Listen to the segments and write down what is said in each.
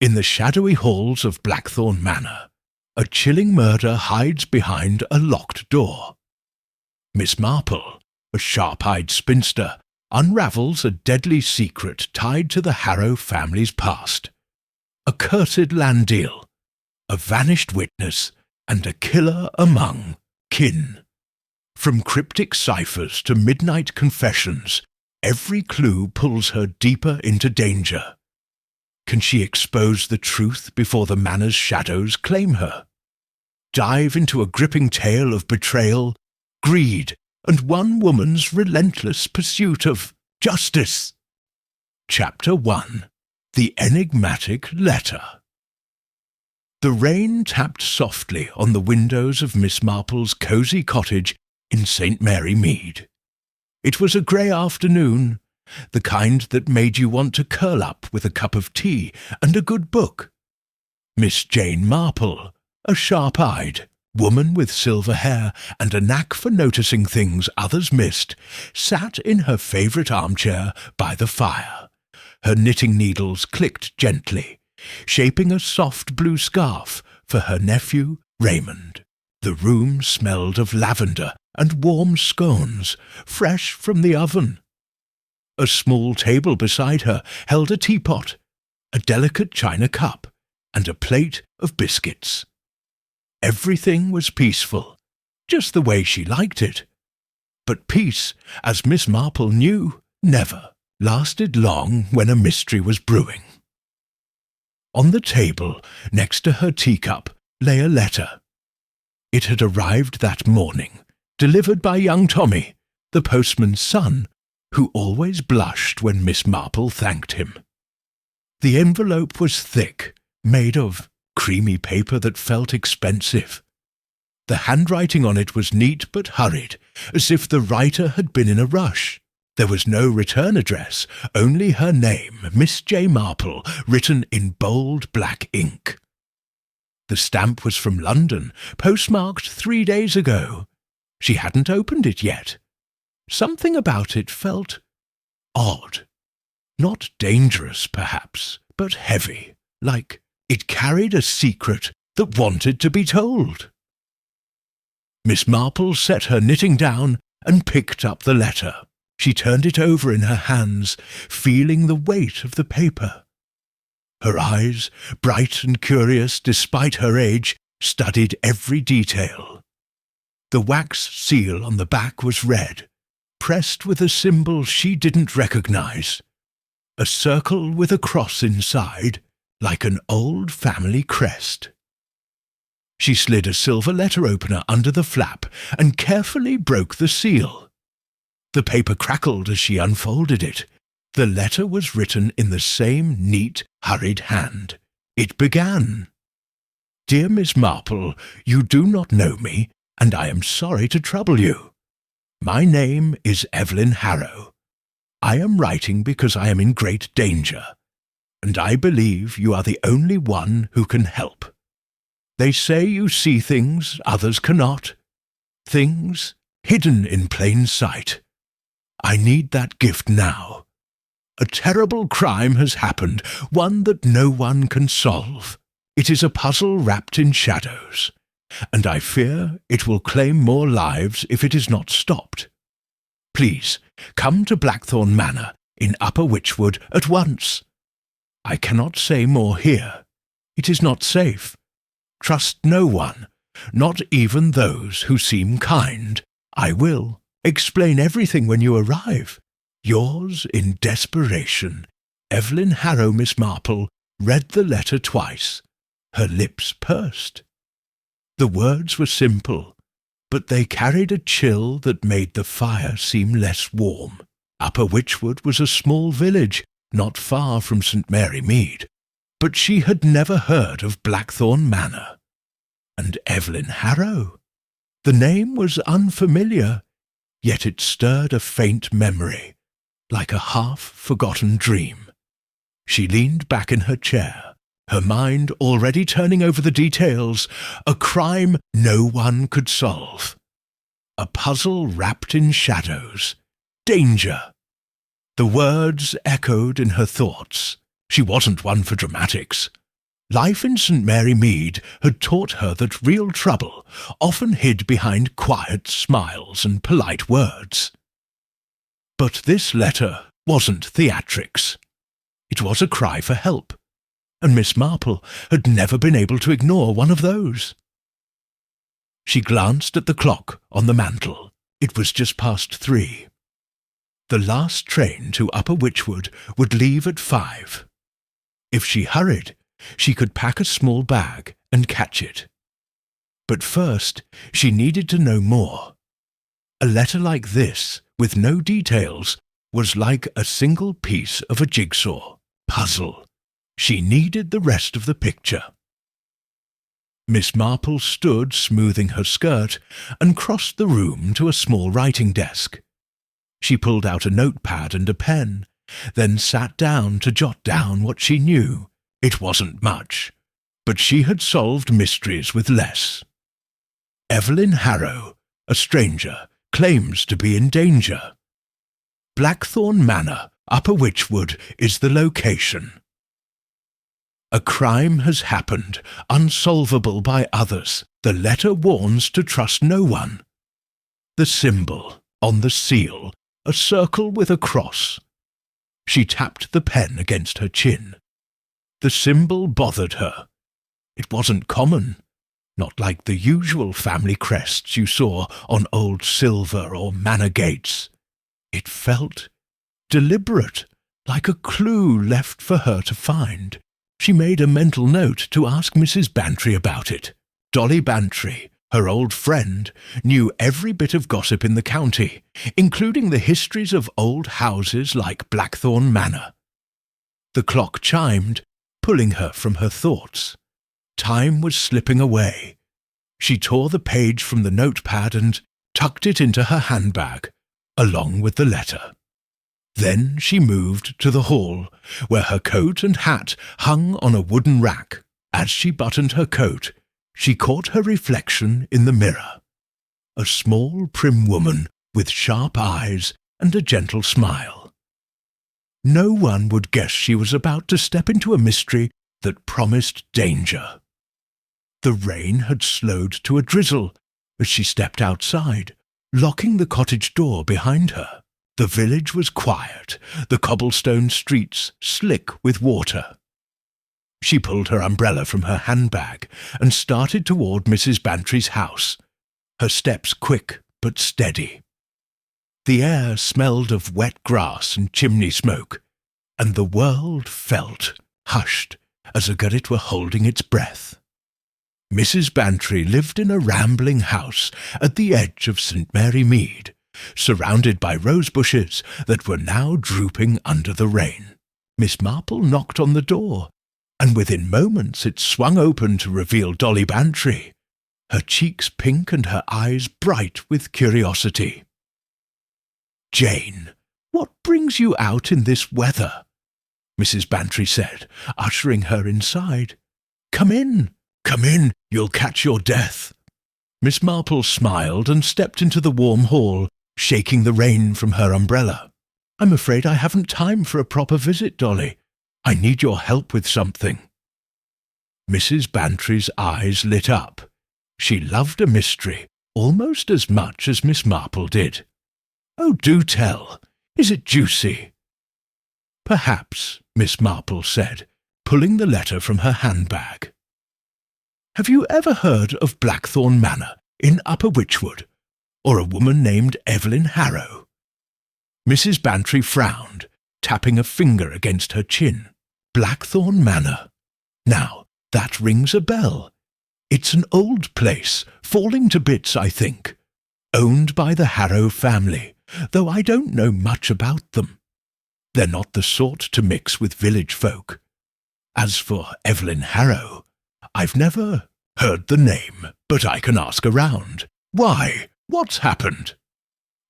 In the shadowy halls of Blackthorn Manor, a chilling murder hides behind a locked door. Miss Marple, a sharp-eyed spinster, unravels a deadly secret tied to the Harrow family's past. A cursed land deal, a vanished witness, and a killer among kin. From cryptic ciphers to midnight confessions, every clue pulls her deeper into danger. Can she expose the truth before the manor's shadows claim her? Dive into a gripping tale of betrayal, greed, and one woman's relentless pursuit of justice. Chapter 1. The Enigmatic Letter. The rain tapped softly on the windows of Miss Marple's cosy cottage in St. Mary Mead. It was a grey afternoon, the kind that made you want to curl up with a cup of tea and a good book. Miss Jane Marple, a sharp-eyed woman with silver hair and a knack for noticing things others missed, sat in her favourite armchair by the fire. Her knitting needles clicked gently, shaping a soft blue scarf for her nephew Raymond. The room smelled of lavender and warm scones, fresh from the oven. A small table beside her held a teapot, a delicate china cup, and a plate of biscuits. Everything was peaceful, just the way she liked it. But peace, as Miss Marple knew, never lasted long when a mystery was brewing. On the table, next to her teacup, lay a letter. It had arrived that morning, delivered by young Tommy, the postman's son, who always blushed when Miss Marple thanked him. The envelope was thick, made of creamy paper that felt expensive. The handwriting on it was neat but hurried, as if the writer had been in a rush. There was no return address, only her name, Miss J. Marple, written in bold black ink. The stamp was from London, postmarked 3 days ago. She hadn't opened it yet. Something about it felt odd. Not dangerous, perhaps, but heavy, like it carried a secret that wanted to be told. Miss Marple set her knitting down and picked up the letter. She turned it over in her hands, feeling the weight of the paper. Her eyes, bright and curious despite her age, studied every detail. The wax seal on the back was red, pressed with a symbol she didn't recognize. A circle with a cross inside, like an old family crest. She slid a silver letter opener under the flap and carefully broke the seal. The paper crackled as she unfolded it. The letter was written in the same neat, hurried hand. It began, "Dear Miss Marple, you do not know me, and I am sorry to trouble you. My name is Evelyn Harrow. I am writing because I am in great danger, and I believe you are the only one who can help. They say you see things others cannot, things hidden in plain sight. I need that gift now. A terrible crime has happened, one that no one can solve. It is a puzzle wrapped in shadows, and I fear it will claim more lives if it is not stopped. Please, come to Blackthorn Manor in Upper Witchwood at once. I cannot say more here. It is not safe. Trust no one, not even those who seem kind. I will explain everything when you arrive. Yours in desperation, Evelyn Harrow." Miss Marple read the letter twice, her lips pursed. The words were simple, but they carried a chill that made the fire seem less warm. Upper Witchwood was a small village, not far from St. Mary Mead, but she had never heard of Blackthorn Manor. And Evelyn Harrow? The name was unfamiliar, yet it stirred a faint memory, like a half-forgotten dream. She leaned back in her chair, her mind already turning over the details. A crime no one could solve. A puzzle wrapped in shadows. Danger. The words echoed in her thoughts. She wasn't one for dramatics. Life in St. Mary Mead had taught her that real trouble often hid behind quiet smiles and polite words. But this letter wasn't theatrics. It was a cry for help, and Miss Marple had never been able to ignore one of those. She glanced at the clock on the mantel. It was just past 3. The last train to Upper Wychwood would leave at 5. If she hurried, she could pack a small bag and catch it. But first, she needed to know more. A letter like this, with no details, was like a single piece of a jigsaw puzzle. She needed the rest of the picture. Miss Marple stood smoothing her skirt and crossed the room to a small writing desk. She pulled out a notepad and a pen, then sat down to jot down what she knew. It wasn't much, but she had solved mysteries with less. Evelyn Harrow, a stranger, claims to be in danger. Blackthorn Manor, Upper Wychwood, is the location. A crime has happened, unsolvable by others. The letter warns to trust no one. The symbol on the seal, a circle with a cross. She tapped the pen against her chin. The symbol bothered her. It wasn't common, not like the usual family crests you saw on old silver or manor gates. It felt deliberate, like a clue left for her to find. She made a mental note to ask Mrs. Bantry about it. Dolly Bantry, her old friend, knew every bit of gossip in the county, including the histories of old houses like Blackthorn Manor. The clock chimed, pulling her from her thoughts. Time was slipping away. She tore the page from the notepad and tucked it into her handbag, along with the letter. Then she moved to the hall, where her coat and hat hung on a wooden rack. As she buttoned her coat, she caught her reflection in the mirror. A small, prim woman with sharp eyes and a gentle smile. No one would guess she was about to step into a mystery that promised danger. The rain had slowed to a drizzle as she stepped outside, locking the cottage door behind her. The village was quiet, the cobblestone streets slick with water. She pulled her umbrella from her handbag and started toward Mrs. Bantry's house, her steps quick but steady. The air smelled of wet grass and chimney smoke, and the world felt hushed as though it were holding its breath. Mrs. Bantry lived in a rambling house at the edge of St. Mary Mead, surrounded by rose bushes that were now drooping under the rain. Miss Marple knocked on the door, and within moments it swung open to reveal Dolly Bantry, her cheeks pink and her eyes bright with curiosity. "Jane, what brings you out in this weather?" Mrs. Bantry said, ushering her inside. Come in, you'll catch your death." Miss Marple smiled and stepped into the warm hall, shaking the rain from her umbrella. "I'm afraid I haven't time for a proper visit, Dolly. I need your help with something." Mrs. Bantry's eyes lit up. She loved a mystery almost as much as Miss Marple did. "Oh, do tell. Is it juicy?" "Perhaps," Miss Marple said, pulling the letter from her handbag. "Have you ever heard of Blackthorn Manor in Upper Wychwood, or a woman named Evelyn Harrow?" Mrs. Bantry frowned, tapping a finger against her chin. Blackthorn Manor. Now, that rings a bell. It's an old place, falling to bits, I think. Owned by the Harrow family, though I don't know much about them. They're not the sort to mix with village folk. As for Evelyn Harrow, I've never heard the name, but I can ask around. Why? What's happened?"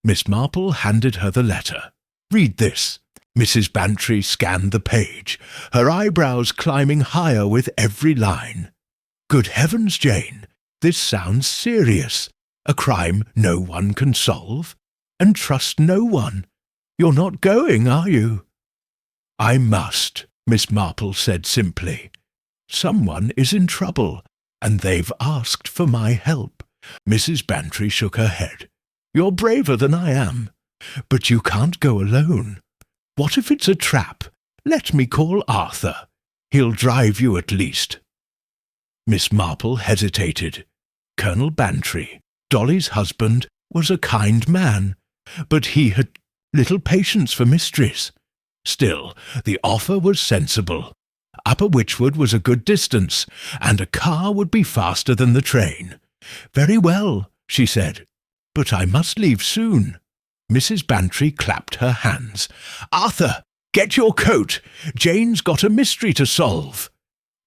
Miss Marple handed her the letter. "Read this." Mrs. Bantry scanned the page, her eyebrows climbing higher with every line. "Good heavens, Jane, this sounds serious. A crime no one can solve, and trust no one. You're not going, are you?" "I must," Miss Marple said simply. Someone is in trouble, and they've asked for my help." Mrs. Bantry shook her head. "You're braver than I am, but you can't go alone. What if it's a trap? Let me call Arthur. He'll drive you at least." Miss Marple hesitated. Colonel Bantry, Dolly's husband, was a kind man, but he had little patience for mysteries. Still, the offer was sensible. Upper Witchwood was a good distance, and a car would be faster than the train. "Very well," she said, "but I must leave soon." Mrs. Bantry clapped her hands. "Arthur, get your coat. Jane's got a mystery to solve."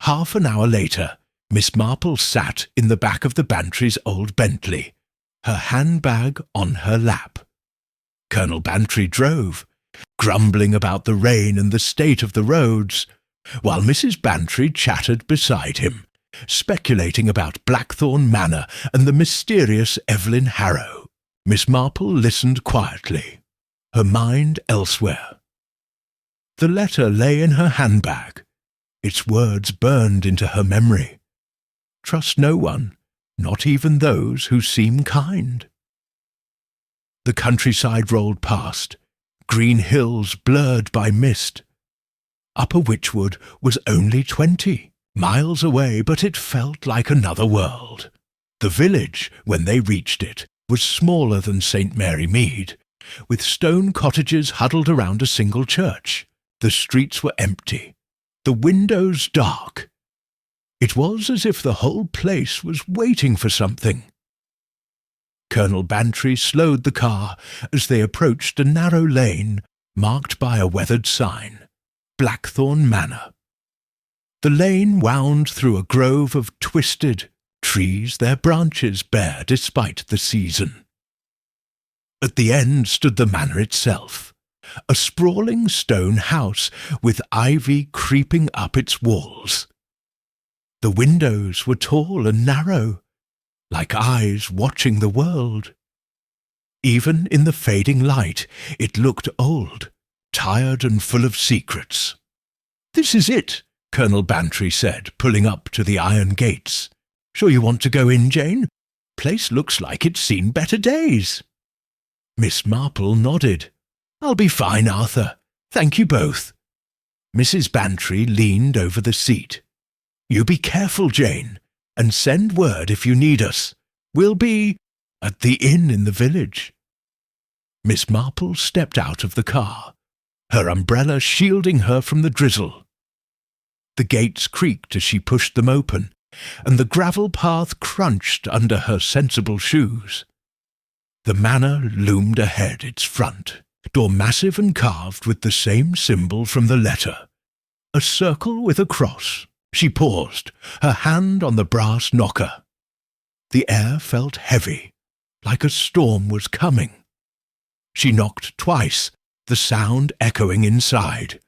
Half an hour later, Miss Marple sat in the back of the Bantry's old Bentley, her handbag on her lap. Colonel Bantry drove, grumbling about the rain and the state of the roads, while Mrs. Bantry chattered beside him, speculating about Blackthorn Manor and the mysterious Evelyn Harrow. Miss Marple listened quietly, her mind elsewhere. The letter lay in her handbag. Its words burned into her memory. Trust no one, not even those who seem kind. The countryside rolled past, green hills blurred by mist. Upper Witchwood was only 20 miles away, but it felt like another world. The village, when they reached it, was smaller than St. Mary Mead, with stone cottages huddled around a single church. The streets were empty, the windows dark. It was as if the whole place was waiting for something. Colonel Bantry slowed the car as they approached a narrow lane marked by a weathered sign, Blackthorn Manor. The lane wound through a grove of twisted trees, their branches bare despite the season. At the end stood the manor itself, a sprawling stone house with ivy creeping up its walls. The windows were tall and narrow, like eyes watching the world. Even in the fading light, it looked old, tired and full of secrets. "This is it," Colonel Bantry said, pulling up to the iron gates. "Sure you want to go in, Jane? Place looks like it's seen better days." Miss Marple nodded. "I'll be fine, Arthur. Thank you both." Mrs. Bantry leaned over the seat. "You be careful, Jane, and send word if you need us. We'll be at the inn in the village." Miss Marple stepped out of the car, her umbrella shielding her from the drizzle. The gates creaked as she pushed them open, and the gravel path crunched under her sensible shoes. The manor loomed ahead, its front door massive and carved with the same symbol from the letter, a circle with a cross. She paused, her hand on the brass knocker. The air felt heavy, like a storm was coming. She knocked twice, the sound echoing inside.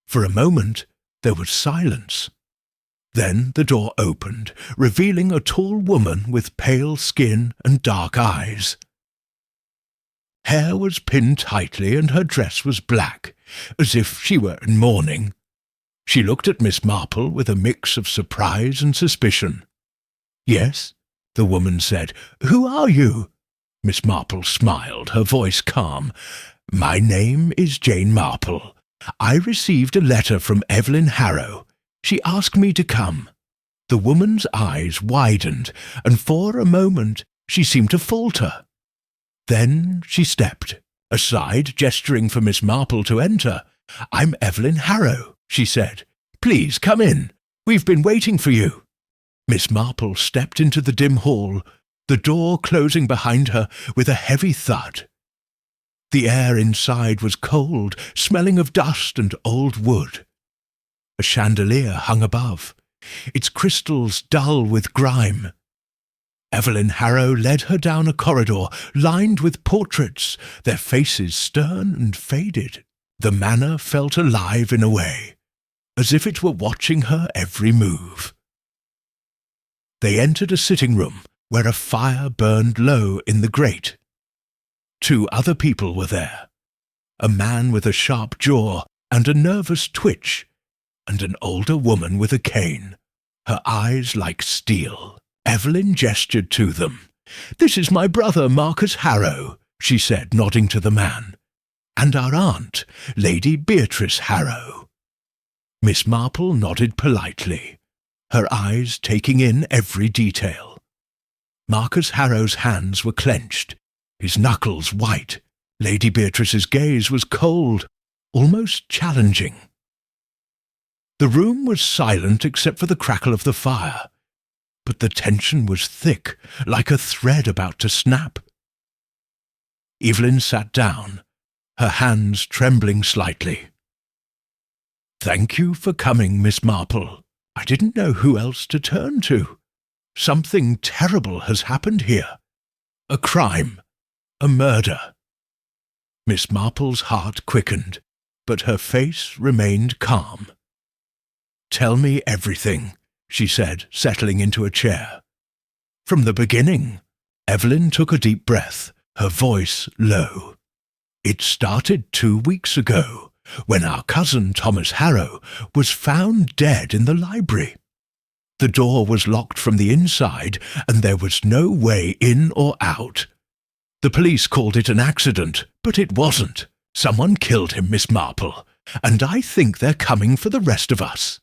For a moment there was silence. Then the door opened, revealing a tall woman with pale skin and dark eyes. Hair was pinned tightly and her dress was black, as if she were in mourning. She looked at Miss Marple with a mix of surprise and suspicion. "Yes," the woman said. "Who are you?" Miss Marple smiled, her voice calm. "My name is Jane Marple. I received a letter from Evelyn Harrow. She asked me to come." The woman's eyes widened, and for a moment she seemed to falter. Then she stepped aside, gesturing for Miss Marple to enter. "I'm Evelyn Harrow," she said. "Please come in. We've been waiting for you." Miss Marple stepped into the dim hall, the door closing behind her with a heavy thud. The air inside was cold, smelling of dust and old wood. A chandelier hung above, its crystals dull with grime. Evelyn Harrow led her down a corridor lined with portraits, their faces stern and faded. The manor felt alive in a way, as if it were watching her every move. They entered a sitting room where a fire burned low in the grate. 2 other people were there, a man with a sharp jaw and a nervous twitch, and an older woman with a cane, her eyes like steel. Evelyn gestured to them. "This is my brother, Marcus Harrow," she said, nodding to the man, "and our aunt, Lady Beatrice Harrow." Miss Marple nodded politely, her eyes taking in every detail. Marcus Harrow's hands were clenched, his knuckles white. Lady Beatrice's gaze was cold, almost challenging. The room was silent except for the crackle of the fire, but the tension was thick, like a thread about to snap. Evelyn sat down, her hands trembling slightly. "Thank you for coming, Miss Marple. I didn't know who else to turn to. Something terrible has happened here. A crime. A murder." Miss Marple's heart quickened, but her face remained calm. "Tell me everything," she said, settling into a chair. "From the beginning." Evelyn took a deep breath, her voice low. "It started 2 weeks ago, when our cousin Thomas Harrow was found dead in the library. The door was locked from the inside, and there was no way in or out. The police called it an accident, but it wasn't. Someone killed him, Miss Marple, and I think they're coming for the rest of us."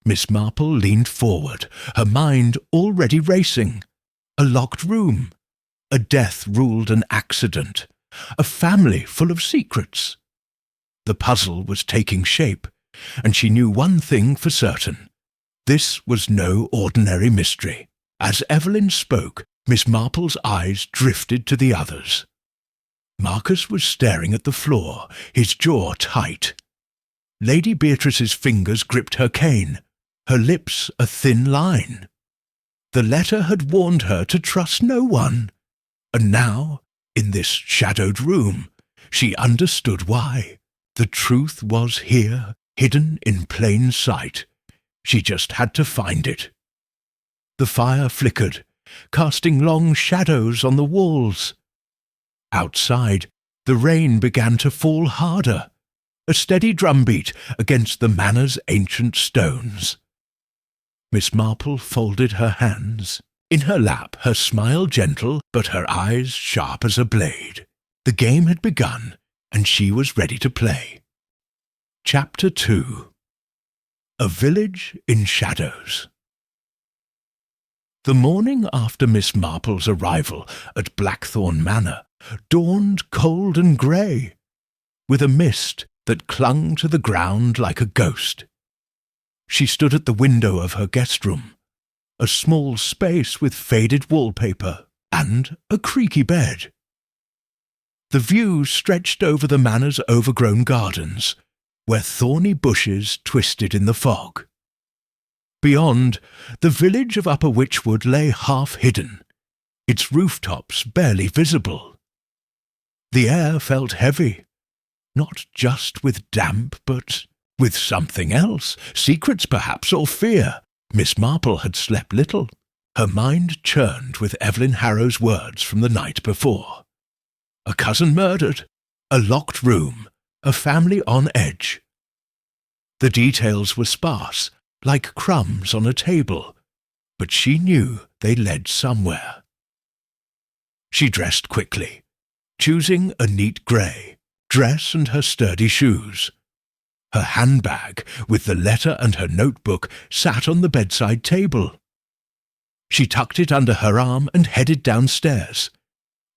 Miss Marple leaned forward, her mind already racing. A locked room. A death ruled an accident. A family full of secrets. The puzzle was taking shape, and she knew one thing for certain. This was no ordinary mystery. As Evelyn spoke, Miss Marple's eyes drifted to the others. Marcus was staring at the floor, his jaw tight. Lady Beatrice's fingers gripped her cane, her lips a thin line. The letter had warned her to trust no one, and now, in this shadowed room, she understood why. The truth was here, hidden in plain sight. She just had to find it. The fire flickered, casting long shadows on the walls. Outside, the rain began to fall harder, a steady drumbeat against the manor's ancient stones. Miss Marple folded her hands. In her lap, her smile gentle, but her eyes sharp as a blade. The game had begun, and she was ready to play. Chapter 2. A Village in Shadows. The morning after Miss Marple's arrival at Blackthorn Manor dawned cold and grey, with a mist that clung to the ground like a ghost. She stood at the window of her guest room, a small space with faded wallpaper and a creaky bed. The view stretched over the manor's overgrown gardens, where thorny bushes twisted in the fog. Beyond, the village of Upper Witchwood lay half hidden, its rooftops barely visible. The air felt heavy, not just with damp, but with something else, secrets perhaps, or fear. Miss Marple had slept little. Her mind churned with Evelyn Harrow's words from the night before. A cousin murdered, a locked room, a family on edge. The details were sparse, like crumbs on a table, but she knew they led somewhere. She dressed quickly, choosing a neat grey dress and her sturdy shoes. Her handbag, with the letter and her notebook, sat on the bedside table. She tucked it under her arm and headed downstairs,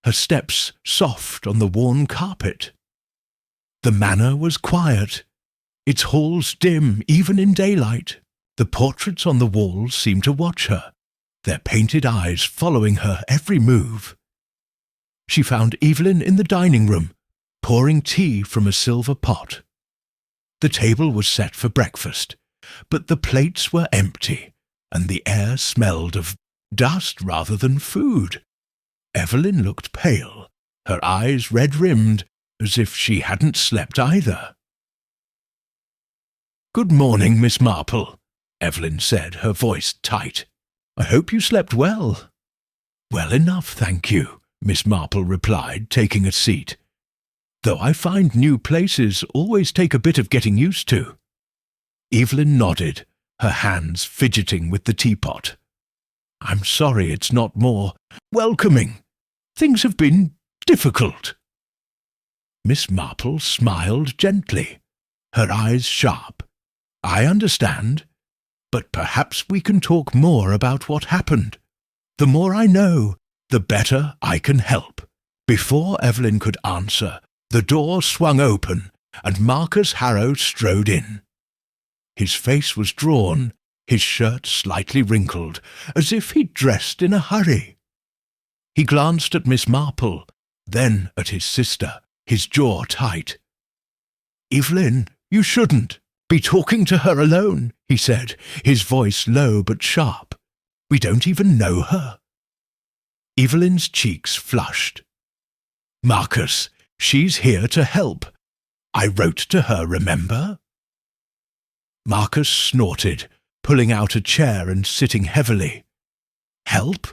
her steps soft on the worn carpet. The manor was quiet, its halls dim even in daylight. The portraits on the walls seemed to watch her, their painted eyes following her every move. She found Evelyn in the dining room, pouring tea from a silver pot. The table was set for breakfast, but the plates were empty, and the air smelled of dust rather than food. Evelyn looked pale, her eyes red-rimmed, as if she hadn't slept either. "Good morning, Miss Marple," Evelyn said, her voice tight. "I hope you slept well." "Well enough, thank you," Miss Marple replied, taking a seat. "Though I find new places always take a bit of getting used to." Evelyn nodded, her hands fidgeting with the teapot. "I'm sorry it's not more welcoming. Things have been difficult." Miss Marple smiled gently, her eyes sharp. "I understand, but perhaps we can talk more about what happened. The more I know, the better I can help." Before Evelyn could answer, the door swung open and Marcus Harrow strode in. His face was drawn, his shirt slightly wrinkled, as if he'd dressed in a hurry. He glanced at Miss Marple, then at his sister, his jaw tight. "Evelyn, you shouldn't be talking to her alone," he said, his voice low but sharp. "We don't even know her." Evelyn's cheeks flushed. "Marcus, she's here to help. I wrote to her, remember?" Marcus snorted, pulling out a chair and sitting heavily. "Help?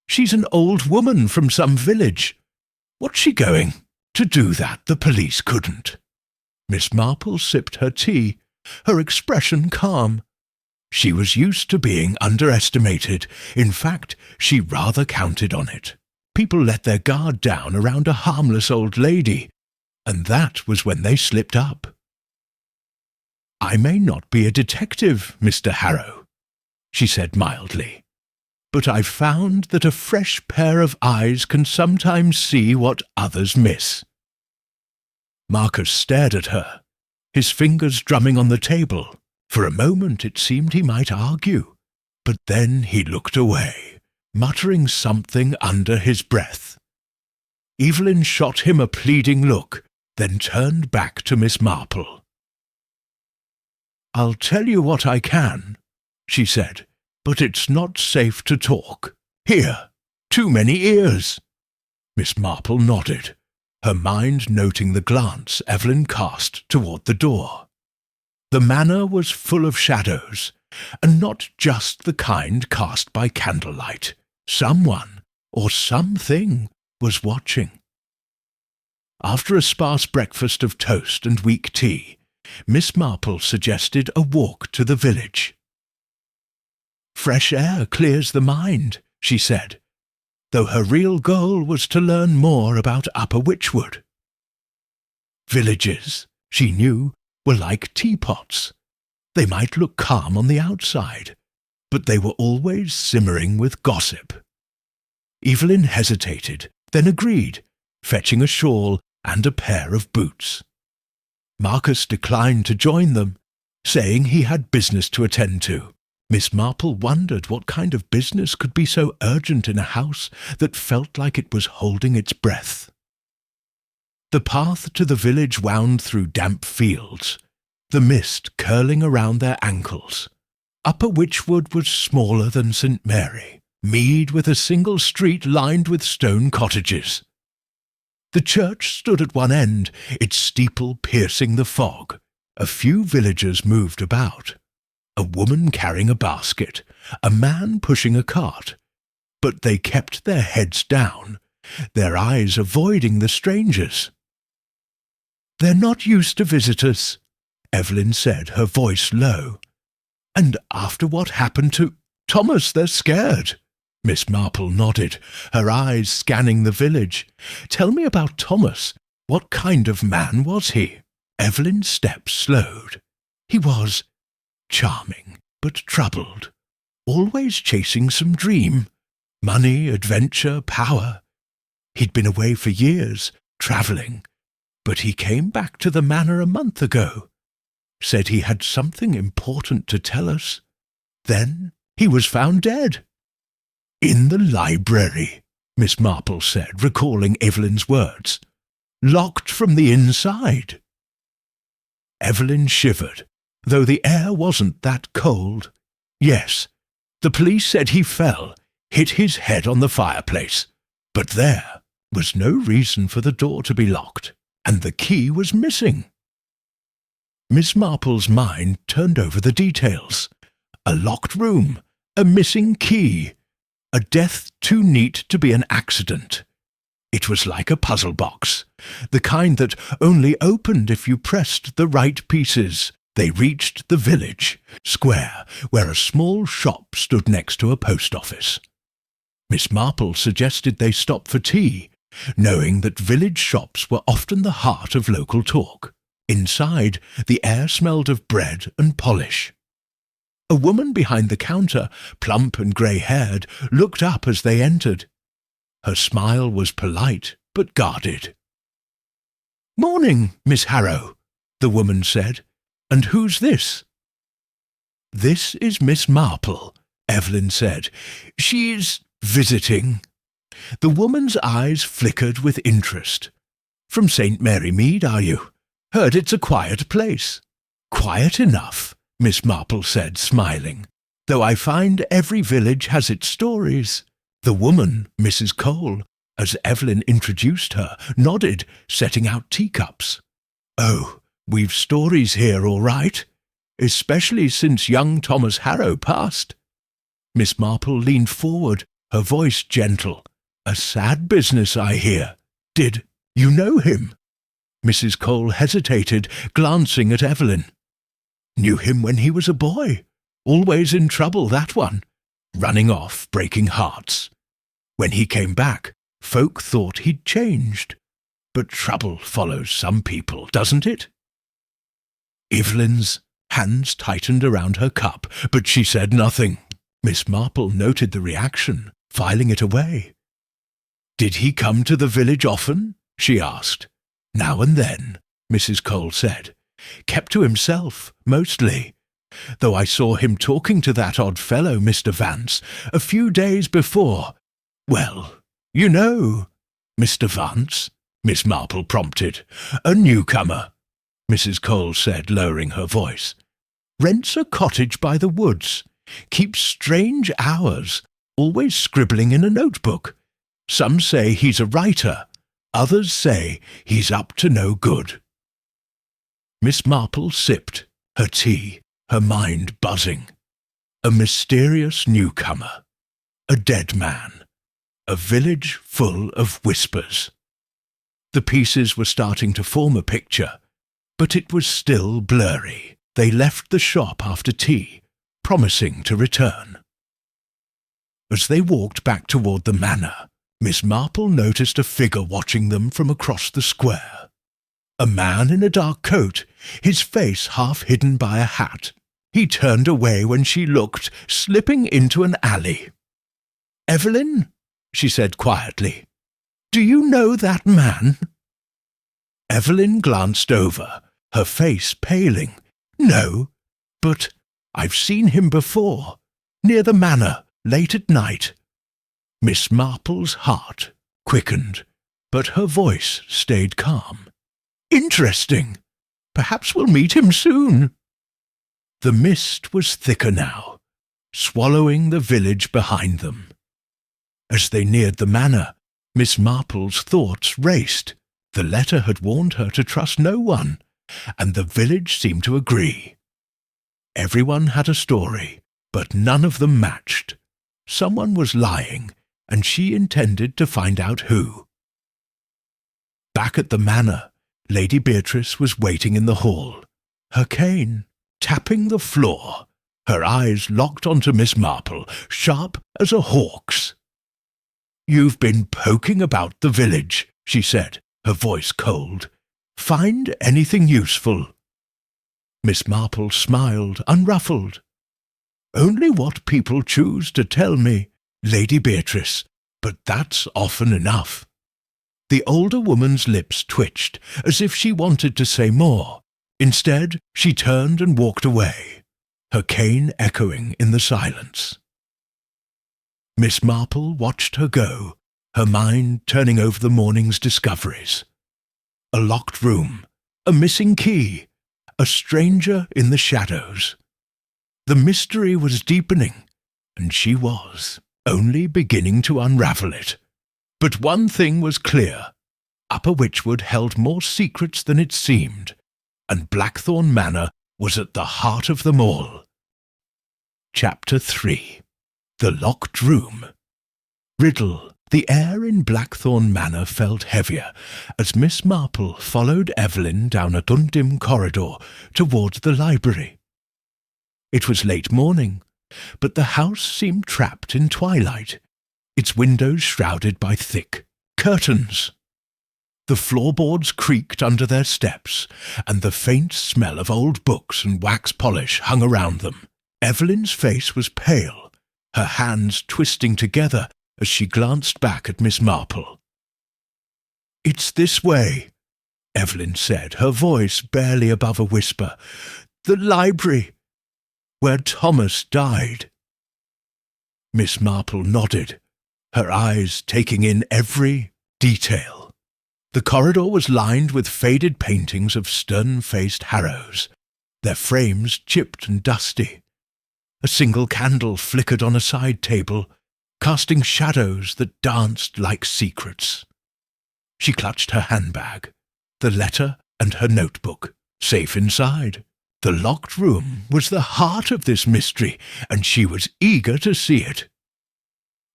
She's an old woman from some village. What's she going to do that the police couldn't?" Miss Marple sipped her tea, her expression calm. She was used to being underestimated. In fact, she rather counted on it. People let their guard down around a harmless old lady, and that was when they slipped up. "I may not be a detective, Mr. Harrow," she said mildly, "but I've found that a fresh pair of eyes can sometimes see what others miss." Marcus stared at her, his fingers drumming on the table. For a moment it seemed he might argue, but then he looked away, muttering something under his breath. Evelyn shot him a pleading look, then turned back to Miss Marple. "I'll tell you what I can," she said, "but it's not safe to talk. Here, too many ears." Miss Marple nodded, her mind noting the glance Evelyn cast toward the door. The manor was full of shadows, and not just the kind cast by candlelight. Someone, or something, was watching. After a sparse breakfast of toast and weak tea, Miss Marple suggested a walk to the village. "Fresh air clears the mind," she said, though her real goal was to learn more about Upper Witchwood. Villages, she knew, were like teapots. They might look calm on the outside, but they were always simmering with gossip. Evelyn hesitated, then agreed, fetching a shawl and a pair of boots. Marcus declined to join them, saying he had business to attend to. Miss Marple wondered what kind of business could be so urgent in a house that felt like it was holding its breath. The path to the village wound through damp fields, the mist curling around their ankles. Upper Witchwood was smaller than St. Mary, mead with a single street lined with stone cottages. The church stood at one end, its steeple piercing the fog. A few villagers moved about. A woman carrying a basket, a man pushing a cart. But they kept their heads down, their eyes avoiding the strangers. "They're not used to visitors," Evelyn said, her voice low. "And after what happened to Thomas, they're scared." Miss Marple nodded, her eyes scanning the village. "Tell me about Thomas. What kind of man was he?" Evelyn's steps slowed. He was charming, but troubled, always chasing some dream. Money, adventure, power. He'd been away for years, travelling, but he came back to the manor a month ago. Said he had something important to tell us. Then he was found dead. "In the library," Miss Marple said, recalling Evelyn's words. "Locked from the inside." Evelyn shivered, though the air wasn't that cold. Yes, the police said he fell, hit his head on the fireplace, but there was no reason for the door to be locked, and the key was missing. Miss Marple's mind turned over the details. A locked room, a missing key, a death too neat to be an accident. It was like a puzzle box, the kind that only opened if you pressed the right pieces. They reached the village square, where a small shop stood next to a post office. Miss Marple suggested they stop for tea, knowing that village shops were often the heart of local talk. Inside, the air smelled of bread and polish. A woman behind the counter, plump and grey-haired, looked up as they entered. Her smile was polite but guarded. "Morning, Miss Harrow," the woman said. "And who's this?" "This is Miss Marple," Evelyn said. "She's visiting." The woman's eyes flickered with interest. "From St. Mary Mead, are you? Heard it's a quiet place." "Quiet enough," Miss Marple said, smiling, "though I find every village has its stories." The woman, Mrs. Cole, as Evelyn introduced her, nodded, setting out teacups. "Oh, we've stories here, all right, especially since young Thomas Harrow passed." Miss Marple leaned forward, her voice gentle. "A sad business, I hear. Did you know him?" Mrs. Cole hesitated, glancing at Evelyn. "Knew him when he was a boy. Always in trouble, that one. Running off, breaking hearts. When he came back, folk thought he'd changed. But trouble follows some people, doesn't it?" Evelyn's hands tightened around her cup, but she said nothing. Miss Marple noted the reaction, filing it away. "Did he come to the village often?" she asked. "Now and then," Mrs. Cole said. "Kept to himself, mostly. Though I saw him talking to that odd fellow, Mr. Vance, a few days before. Well, you know." "Mr. Vance?" Miss Marple prompted. "A newcomer," Mrs. Cole said, lowering her voice. "Rents a cottage by the woods. Keeps strange hours, always scribbling in a notebook. Some say he's a writer. Others say he's up to no good." Miss Marple sipped her tea, her mind buzzing. A mysterious newcomer. A dead man. A village full of whispers. The pieces were starting to form a picture, but it was still blurry. They left the shop after tea, promising to return. As they walked back toward the manor, Miss Marple noticed a figure watching them from across the square. A man in a dark coat, his face half hidden by a hat. He turned away when she looked, slipping into an alley. "Evelyn," she said quietly, "do you know that man?" Evelyn glanced over, her face paling. "No, but I've seen him before, near the manor, late at night." Miss Marple's heart quickened, but her voice stayed calm. "Interesting. Perhaps we'll meet him soon." The mist was thicker now, swallowing the village behind them. As they neared the manor, Miss Marple's thoughts raced. The letter had warned her to trust no one, and the village seemed to agree. Everyone had a story, but none of them matched. Someone was lying, and she intended to find out who. Back at the manor, Lady Beatrice was waiting in the hall, her cane tapping the floor, her eyes locked onto Miss Marple, sharp as a hawk's. "You've been poking about the village," she said, her voice cold. "Find anything useful?" Miss Marple smiled, unruffled. "Only what people choose to tell me, Lady Beatrice, but that's often enough." The older woman's lips twitched, as if she wanted to say more. Instead, she turned and walked away, her cane echoing in the silence. Miss Marple watched her go, her mind turning over the morning's discoveries. A locked room, a missing key, a stranger in the shadows. The mystery was deepening, and she was only beginning to unravel it. But one thing was clear. Upper Witchwood held more secrets than it seemed, and Blackthorn Manor was at the heart of them all. Chapter 3. The Locked Room. Riddle The air in Blackthorn Manor felt heavier as Miss Marple followed Evelyn down a dim corridor towards the library. It was late morning, but the house seemed trapped in twilight, its windows shrouded by thick curtains. The floorboards creaked under their steps, and the faint smell of old books and wax polish hung around them. Evelyn's face was pale, her hands twisting together as she glanced back at Miss Marple. "It's this way," Evelyn said, her voice barely above a whisper. "The library, where Thomas died." Miss Marple nodded, her eyes taking in every detail. The corridor was lined with faded paintings of stern-faced harrows, their frames chipped and dusty. A single candle flickered on a side table, casting shadows that danced like secrets. She clutched her handbag, the letter and her notebook, safe inside. The locked room was the heart of this mystery, and she was eager to see it.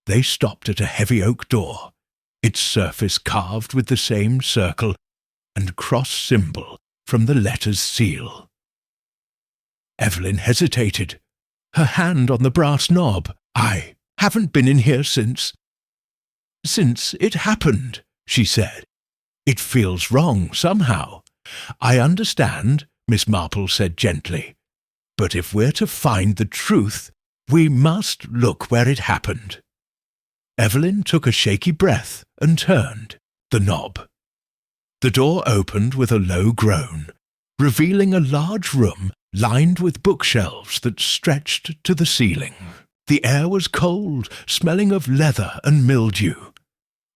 They stopped at a heavy oak door, its surface carved with the same circle and cross symbol from the letter's seal. Evelyn hesitated, her hand on the brass knob. "I haven't been in here since it happened," she said. "It feels wrong somehow." "I understand," Miss Marple said gently, "but if we're to find the truth, we must look where it happened." Evelyn took a shaky breath and turned the knob. The door opened with a low groan, revealing a large room lined with bookshelves that stretched to the ceiling. The air was cold, smelling of leather and mildew.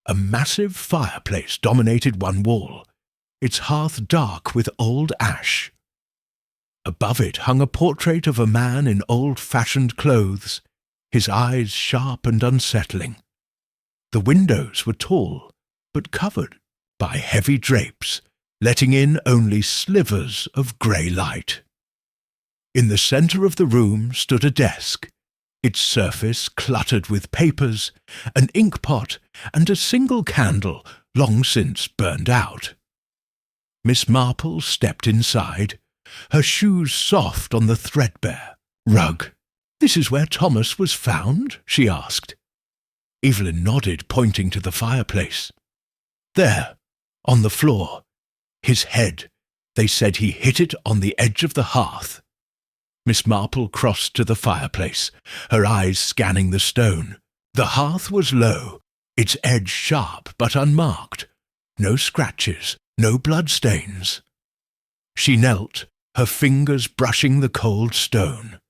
A massive fireplace dominated one wall, its hearth dark with old ash. Above it hung a portrait of a man in old-fashioned clothes, his eyes sharp and unsettling. The windows were tall, but covered by heavy drapes, letting in only slivers of grey light. In the centre of the room stood a desk, its surface cluttered with papers, an inkpot, and a single candle long since burned out. Miss Marple stepped inside, her shoes soft on the threadbare rug. "This is where Thomas was found?" she asked. Evelyn nodded, pointing to the fireplace. "There, on the floor. His head. They said he hit it on the edge of the hearth." Miss Marple crossed to the fireplace, her eyes scanning the stone. The hearth was low, its edge sharp but unmarked. No scratches, no bloodstains. She knelt, her fingers brushing the cold stone.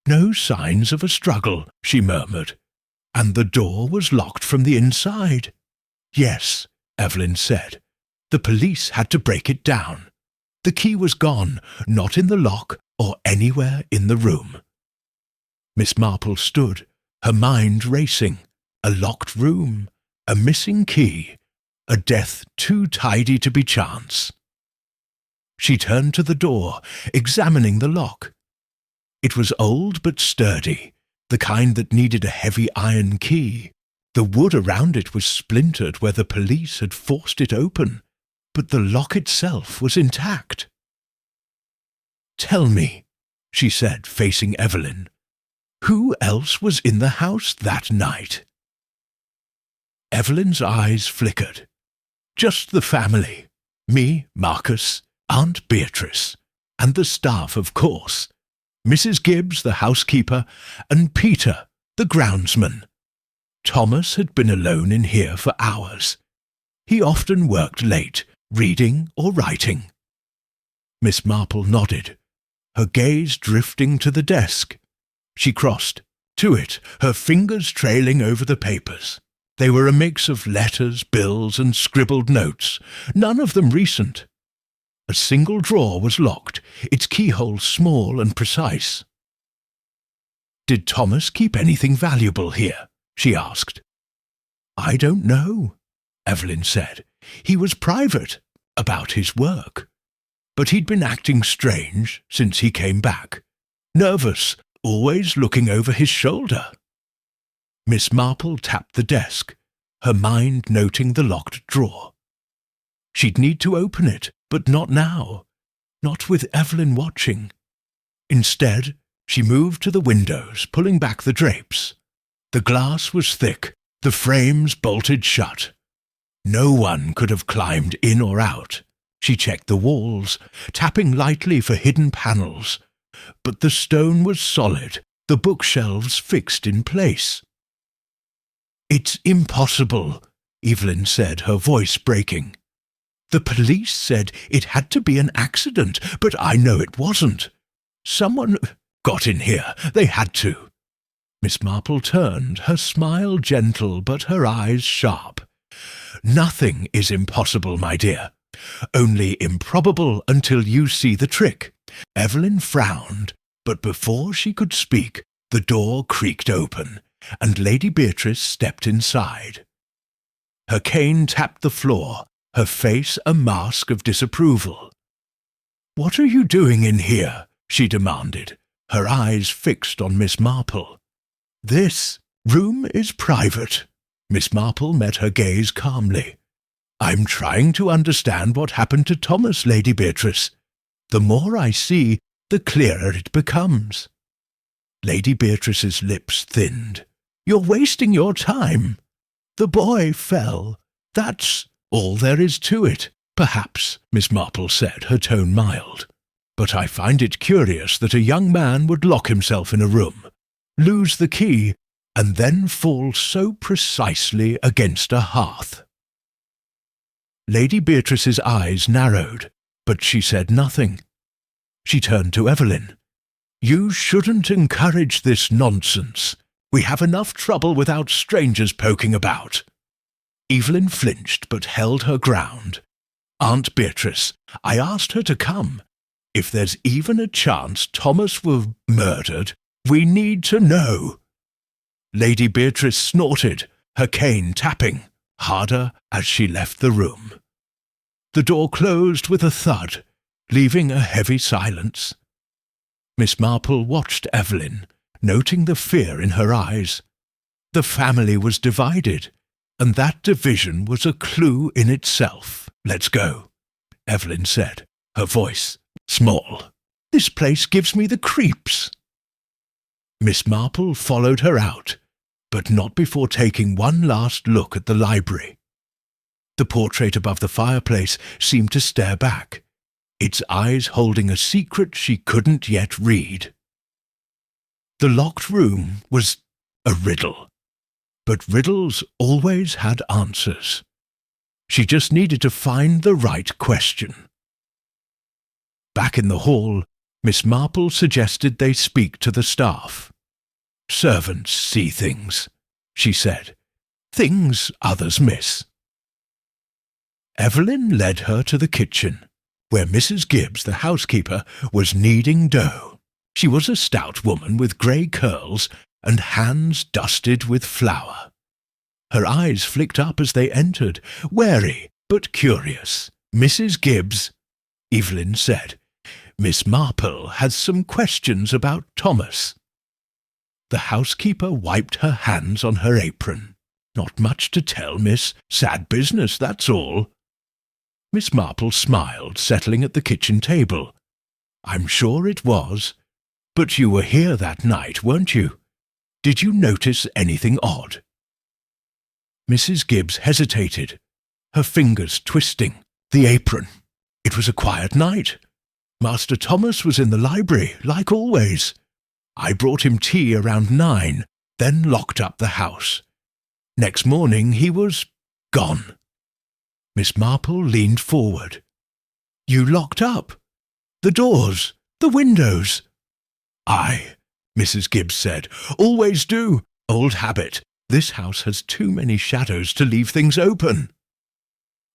"No signs of a struggle," she murmured. "And the door was locked from the inside." "Yes," Evelyn said. "The police had to break it down. The key was gone, not in the lock or anywhere in the room." Miss Marple stood, her mind racing. A locked room, a missing key, a death too tidy to be chance. She turned to the door, examining the lock. It was old but sturdy, the kind that needed a heavy iron key. The wood around it was splintered where the police had forced it open, but the lock itself was intact. "Tell me," she said, facing Evelyn, "who else was in the house that night?" Evelyn's eyes flickered. "Just the family. Me, Marcus, Aunt Beatrice, and the staff, of course. Mrs. Gibbs, the housekeeper, and Peter, the groundsman. Thomas had been alone in here for hours. He often worked late, reading or writing." Miss Marple nodded, her gaze drifting to the desk. She crossed to it, her fingers trailing over the papers. They were a mix of letters, bills, and scribbled notes, none of them recent. A single drawer was locked, its keyhole small and precise. "Did Thomas keep anything valuable here?" she asked. "I don't know," Evelyn said. "He was private about his work. But he'd been acting strange since he came back. Nervous, always looking over his shoulder." Miss Marple tapped the desk, her mind noting the locked drawer. She'd need to open it, but not now, not with Evelyn watching. Instead, she moved to the windows, pulling back the drapes. The glass was thick, the frames bolted shut. No one could have climbed in or out. She checked the walls, tapping lightly for hidden panels. But the stone was solid, the bookshelves fixed in place. "It's impossible," Evelyn said, her voice breaking. "The police said it had to be an accident, but I know it wasn't. Someone got in here. They had to." Miss Marple turned, her smile gentle but her eyes sharp. "Nothing is impossible, my dear. Only improbable until you see the trick." Evelyn frowned, but before she could speak, the door creaked open, and Lady Beatrice stepped inside. Her cane tapped the floor, her face a mask of disapproval. "What are you doing in here?" she demanded, her eyes fixed on Miss Marple. "This room is private." Miss Marple met her gaze calmly. "I'm trying to understand what happened to Thomas, Lady Beatrice. The more I see, the clearer it becomes." Lady Beatrice's lips thinned. "You're wasting your time. The boy fell. That's all there is to it." "Perhaps," Miss Marple said, her tone mild. "But I find it curious that a young man would lock himself in a room, lose the key, and then fall so precisely against a hearth." Lady Beatrice's eyes narrowed, but she said nothing. She turned to Evelyn. "You shouldn't encourage this nonsense. We have enough trouble without strangers poking about." Evelyn flinched but held her ground. "Aunt Beatrice, I asked her to come. If there's even a chance Thomas were murdered, we need to know." Lady Beatrice snorted, her cane tapping, harder as she left the room. The door closed with a thud, leaving a heavy silence. Miss Marple watched Evelyn, noting the fear in her eyes. The family was divided, and that division was a clue in itself. "Let's go," Evelyn said, her voice small. "This place gives me the creeps." Miss Marple followed her out, but not before taking one last look at the library. The portrait above the fireplace seemed to stare back, its eyes holding a secret she couldn't yet read. The locked room was a riddle, but riddles always had answers. She just needed to find the right question. Back in the hall, Miss Marple suggested they speak to the staff. "Servants see things," she said. "Things others miss." Evelyn led her to the kitchen, where Mrs. Gibbs, the housekeeper, was kneading dough. She was a stout woman with grey curls and hands dusted with flour. Her eyes flicked up as they entered, wary but curious. "Mrs. Gibbs," Evelyn said, "Miss Marple has some questions about Thomas." The housekeeper wiped her hands on her apron. "Not much to tell, miss. Sad business, that's all." Miss Marple smiled, settling at the kitchen table. "I'm sure it was. But you were here that night, weren't you? Did you notice anything odd?" Mrs. Gibbs hesitated, her fingers twisting. The apron. It was a quiet night. Master Thomas was in the library, like always. I brought him tea around 9, then locked up the house. Next morning he was gone. Miss Marple leaned forward. "You locked up? The doors? The windows?" "Aye," Mrs. Gibbs said. "Always do. Old habit. This house has too many shadows to leave things open."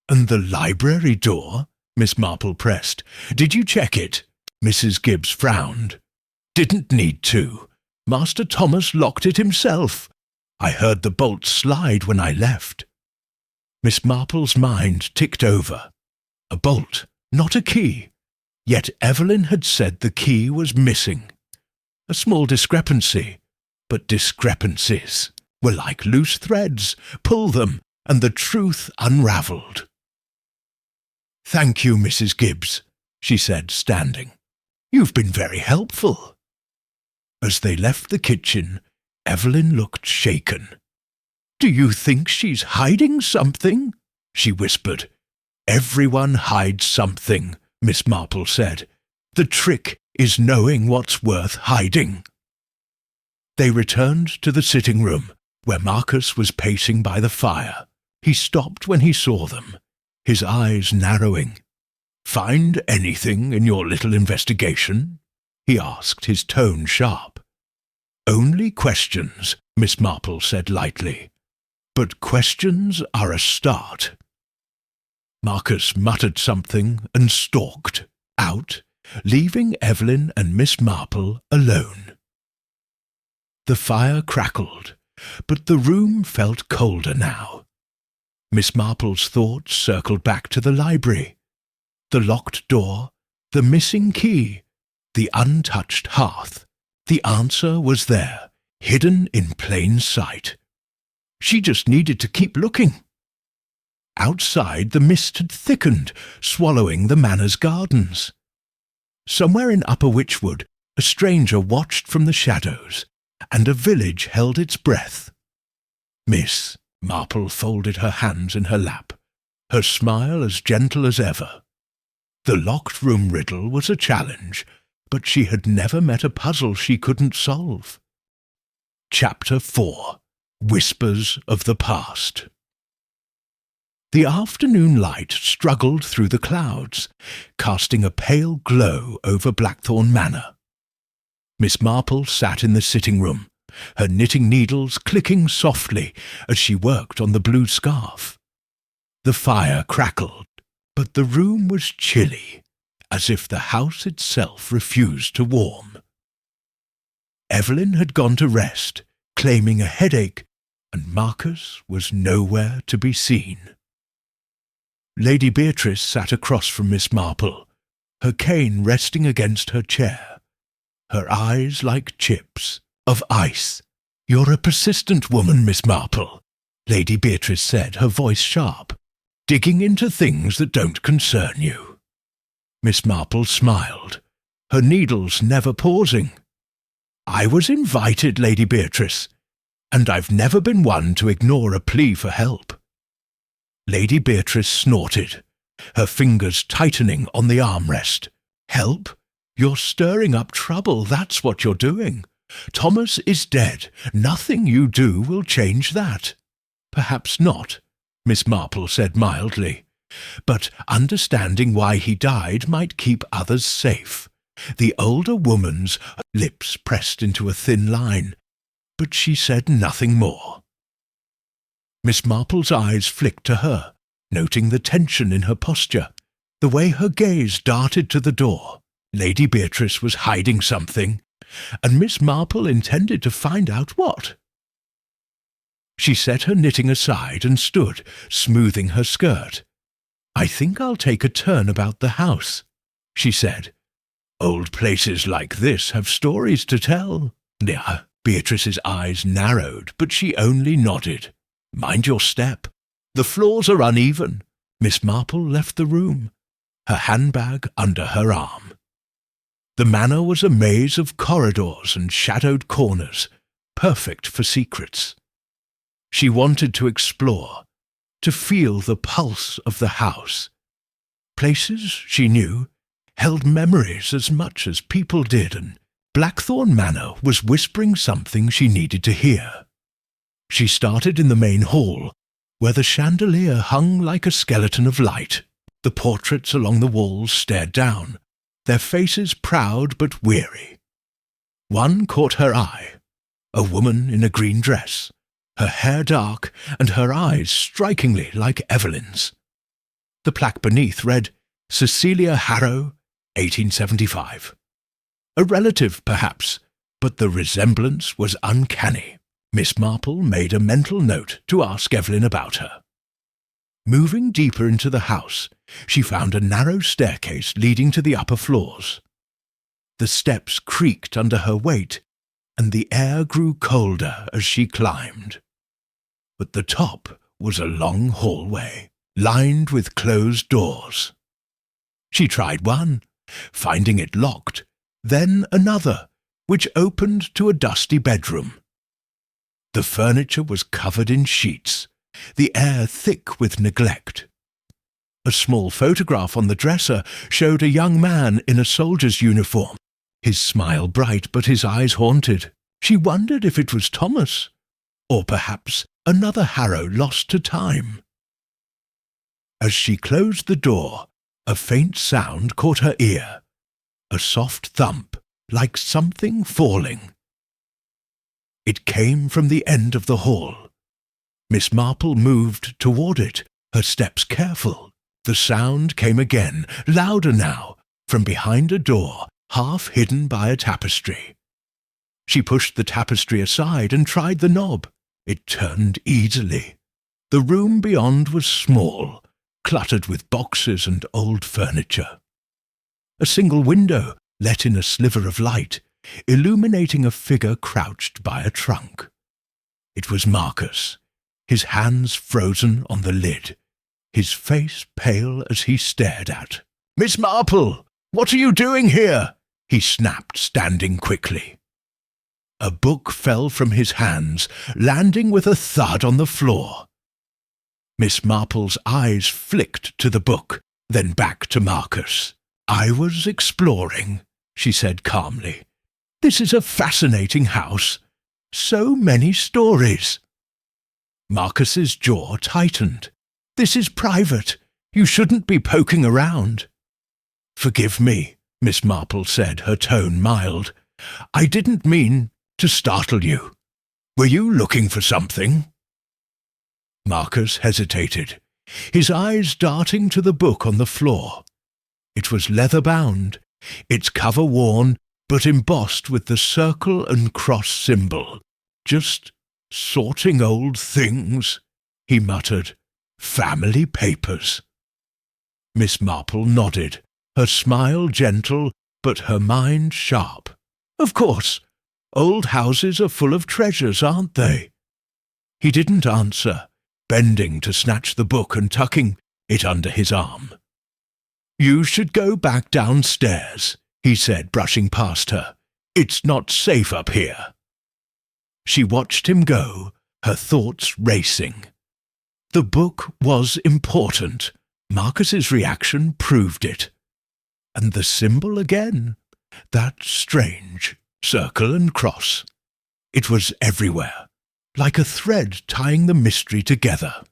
"And the library door?" Miss Marple pressed. "Did you check it?" Mrs. Gibbs frowned. "Didn't need to. Master Thomas locked it himself. I heard the bolt slide when I left." Miss Marple's mind ticked over. A bolt, not a key. Yet Evelyn had said the key was missing. A small discrepancy, but discrepancies were like loose threads. Pull them, and the truth unravelled. "Thank you, Mrs. Gibbs," she said, standing. "You've been very helpful." As they left the kitchen, Evelyn looked shaken. "Do you think she's hiding something?" she whispered. "Everyone hides something," Miss Marple said. "The trick is knowing what's worth hiding." They returned to the sitting room, where Marcus was pacing by the fire. He stopped when he saw them, his eyes narrowing. "Find anything in your little investigation?" he asked, his tone sharp. "Only questions," Miss Marple said lightly. "But questions are a start." Marcus muttered something and stalked out, leaving Evelyn and Miss Marple alone. The fire crackled, but the room felt colder now. Miss Marple's thoughts circled back to the library. The locked door, the missing key, the untouched hearth. The answer was there, hidden in plain sight. She just needed to keep looking. Outside, the mist had thickened, swallowing the manor's gardens. Somewhere in Upper Witchwood, a stranger watched from the shadows, and a village held its breath. Miss Marple folded her hands in her lap, her smile as gentle as ever. The locked room riddle was a challenge, but she had never met a puzzle she couldn't solve. Chapter 4. Whispers of the Past. The afternoon light struggled through the clouds, casting a pale glow over Blackthorn Manor. Miss Marple sat in the sitting room, her knitting needles clicking softly as she worked on the blue scarf. The fire crackled, but the room was chilly, as if the house itself refused to warm. Evelyn had gone to rest, claiming a headache, and Marcus was nowhere to be seen. Lady Beatrice sat across from Miss Marple, her cane resting against her chair, her eyes like chips of ice. "You're a persistent woman, Miss Marple," Lady Beatrice said, her voice sharp, "digging into things that don't concern you." Miss Marple smiled, her needles never pausing. "I was invited, Lady Beatrice, and I've never been one to ignore a plea for help." Lady Beatrice snorted, her fingers tightening on the armrest. "Help? You're stirring up trouble, that's what you're doing. Thomas is dead. Nothing you do will change that." "Perhaps not," Miss Marple said mildly, "but understanding why he died might keep others safe." The older woman's lips pressed into a thin line, but she said nothing more. Miss Marple's eyes flicked to her, noting the tension in her posture, the way her gaze darted to the door. Lady Beatrice was hiding something, and Miss Marple intended to find out what. She set her knitting aside and stood, smoothing her skirt. "I think I'll take a turn about the house," she said. "Old places like this have stories to tell." Yeah, Beatrice's eyes narrowed, but she only nodded. "Mind your step. The floors are uneven." Miss Marple left the room, her handbag under her arm. The manor was a maze of corridors and shadowed corners, perfect for secrets. She wanted to explore, to feel the pulse of the house. Places, she knew, held memories as much as people did, and Blackthorn Manor was whispering something she needed to hear. She started in the main hall, where the chandelier hung like a skeleton of light. The portraits along the walls stared down, their faces proud but weary. One caught her eye, a woman in a green dress, her hair dark and her eyes strikingly like Evelyn's. The plaque beneath read, "Cecilia Harrow, 1875. A relative, perhaps, but the resemblance was uncanny. Miss Marple made a mental note to ask Evelyn about her. Moving deeper into the house, she found a narrow staircase leading to the upper floors. The steps creaked under her weight, and the air grew colder as she climbed. But the top was a long hallway, lined with closed doors. She tried one, finding it locked, then another, which opened to a dusty bedroom. The furniture was covered in sheets, the air thick with neglect. A small photograph on the dresser showed a young man in a soldier's uniform, his smile bright but his eyes haunted. She wondered if it was Thomas, or perhaps another Harrow lost to time. As she closed the door, a faint sound caught her ear, a soft thump, like something falling. It came from the end of the hall. Miss Marple moved toward it, her steps careful. The sound came again, louder now, from behind a door, half hidden by a tapestry. She pushed the tapestry aside and tried the knob. It turned easily. The room beyond was small, cluttered with boxes and old furniture. A single window let in a sliver of light, illuminating a figure crouched by a trunk. It was Marcus, his hands frozen on the lid, his face pale as he stared at. "Miss Marple, what are you doing here?" he snapped, standing quickly. A book fell from his hands, landing with a thud on the floor. Miss Marple's eyes flicked to the book, then back to Marcus. "I was exploring," she said calmly. "This is a fascinating house. So many stories." Marcus's jaw tightened. "This is private. You shouldn't be poking around." "Forgive me," Miss Marple said, her tone mild. "I didn't mean to startle you. Were you looking for something?" Marcus hesitated, his eyes darting to the book on the floor. It was leather-bound, its cover worn, but embossed with the circle and cross symbol. "Just sorting old things," he muttered. "Family papers." Miss Marple nodded, her smile gentle, but her mind sharp. "Of course, old houses are full of treasures, aren't they?" He didn't answer, bending to snatch the book and tucking it under his arm. "You should go back downstairs," he said, brushing past her. "It's not safe up here." She watched him go, her thoughts racing. The book was important. Marcus's reaction proved it. And the symbol again, that strange circle and cross. It was everywhere, like a thread tying the mystery together.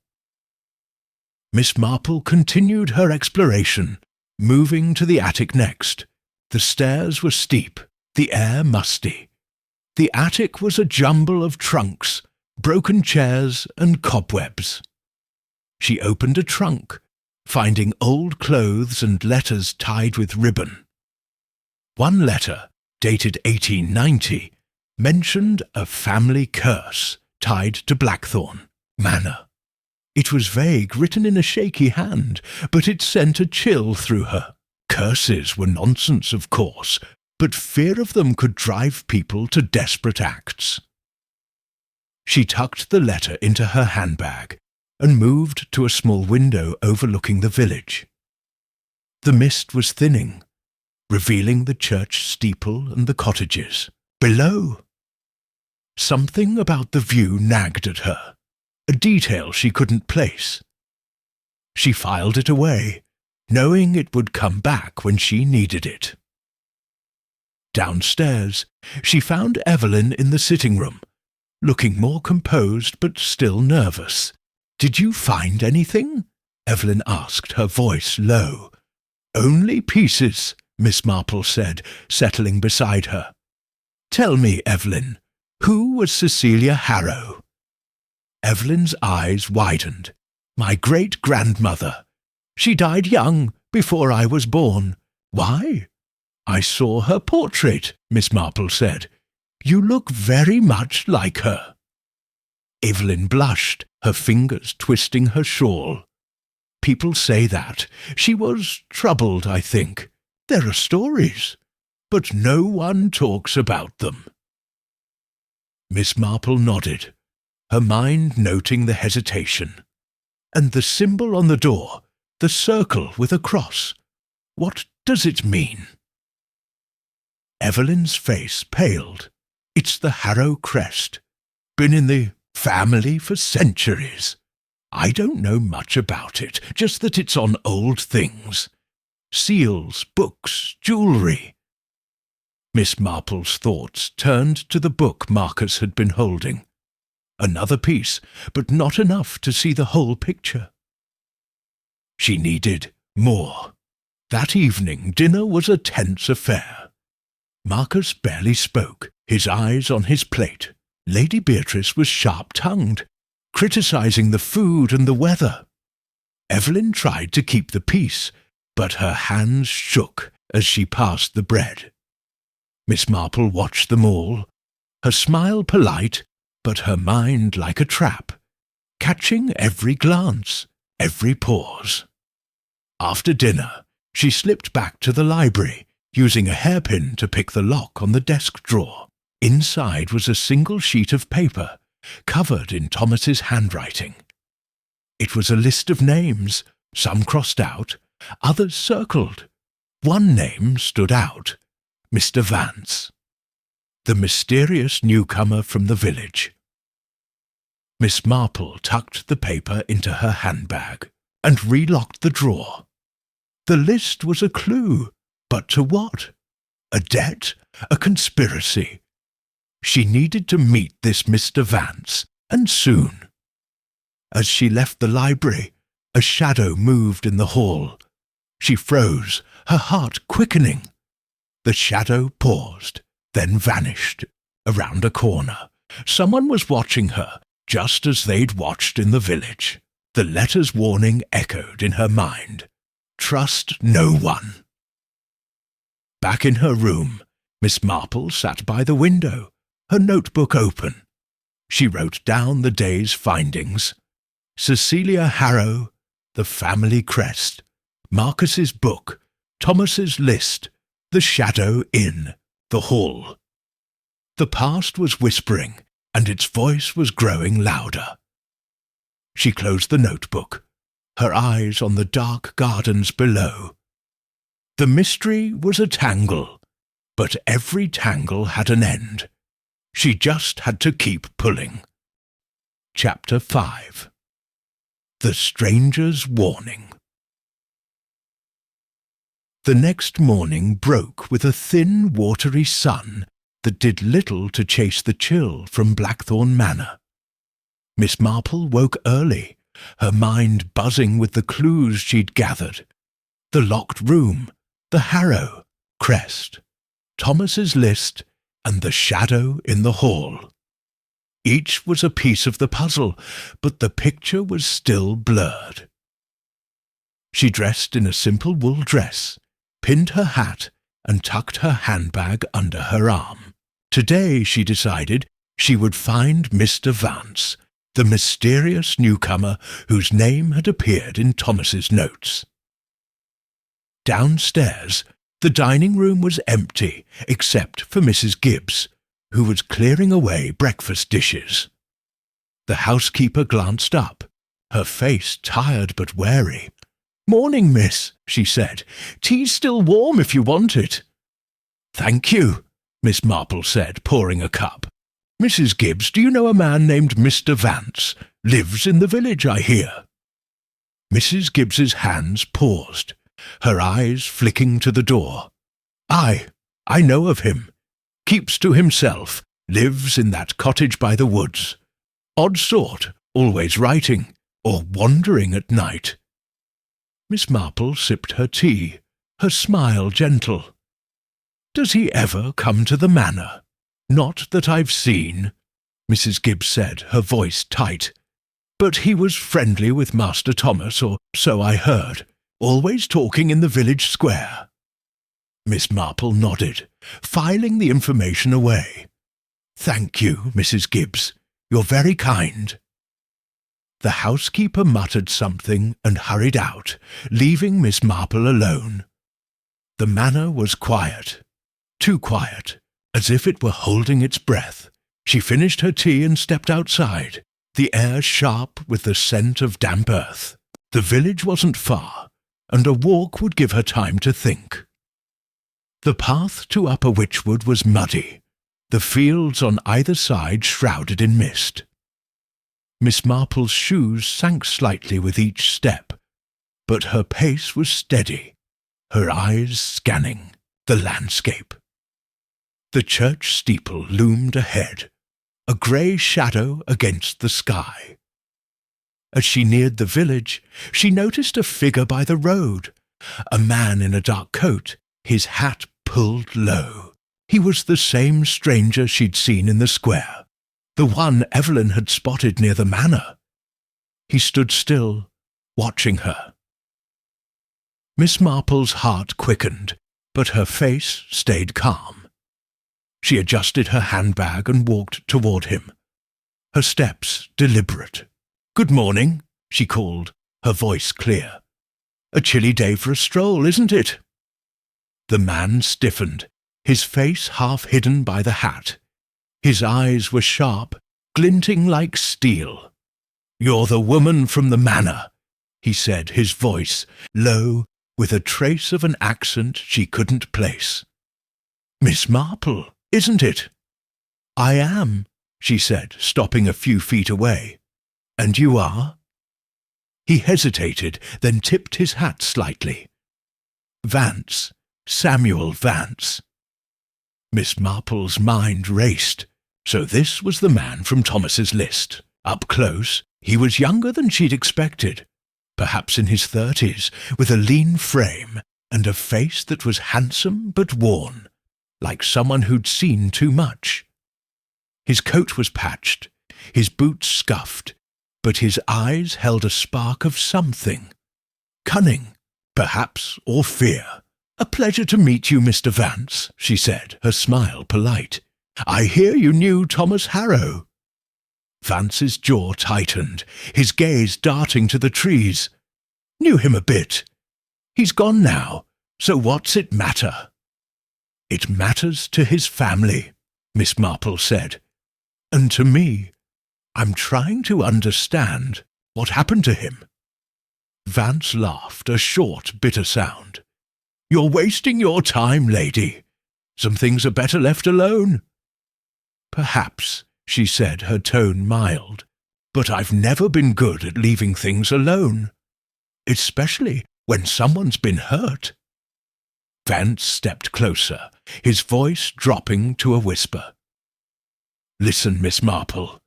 Miss Marple continued her exploration, moving to the attic next. The stairs were steep, the air musty. The attic was a jumble of trunks, broken chairs, and cobwebs. She opened a trunk, finding old clothes and letters tied with ribbon. One letter, dated 1890, mentioned a family curse tied to Blackthorn Manor. It was vague, written in a shaky hand, but it sent a chill through her. Curses were nonsense, of course, but fear of them could drive people to desperate acts. She tucked the letter into her handbag and moved to a small window overlooking the village. The mist was thinning, revealing the church steeple and the cottages. Below, something about the view nagged at her, a detail she couldn't place. She filed it away, knowing it would come back when she needed it. Downstairs, she found Evelyn in the sitting room, looking more composed but still nervous. "Did you find anything?" Evelyn asked, her voice low. "Only pieces," Miss Marple said, settling beside her. "Tell me, Evelyn, who was Cecilia Harrow?" Evelyn's eyes widened. "My great-grandmother. She died young, before I was born." "Why?" "I saw her portrait," Miss Marple said. "You look very much like her." Evelyn blushed, her fingers twisting her shawl. "People say that. She was troubled, I think. There are stories, but no one talks about them." Miss Marple nodded, her mind noting the hesitation. And the symbol on the door, the circle with a cross. What does it mean?" Evelyn's face paled. "It's the Harrow crest. Been in the family for centuries. I don't know much about it, just that it's on old things. Seals, books, jewellery." Miss Marple's thoughts turned to the book Marcus had been holding. Another piece, but not enough to see the whole picture. She needed more. That evening dinner was a tense affair. Marcus barely spoke, his eyes on his plate. Lady Beatrice was sharp-tongued, criticising the food and the weather. Evelyn tried to keep the peace, but her hands shook as she passed the bread. Miss Marple watched them all, her smile polite, but her mind like a trap, catching every glance, every pause. After dinner, she slipped back to the library, using a hairpin to pick the lock on the desk drawer. Inside was a single sheet of paper, covered in Thomas's handwriting. It was a list of names, some crossed out, others circled. One name stood out, Mr. Vance, the mysterious newcomer from the village. Miss Marple tucked the paper into her handbag and relocked the drawer. The list was a clue, but to what? A debt? A conspiracy? She needed to meet this Mr. Vance, and soon. As she left the library, a shadow moved in the hall. She froze, her heart quickening. The shadow paused, then vanished. Around a corner, someone was watching her, just as they'd watched in the village. The letter's warning echoed in her mind. Trust no one. Back in her room, Miss Marple sat by the window, her notebook open. She wrote down the day's findings. Cecilia Harrow, the family crest, Marcus's book, Thomas's list, the shadow in the hall. The past was whispering, and its voice was growing louder. She closed the notebook, her eyes on the dark gardens below. The mystery was a tangle, but every tangle had an end. She just had to keep pulling. Chapter 5. The Stranger's Warning. The next morning broke with a thin, watery sun that did little to chase the chill from Blackthorn Manor. Miss Marple woke early, her mind buzzing with the clues she'd gathered. The locked room, the Harrow crest, Thomas's list, and the shadow in the hall. Each was a piece of the puzzle, but the picture was still blurred. She dressed in a simple wool dress, pinned her hat, and tucked her handbag under her arm. Today, she decided, she would find Mr. Vance, the mysterious newcomer whose name had appeared in Thomas's notes. Downstairs, the dining room was empty, except for Mrs. Gibbs, who was clearing away breakfast dishes. The housekeeper glanced up, her face tired but wary. "Morning, miss," she said. "Tea's still warm if you want it." "Thank you," Miss Marple said, pouring a cup. "Mrs. Gibbs, do you know a man named Mr. Vance? Lives in the village, I hear." Mrs. Gibbs's hands paused, her eyes flicking to the door. I know of him. Keeps to himself, lives in that cottage by the woods. Odd sort, always writing, or wandering at night." Miss Marple sipped her tea, her smile gentle. "Does he ever come to the manor?" "Not that I've seen," Mrs. Gibbs said, her voice tight. "But he was friendly with Master Thomas, or so I heard, always talking in the village square." Miss Marple nodded, filing the information away. "Thank you, Mrs. Gibbs. You're very kind." The housekeeper muttered something and hurried out, leaving Miss Marple alone. The manor was quiet, too quiet, as if it were holding its breath. She finished her tea and stepped outside. the air sharp with the scent of damp earth. The village wasn't far, and a walk would give her time to think. The path to Upper Witchwood was muddy, the fields on either side shrouded in mist. Miss Marple's shoes sank slightly with each step, but her pace was steady, her eyes scanning the landscape. The church steeple loomed ahead, a grey shadow against the sky. As she neared the village, she noticed a figure by the road, a man in a dark coat, his hat pulled low. He was the same stranger she'd seen in the square, the one Evelyn had spotted near the manor. He stood still, watching her. Miss Marple's heart quickened, but her face stayed calm. She adjusted her handbag and walked toward him, her steps deliberate. "Good morning," she called, her voice clear. "A chilly day for a stroll, isn't it?" The man stiffened, his face half hidden by the hat. His eyes were sharp, glinting like steel. "You're the woman from the manor," he said, his voice low, with a trace of an accent she couldn't place. "Miss Marple, isn't it?" "I am," she said, stopping a few feet away. "And you are?" He hesitated, then tipped his hat slightly. "Vance, Samuel Vance." Miss Marple's mind raced. So this was the man from Thomas's list. Up close, he was younger than she'd expected, perhaps in his 30s, with a lean frame and a face that was handsome but worn, like someone who'd seen too much. His coat was patched, his boots scuffed, but his eyes held a spark of something. Cunning, perhaps, or fear. "A pleasure to meet you, Mr. Vance," she said, her smile polite. "I hear you knew Thomas Harrow." Vance's jaw tightened, his gaze darting to the trees. "Knew him a bit. He's gone now, so what's it matter?" "It matters to his family," Miss Marple said. "And to me. I'm trying to understand what happened to him." Vance laughed, a short, bitter sound. "You're wasting your time, lady. Some things are better left alone." "Perhaps," she said, her tone mild, "but I've never been good at leaving things alone, especially when someone's been hurt." Vance stepped closer, his voice dropping to a whisper. "Listen, Miss Marple.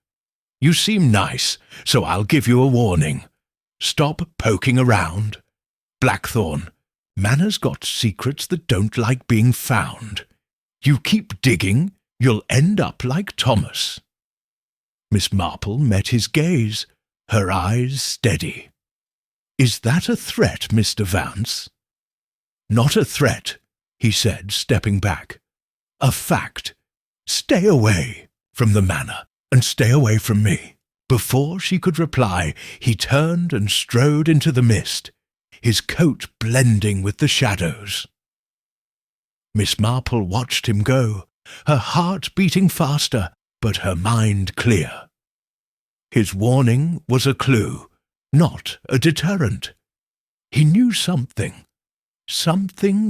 You seem nice, so I'll give you a warning. Stop poking around. Blackthorn, Manor's got secrets that don't like being found. You keep digging, you'll end up like Thomas." Miss Marple met his gaze, her eyes steady. "Is that a threat, Mr. Vance?" "Not a threat," he said, stepping back. "A fact. Stay away from the manor, and stay away from me." Before she could reply, he turned and strode into the mist, his coat blending with the shadows. Miss Marple watched him go, her heart beating faster, but her mind clear. His warning was a clue, not a deterrent. He knew something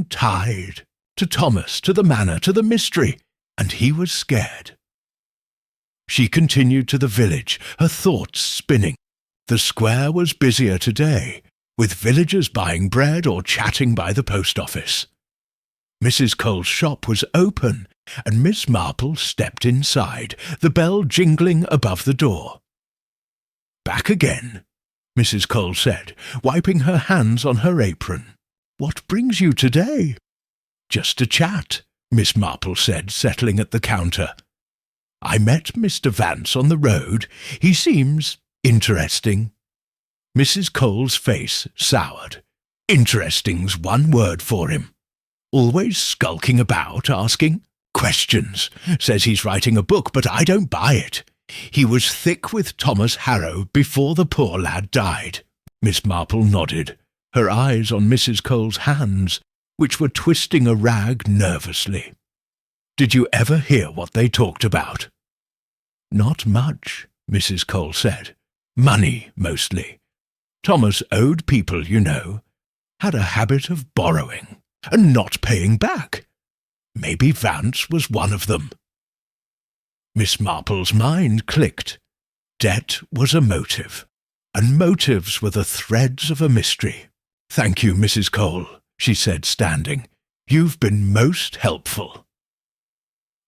tied to Thomas, to the manor, to the mystery, and he was scared. She continued to the village, her thoughts spinning. The square was busier today, with villagers buying bread or chatting by the post office. Mrs. Cole's shop was open, and Miss Marple stepped inside, the bell jingling above the door. "Back again," Mrs. Cole said, wiping her hands on her apron. "What brings you today?" "Just a chat," Miss Marple said, settling at the counter. "I met Mr. Vance on the road. He seems interesting." Mrs. Cole's face soured. "Interesting's one word for him. Always skulking about, asking questions. Says he's writing a book, but I don't buy it. He was thick with Thomas Harrow before the poor lad died." Miss Marple nodded, her eyes on Mrs. Cole's hands, which were twisting a rag nervously. "Did you ever hear what they talked about?" "Not much," Mrs. Cole said. Money, mostly. Thomas owed people, you know. Had a habit of borrowing and not paying back. Maybe Vance was one of them. Miss Marple's mind clicked. Debt was a motive, and motives were the threads of a mystery. Thank you, Mrs. Cole, she said, standing. You've been most helpful.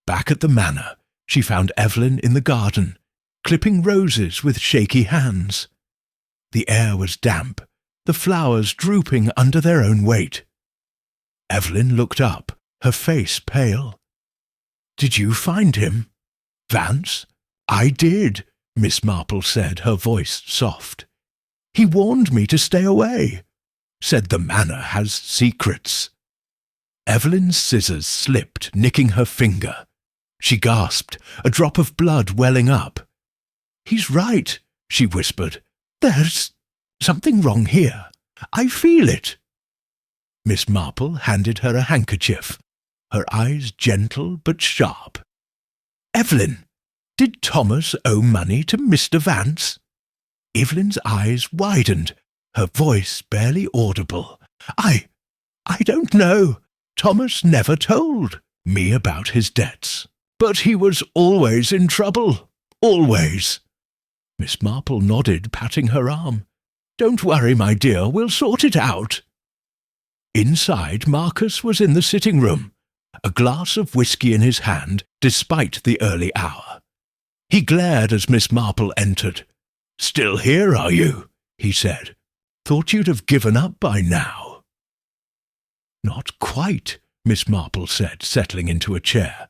Back at the manor, she found Evelyn in the garden, clipping roses with shaky hands. The air was damp, the flowers drooping under their own weight. Evelyn looked up, her face pale. Did you find him? Vance? I did, Miss Marple said, her voice soft. He warned me to stay away. Said the manor has secrets. Evelyn's scissors slipped, nicking her finger. She gasped, a drop of blood welling up. He's right, she whispered. There's something wrong here. I feel it. Miss Marple handed her a handkerchief, her eyes gentle but sharp. Evelyn, did Thomas owe money to Mr. Vance? Evelyn's eyes widened, her voice barely audible. I don't know. Thomas never told me about his debts. But he was always in trouble. Always. Miss Marple nodded, patting her arm. Don't worry, my dear, we'll sort it out. Inside, Marcus was in the sitting room, a glass of whisky in his hand, despite the early hour. He glared as Miss Marple entered. Still here, are you? He said. Thought you'd have given up by now. Not quite, Miss Marple said, settling into a chair.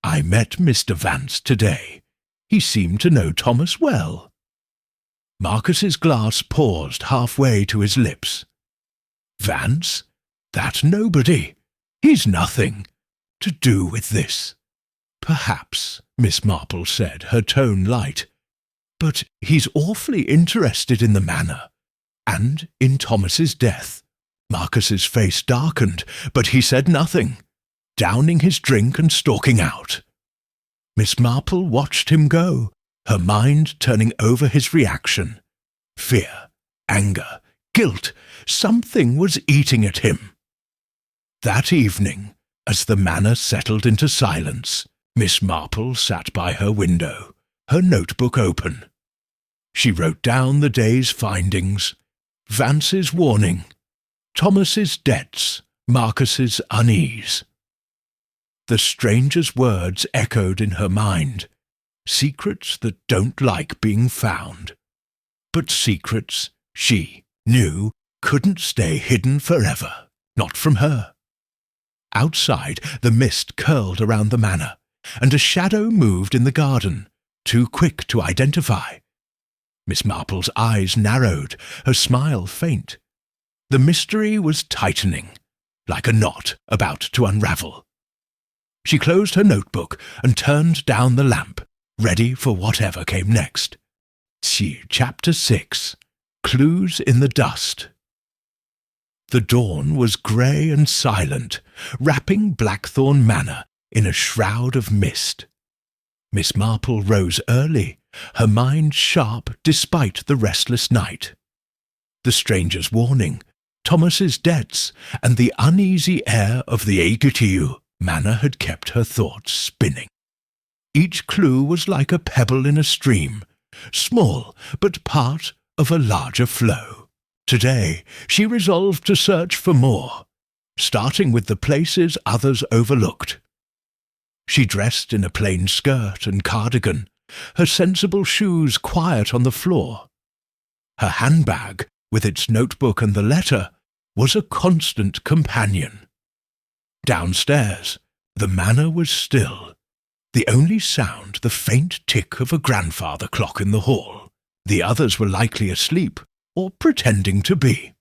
I met Mr. Vance today. He seemed to know Thomas well. Marcus's glass paused halfway to his lips. Vance? That nobody. He's nothing to do with this. Perhaps, Miss Marple said, her tone light. But he's awfully interested in the manor, and in Thomas's death. Marcus's face darkened, but he said nothing, downing his drink and stalking out. Miss Marple watched him go, her mind turning over his reaction. Fear, anger, guilt, something was eating at him. That evening, as the manor settled into silence, Miss Marple sat by her window, her notebook open. She wrote down the day's findings, Vance's warning, Thomas's debts, Marcus's unease. The stranger's words echoed in her mind, secrets that don't like being found. But secrets, she knew, couldn't stay hidden forever, not from her. Outside, the mist curled around the manor, and a shadow moved in the garden, too quick to identify. Miss Marple's eyes narrowed, her smile faint. The mystery was tightening, like a knot about to unravel. She closed her notebook and turned down the lamp, ready for whatever came next. Chapter 6. Clues in the Dust. The dawn was grey and silent, wrapping Blackthorn Manor in a shroud of mist. Miss Marple rose early, her mind sharp despite the restless night. The stranger's warning, Thomas's debts, and the uneasy air of the Agatha manor had kept her thoughts spinning. Each clue was like a pebble in a stream, small but part of a larger flow. Today she resolved to search for more, starting with the places others overlooked. She dressed in a plain skirt and cardigan, her sensible shoes quiet on the floor. Her handbag, with its notebook and the letter, was a constant companion. Downstairs, the manor was still, the only sound the faint tick of a grandfather clock in the hall. The others were likely asleep, or pretending to be.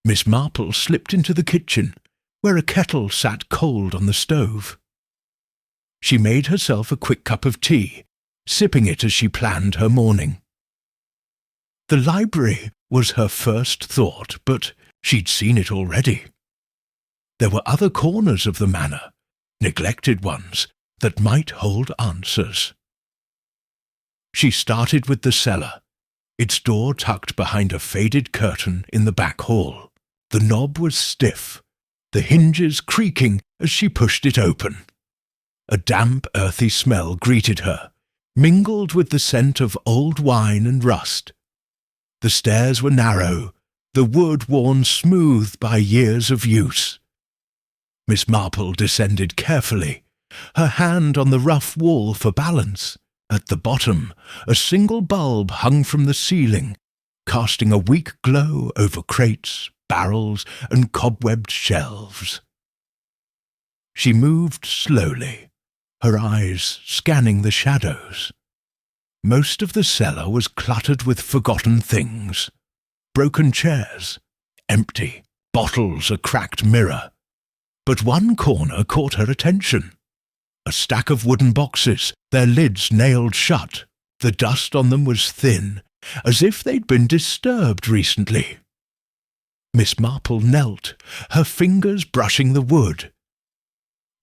Miss Marple slipped into the kitchen, where a kettle sat cold on the stove. She made herself a quick cup of tea, sipping it as she planned her morning. The library was her first thought, but she'd seen it already. There were other corners of the manor, neglected ones, that might hold answers. She started with the cellar, its door tucked behind a faded curtain in the back hall. The knob was stiff, the hinges creaking as she pushed it open. A damp, earthy smell greeted her, mingled with the scent of old wine and rust. The stairs were narrow, the wood worn smooth by years of use. Miss Marple descended carefully, her hand on the rough wall for balance. At the bottom, a single bulb hung from the ceiling, casting a weak glow over crates, barrels, and cobwebbed shelves. She moved slowly, her eyes scanning the shadows. Most of the cellar was cluttered with forgotten things. Broken chairs, empty, bottles, a cracked mirror. But one corner caught her attention. A stack of wooden boxes, their lids nailed shut. The dust on them was thin, as if they'd been disturbed recently. Miss Marple knelt, her fingers brushing the wood.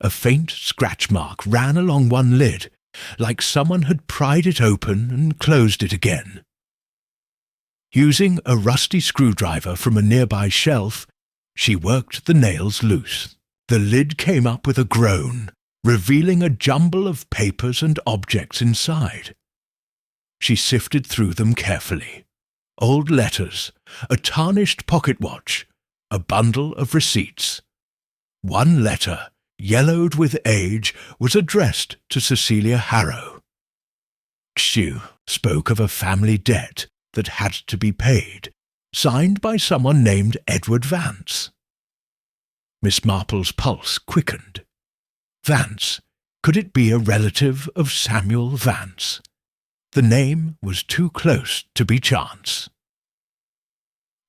A faint scratch mark ran along one lid, like someone had pried it open and closed it again. Using a rusty screwdriver from a nearby shelf, she worked the nails loose. The lid came up with a groan, revealing a jumble of papers and objects inside. She sifted through them carefully. Old letters, a tarnished pocket watch, a bundle of receipts. One letter, yellowed with age, was addressed to Cecilia Harrow. Kshu spoke of a family debt that had to be paid, signed by someone named Edward Vance. Miss Marple's pulse quickened. Vance, could it be a relative of Samuel Vance? The name was too close to be chance.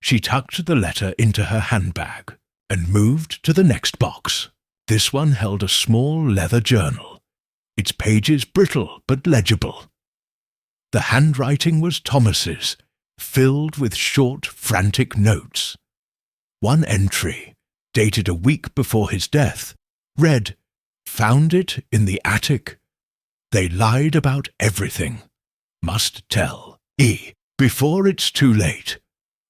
She tucked the letter into her handbag and moved to the next box. This one held a small leather journal, its pages brittle but legible. The handwriting was Thomas's, filled with short, frantic notes. One entry, dated a week before his death, read, "Found it in the attic. They lied about everything. Must tell. Before it's too late.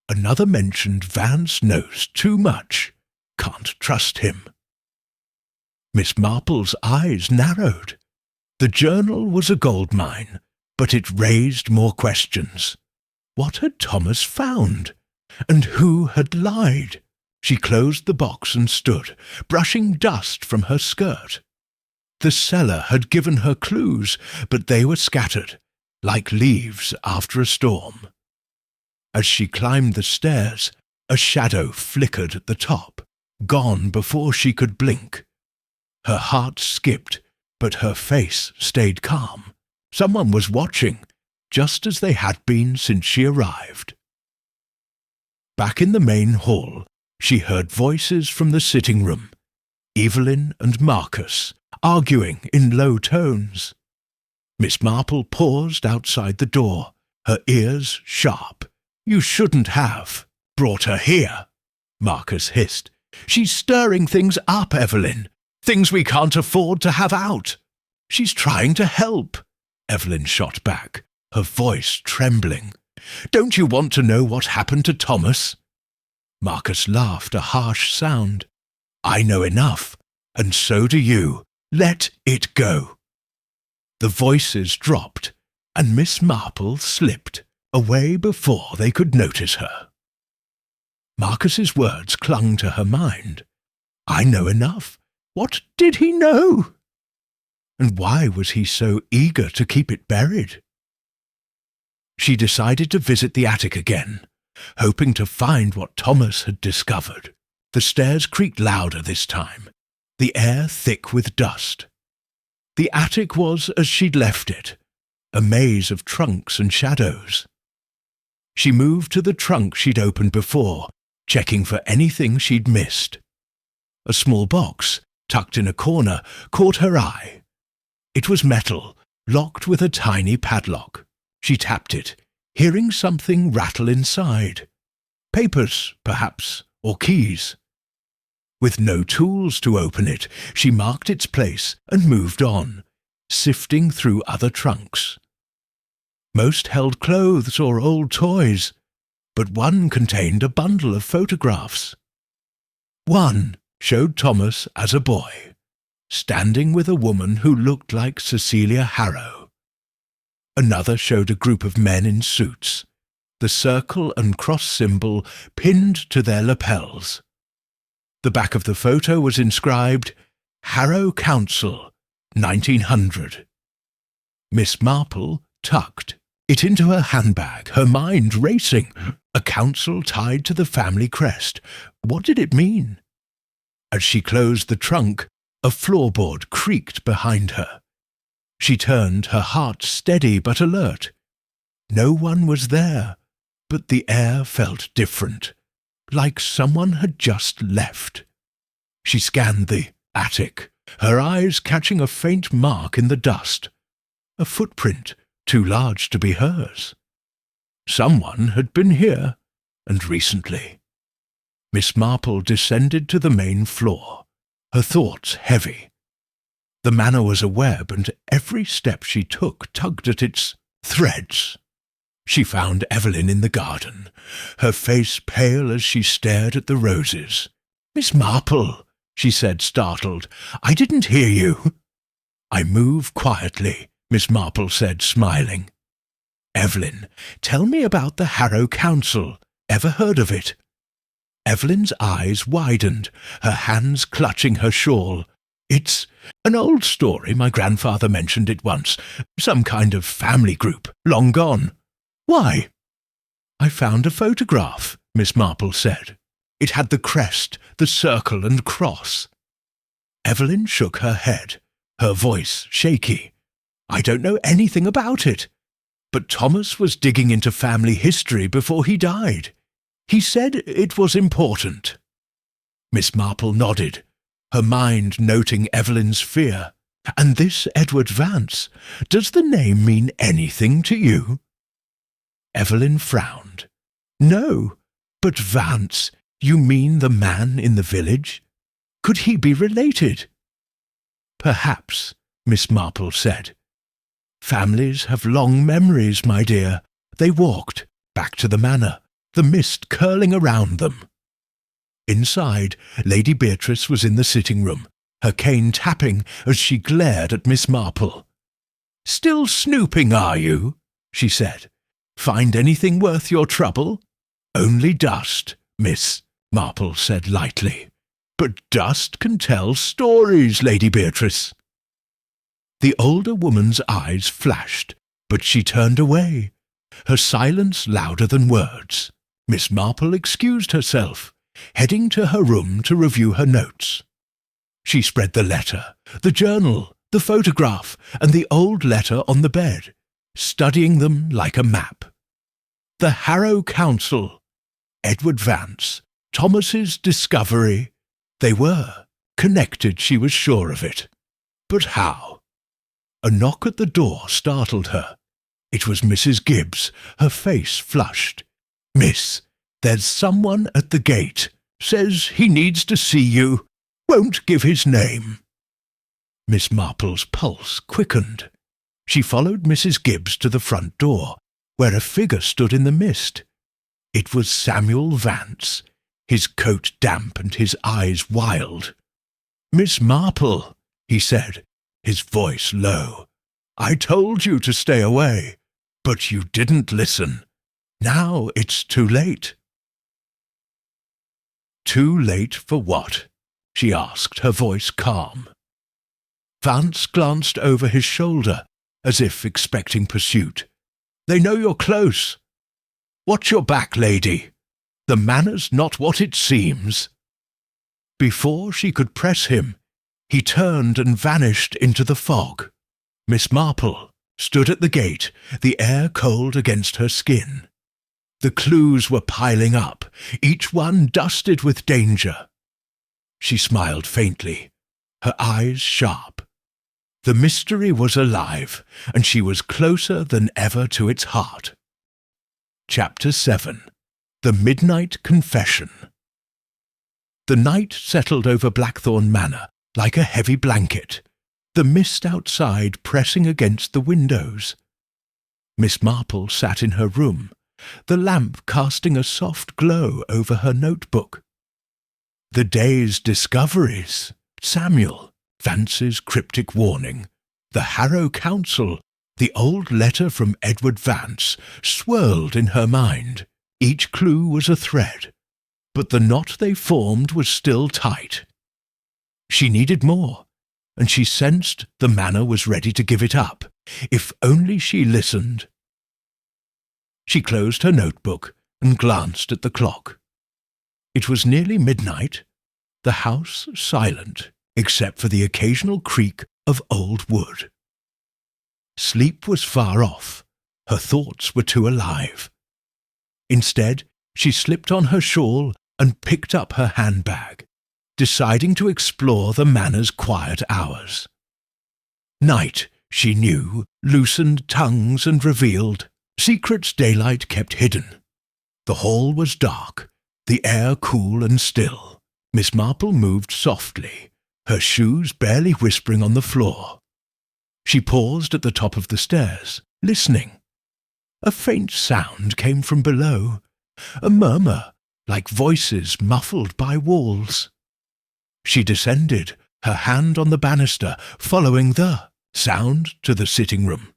Another mentioned Vance knows too much. Can't trust him." Miss Marple's eyes narrowed. The journal was a goldmine, but it raised more questions. What had Thomas found? And who had lied? She closed the box and stood, brushing dust from her skirt. The cellar had given her clues, but they were scattered, like leaves after a storm. As she climbed the stairs, a shadow flickered at the top, gone before she could blink. Her heart skipped, but her face stayed calm. Someone was watching, just as they had been since she arrived. Back in the main hall, she heard voices from the sitting room, Evelyn and Marcus, arguing in low tones. Miss Marple paused outside the door, her ears sharp. "You shouldn't have brought her here," Marcus hissed. "She's stirring things up, Evelyn. Things we can't afford to have out." "She's trying to help," Evelyn shot back, her voice trembling. "Don't you want to know what happened to Thomas?" Marcus laughed a harsh sound. "I know enough, and so do you. Let it go." The voices dropped, and Miss Marple slipped away before they could notice her. Marcus's words clung to her mind. I know enough. What did he know? And why was he so eager to keep it buried? She decided to visit the attic again, hoping to find what Thomas had discovered. The stairs creaked louder this time, the air thick with dust. The attic was as she'd left it, a maze of trunks and shadows. She moved to the trunk she'd opened before, checking for anything she'd missed. A small box, tucked in a corner, caught her eye. It was metal, locked with a tiny padlock. She tapped it, hearing something rattle inside. Papers, perhaps, or keys. With no tools to open it, she marked its place and moved on, sifting through other trunks. Most held clothes or old toys, but one contained a bundle of photographs. One showed Thomas as a boy, standing with a woman who looked like Cecilia Harrow. Another showed a group of men in suits, the circle and cross symbol pinned to their lapels. The back of the photo was inscribed, Harrow Council, 1900. Miss Marple tucked it into her handbag, her mind racing. A council tied to the family crest. What did it mean? As she closed the trunk, a floorboard creaked behind her. She turned, her heart steady but alert. No one was there, but the air felt different, like someone had just left. She scanned the attic, her eyes catching a faint mark in the dust. A footprint, too large to be hers. Someone had been here, and recently. Miss Marple descended to the main floor, her thoughts heavy. The manor was a web, and every step she took tugged at its threads. She found Evelyn in the garden, her face pale as she stared at the roses. "Miss Marple," she said, startled, "I didn't hear you." "I move quietly," Miss Marple said, smiling. "Evelyn, tell me about the Harrow Council. Ever heard of it?" Evelyn's eyes widened, her hands clutching her shawl. "It's an old story. My grandfather mentioned it once. Some kind of family group, long gone. Why?" "I found a photograph," Miss Marple said. "It had the crest, the circle and cross." Evelyn shook her head, her voice shaky. "I don't know anything about it. But Thomas was digging into family history before he died. He said it was important." Miss Marple nodded, her mind noting Evelyn's fear. "And this Edward Vance, does the name mean anything to you?" Evelyn frowned. "No, but Vance, you mean the man in the village? Could he be related?" "Perhaps," Miss Marple said. "Families have long memories, my dear." They walked back to the manor, the mist curling around them. Inside, Lady Beatrice was in the sitting room, her cane tapping as she glared at Miss Marple. "Still snooping, are you?" she said. "Find anything worth your trouble?" "Only dust," Miss Marple said lightly. "But dust can tell stories, Lady Beatrice." The older woman's eyes flashed, but she turned away, her silence louder than words. Miss Marple excused herself, heading to her room to review her notes. She spread the letter, the journal, the photograph, and the old letter on the bed, studying them like a map. The Harrow Council, Edward Vance, Thomas's discovery. They were connected, she was sure of it. But how? A knock at the door startled her. It was Mrs. Gibbs, her face flushed. "Miss, there's someone at the gate. Says he needs to see you. Won't give his name." Miss Marple's pulse quickened. She followed Mrs. Gibbs to the front door, where a figure stood in the mist. It was Samuel Vance, his coat damp and his eyes wild. "Miss Marple," he said, his voice low, "I told you to stay away, but you didn't listen. Now it's too late." "Too late for what?" she asked, her voice calm. Vance glanced over his shoulder, as if expecting pursuit. "They know you're close. Watch your back, lady. The manor's not what it seems." Before she could press him, he turned and vanished into the fog. Miss Marple stood at the gate, the air cold against her skin. The clues were piling up, each one dusted with danger. She smiled faintly, her eyes sharp. The mystery was alive, and she was closer than ever to its heart. Chapter 7. The Midnight Confession. The night settled over Blackthorn Manor like a heavy blanket, the mist outside pressing against the windows. Miss Marple sat in her room, the lamp casting a soft glow over her notebook. The day's discoveries, Samuel, Vance's cryptic warning, the Harrow Council, the old letter from Edward Vance swirled in her mind. Each clue was a thread, but the knot they formed was still tight. She needed more, and she sensed the manor was ready to give it up, if only she listened. She closed her notebook and glanced at the clock. It was nearly midnight, the house silent, except for the occasional creak of old wood. Sleep was far off. Her thoughts were too alive. Instead, she slipped on her shawl and picked up her handbag, deciding to explore the manor's quiet hours. Night, she knew, loosened tongues and revealed secrets daylight kept hidden. The hall was dark, the air cool and still. Miss Marple moved softly, her shoes barely whispering on the floor. She paused at the top of the stairs, listening. A faint sound came from below, a murmur, like voices muffled by walls. She descended, her hand on the banister, following the sound to the sitting room.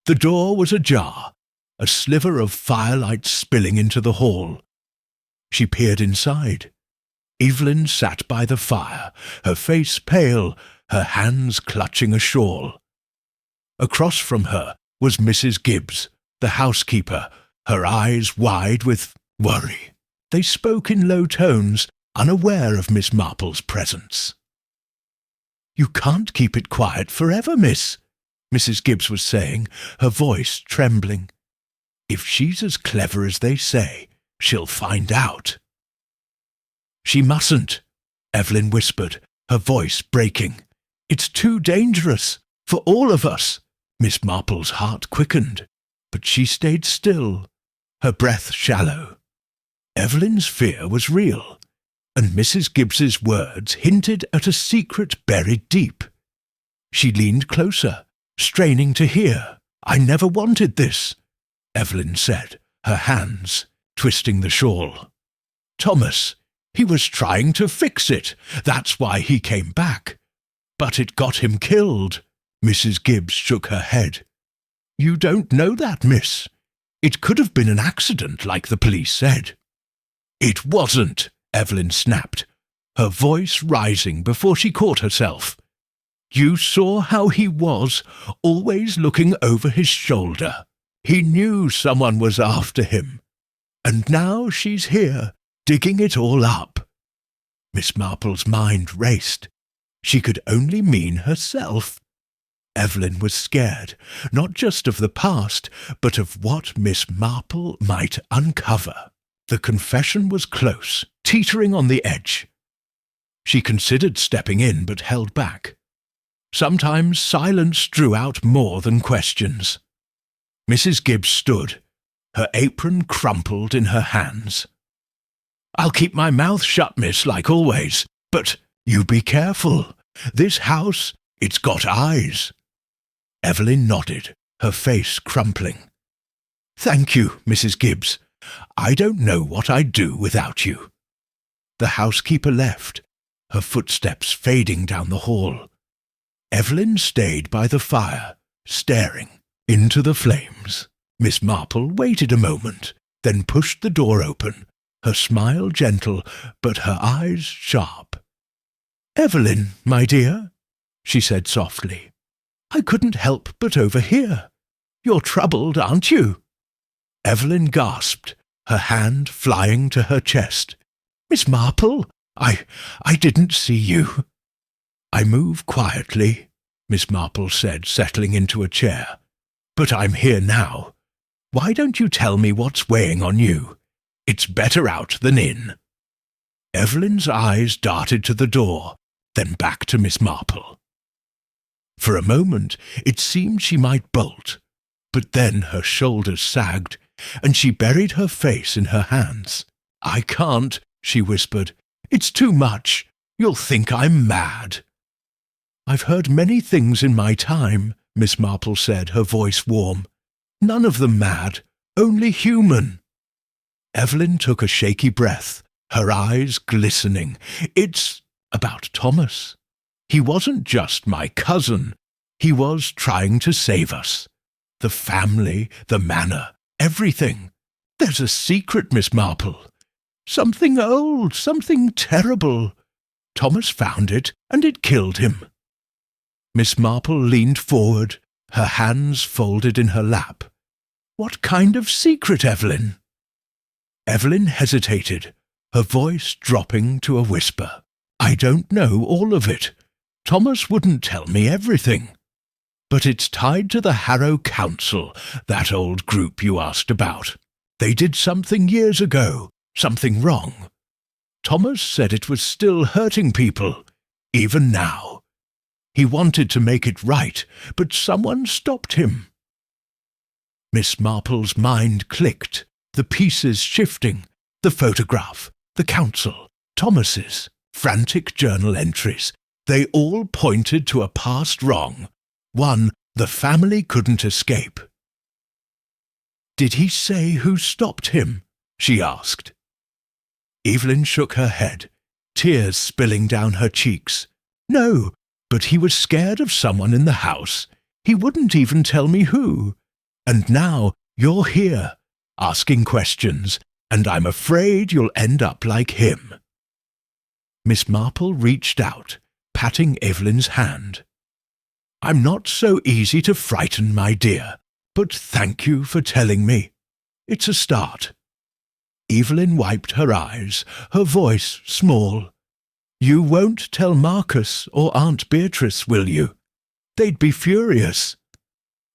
The door was ajar, a sliver of firelight spilling into the hall. She peered inside. Evelyn sat by the fire, her face pale, her hands clutching a shawl. Across from her was Mrs. Gibbs, the housekeeper, her eyes wide with worry. They spoke in low tones, unaware of Miss Marple's presence. "You can't keep it quiet forever, miss," Mrs. Gibbs was saying, her voice trembling. "If she's as clever as they say, she'll find out." "She mustn't," Evelyn whispered, her voice breaking. "It's too dangerous, for all of us." Miss Marple's heart quickened, but she stayed still, her breath shallow. Evelyn's fear was real, and Mrs. Gibbs's words hinted at a secret buried deep. She leaned closer, straining to hear. "I never wanted this," Evelyn said, her hands twisting the shawl. "Thomas, he was trying to fix it. That's why he came back. But it got him killed." Mrs. Gibbs shook her head. "You don't know that, miss. It could have been an accident, like the police said." "It wasn't," Evelyn snapped, her voice rising before she caught herself. "You saw how he was, always looking over his shoulder. He knew someone was after him. And now she's here, digging it all up." Miss Marple's mind raced. She could only mean herself. Evelyn was scared, not just of the past, but of what Miss Marple might uncover. The confession was close, teetering on the edge. She considered stepping in, but held back. Sometimes silence drew out more than questions. Mrs. Gibbs stood, her apron crumpled in her hands. "I'll keep my mouth shut, miss, like always, but you be careful. This house, it's got eyes." Evelyn nodded, her face crumpling. "Thank you, Mrs. Gibbs. I don't know what I'd do without you." The housekeeper left, her footsteps fading down the hall. Evelyn stayed by the fire, staring into the flames. Miss Marple waited a moment, then pushed the door open, her smile gentle, but her eyes sharp. "Evelyn, my dear," she said softly, "I couldn't help but overhear. You're troubled, aren't you?" Evelyn gasped, her hand flying to her chest. "Miss Marple, I didn't see you." "I move quietly," Miss Marple said, settling into a chair. "But I'm here now. Why don't you tell me what's weighing on you? It's better out than in." Evelyn's eyes darted to the door, then back to Miss Marple. For a moment it seemed she might bolt, but then her shoulders sagged, and she buried her face in her hands. "I can't," she whispered. "It's too much. You'll think I'm mad." "I've heard many things in my time," Miss Marple said, her voice warm. None of them mad, only human. Evelyn took a shaky breath, her eyes glistening. It's about Thomas. He wasn't just my cousin. He was trying to save us. The family, the manor, everything. There's a secret, Miss Marple. Something old, something terrible. Thomas found it, and it killed him. Miss Marple leaned forward, her hands folded in her lap. What kind of secret, Evelyn? Evelyn hesitated, her voice dropping to a whisper. I don't know all of it. Thomas wouldn't tell me everything. But it's tied to the Harrow Council, that old group you asked about. They did something years ago, something wrong. Thomas said it was still hurting people, even now. He wanted to make it right, but someone stopped him. Miss Marple's mind clicked, the pieces shifting, the photograph, the council, Thomas's, frantic journal entries. They all pointed to a past wrong, one the family couldn't escape. Did he say who stopped him? She asked. Evelyn shook her head, tears spilling down her cheeks. No, but he was scared of someone in the house. He wouldn't even tell me who. And now you're here, asking questions, and I'm afraid you'll end up like him. Miss Marple reached out, patting Evelyn's hand. I'm not so easy to frighten, my dear, but thank you for telling me. It's a start. Evelyn wiped her eyes, her voice small. You won't tell Marcus or Aunt Beatrice, will you? They'd be furious.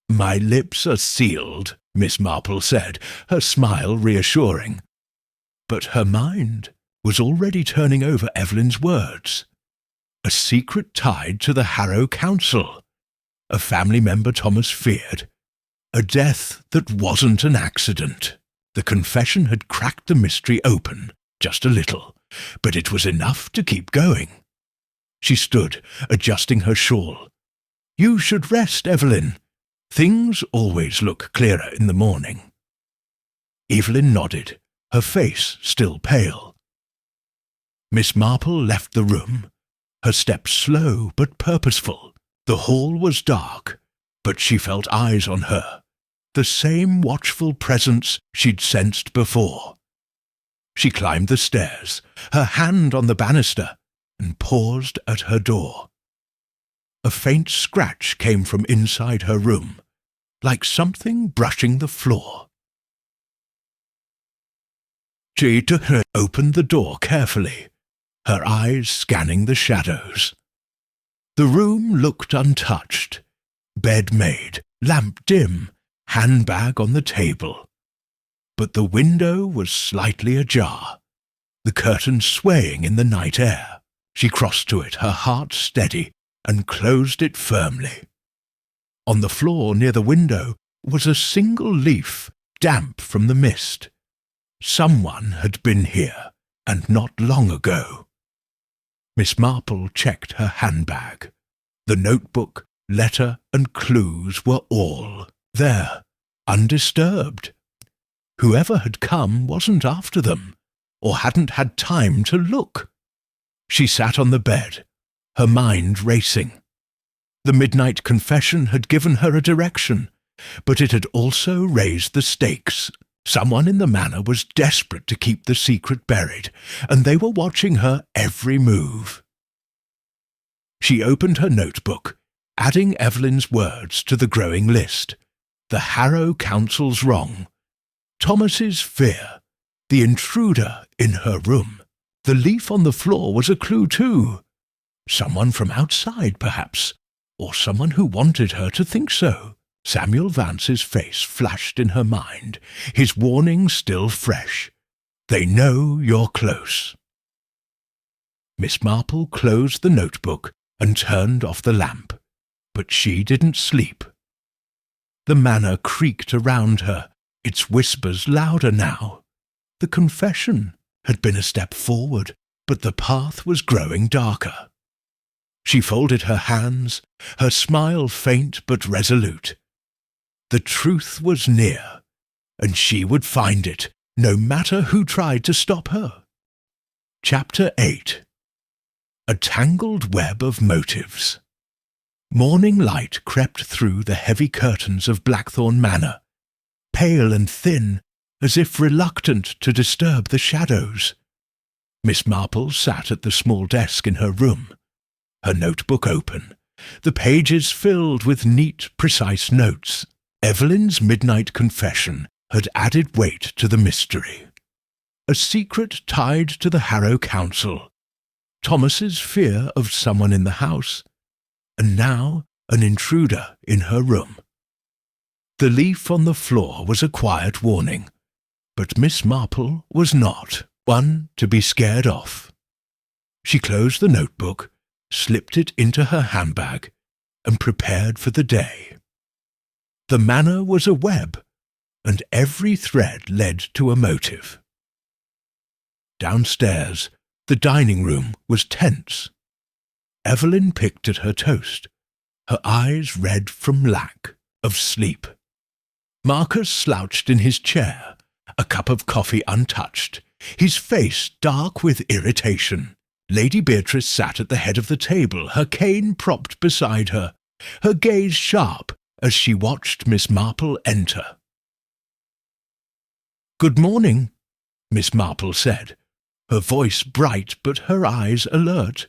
My lips are sealed, Miss Marple said, her smile reassuring. But her mind was already turning over Evelyn's words. A secret tied to the Harrow Council. A family member Thomas feared. A death that wasn't an accident. The confession had cracked the mystery open, just a little, but it was enough to keep going. She stood, adjusting her shawl. You should rest, Evelyn. Things always look clearer in the morning. Evelyn nodded, her face still pale. Miss Marple left the room, her steps slow but purposeful. The hall was dark, but she felt eyes on her, the same watchful presence she'd sensed before. She climbed the stairs, her hand on the banister, and paused at her door. A faint scratch came from inside her room, like something brushing the floor. She opened the door carefully, her eyes scanning the shadows. The room looked untouched. Bed made, lamp dim, handbag on the table. But the window was slightly ajar, the curtain swaying in the night air. She crossed to it, her heart steady, and closed it firmly. On the floor near the window was a single leaf, damp from the mist. Someone had been here, and not long ago. Miss Marple checked her handbag. The notebook, letter, and clues were all there, undisturbed. Whoever had come wasn't after them, or hadn't had time to look. She sat on the bed, her mind racing. The midnight confession had given her a direction, but it had also raised the stakes. Someone in the manor was desperate to keep the secret buried, and they were watching her every move. She opened her notebook, adding Evelyn's words to the growing list. The Harrow Council's wrong. Thomas's fear. The intruder in her room. The leaf on the floor was a clue too. Someone from outside, perhaps, or someone who wanted her to think so. Samuel Vance's face flashed in her mind, his warning still fresh. They know you're close. Miss Marple closed the notebook and turned off the lamp, but she didn't sleep. The manor creaked around her, its whispers louder now. The confession had been a step forward, but the path was growing darker. She folded her hands, her smile faint but resolute. The truth was near, and she would find it, no matter who tried to stop her. Chapter 8. A tangled web of motives. Morning light crept through the heavy curtains of Blackthorn Manor, pale and thin, as if reluctant to disturb the shadows. Miss Marple sat at the small desk in her room, her notebook open, the pages filled with neat, precise notes. Evelyn's midnight confession had added weight to the mystery. A secret tied to the Harrow Council, Thomas's fear of someone in the house, and now an intruder in her room. The leaf on the floor was a quiet warning, but Miss Marple was not one to be scared off. She closed the notebook, slipped it into her handbag, and prepared for the day. The manor was a web, and every thread led to a motive. Downstairs, the dining room was tense. Evelyn picked at her toast, her eyes red from lack of sleep. Marcus slouched in his chair, a cup of coffee untouched, his face dark with irritation. Lady Beatrice sat at the head of the table, her cane propped beside her, her gaze sharp as she watched Miss Marple enter. "Good morning," Miss Marple said, her voice bright but her eyes alert.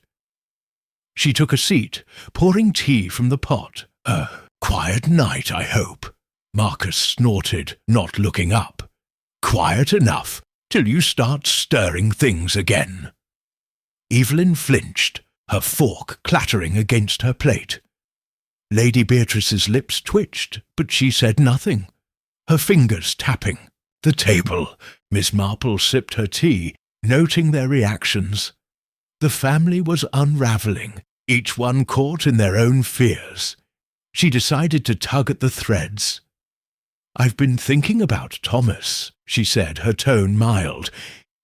She took a seat, pouring tea from the pot. "A quiet night, I hope," Marcus snorted, not looking up. "Quiet enough till you start stirring things again." Evelyn flinched, her fork clattering against her plate. Lady Beatrice's lips twitched, but she said nothing, her fingers tapping the table. Miss Marple sipped her tea, noting their reactions. The family was unravelling, each one caught in their own fears. She decided to tug at the threads. "I've been thinking about Thomas," she said, her tone mild.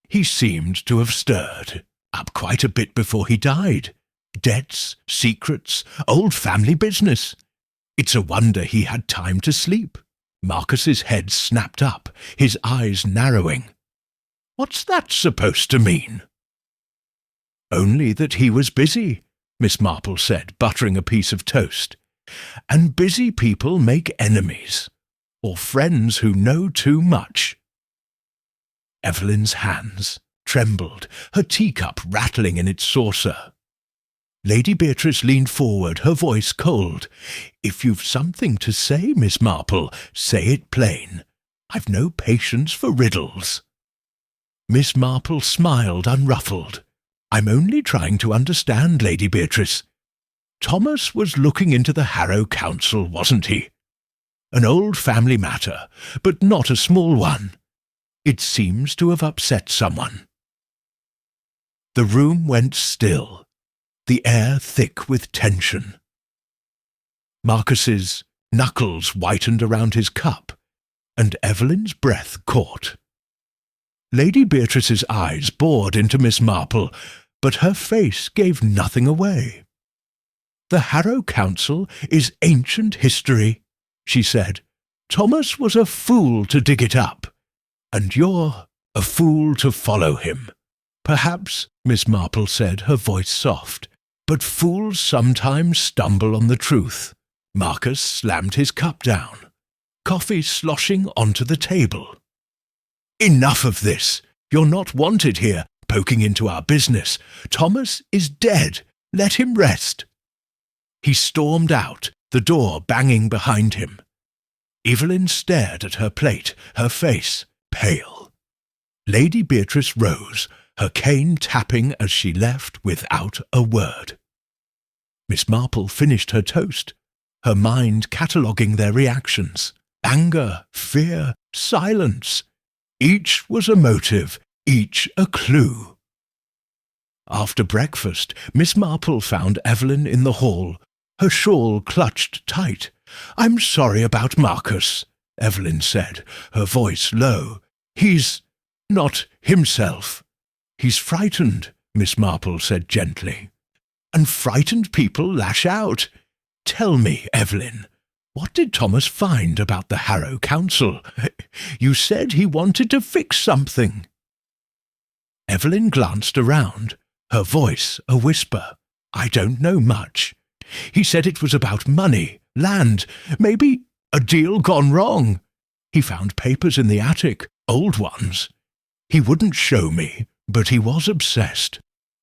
"He seemed to have stirred up quite a bit before he died. Debts, secrets, old family business. It's a wonder he had time to sleep." Marcus's head snapped up, his eyes narrowing. "What's that supposed to mean?" "Only that he was busy," Miss Marple said, buttering a piece of toast. "And busy people make enemies, or friends who know too much." Evelyn's hands trembled, her teacup rattling in its saucer. Lady Beatrice leaned forward, her voice cold. "If you've something to say, Miss Marple, say it plain. I've no patience for riddles." Miss Marple smiled unruffled. "I'm only trying to understand, Lady Beatrice. Thomas was looking into the Harrow Council, wasn't he? An old family matter, but not a small one. It seems to have upset someone." The room went still, the air thick with tension. Marcus's knuckles whitened around his cup, and Evelyn's breath caught. Lady Beatrice's eyes bored into Miss Marple, but her face gave nothing away. "The Harrow Council is ancient history," she said. "Thomas was a fool to dig it up, and you're a fool to follow him." "Perhaps," Miss Marple said, her voice soft, "but fools sometimes stumble on the truth." Marcus slammed his cup down, coffee sloshing onto the table. "Enough of this. You're not wanted here, poking into our business. Thomas is dead. Let him rest." He stormed out, the door banging behind him. Evelyn stared at her plate, her face pale. Lady Beatrice rose, her cane tapping as she left without a word. Miss Marple finished her toast, her mind cataloguing their reactions. Anger, fear, silence. Each was a motive, each a clue. After breakfast, Miss Marple found Evelyn in the hall, her shawl clutched tight. "I'm sorry about Marcus," Evelyn said, her voice low. "He's not himself." "He's frightened," Miss Marple said gently. "And frightened people lash out. Tell me, Evelyn, What did Thomas find about the Harrow Council? You said he wanted to fix something. Evelyn glanced around, her voice a whisper. I don't know much. He said it was about money, land, maybe a deal gone wrong. He found papers in the attic, old ones. He wouldn't show me, but he was obsessed.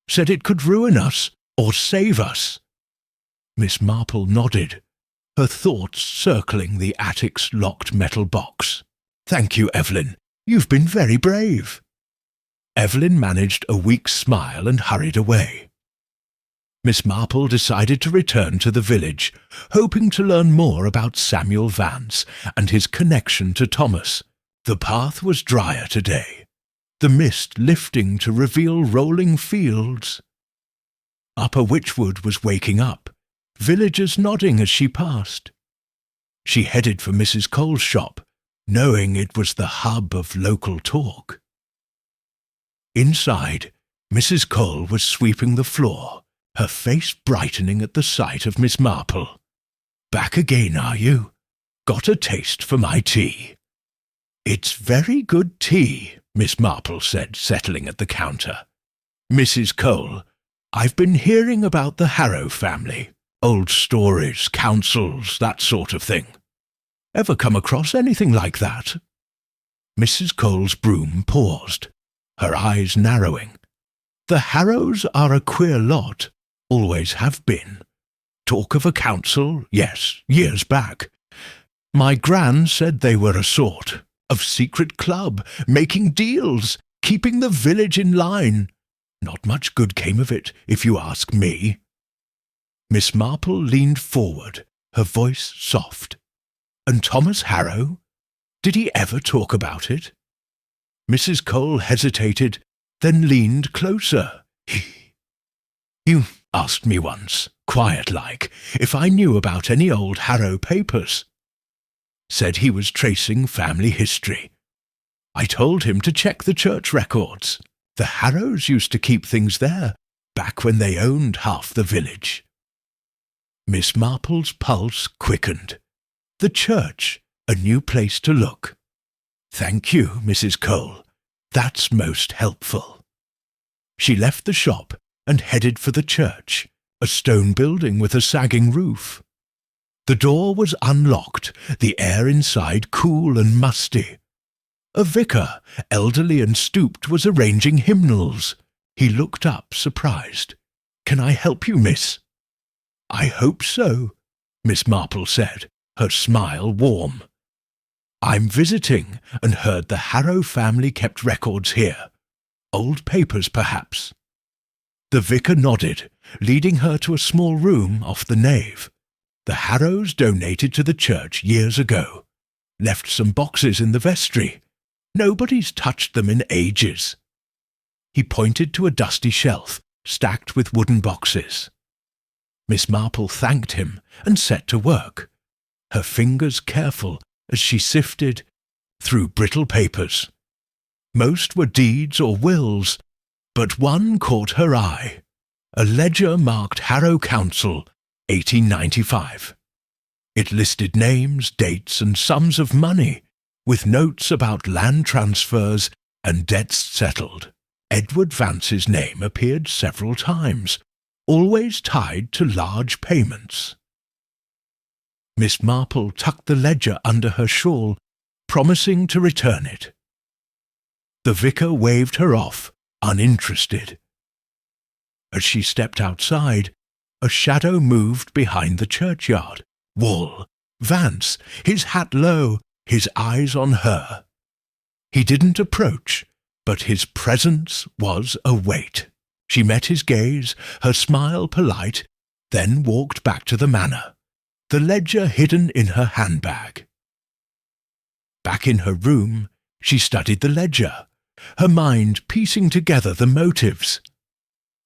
Said it could ruin us or save us. Miss Marple nodded, her thoughts circling the attic's locked metal box. Thank you, Evelyn. You've been very brave. Evelyn managed a weak smile and hurried away. Miss Marple decided to return to the village, hoping to learn more about Samuel Vance and his connection to Thomas. The path was drier today, the mist lifting to reveal rolling fields. Upper Witchwood was waking up, villagers nodding as she passed. She headed for Mrs. Cole's shop, knowing it was the hub of local talk. Inside, Mrs. Cole was sweeping the floor, her face brightening at the sight of Miss Marple. Back again, are you? Got a taste for my tea? It's very good tea, Miss Marple said, settling at the counter. Mrs. Cole, I've been hearing about the Harrow family. Old stories, councils, that sort of thing. Ever come across anything like that? Mrs. Cole's broom paused, her eyes narrowing. The Harrows are a queer lot, always have been. Talk of a council, yes, years back. My gran said they were a sort of secret club, making deals, keeping the village in line. Not much good came of it, if you ask me. Miss Marple leaned forward, her voice soft. And Thomas Harrow? Did he ever talk about it? Mrs. Cole hesitated, then leaned closer. You asked me once, quiet-like, if I knew about any old Harrow papers. Said he was tracing family history. I told him to check the church records. The Harrows used to keep things there, back when they owned half the village. Miss Marple's pulse quickened. The church, a new place to look. Thank you, Mrs. Cole. That's most helpful. She left the shop and headed for the church, a stone building with a sagging roof. The door was unlocked, the air inside cool and musty. A vicar, elderly and stooped, was arranging hymnals. He looked up, surprised. Can I help you, miss? I hope so, Miss Marple said, her smile warm. I'm visiting and heard the Harrow family kept records here. Old papers, perhaps. The vicar nodded, leading her to a small room off the nave. The Harrows donated to the church years ago. Left some boxes in the vestry. Nobody's touched them in ages. He pointed to a dusty shelf, stacked with wooden boxes. Miss Marple thanked him and set to work, her fingers careful as she sifted through brittle papers. Most were deeds or wills, but one caught her eye. A ledger marked Harrow Council, 1895. It listed names, dates, and sums of money, with notes about land transfers and debts settled. Edward Vance's name appeared several times, always tied to large payments. Miss Marple tucked the ledger under her shawl, promising to return it. The vicar waved her off, uninterested. As she stepped outside, a shadow moved behind the churchyard. Wall, Vance, his hat low, his eyes on her. He didn't approach, but his presence was a weight. She met his gaze, her smile polite, then walked back to the manor, the ledger hidden in her handbag. Back in her room, she studied the ledger, her mind piecing together the motives.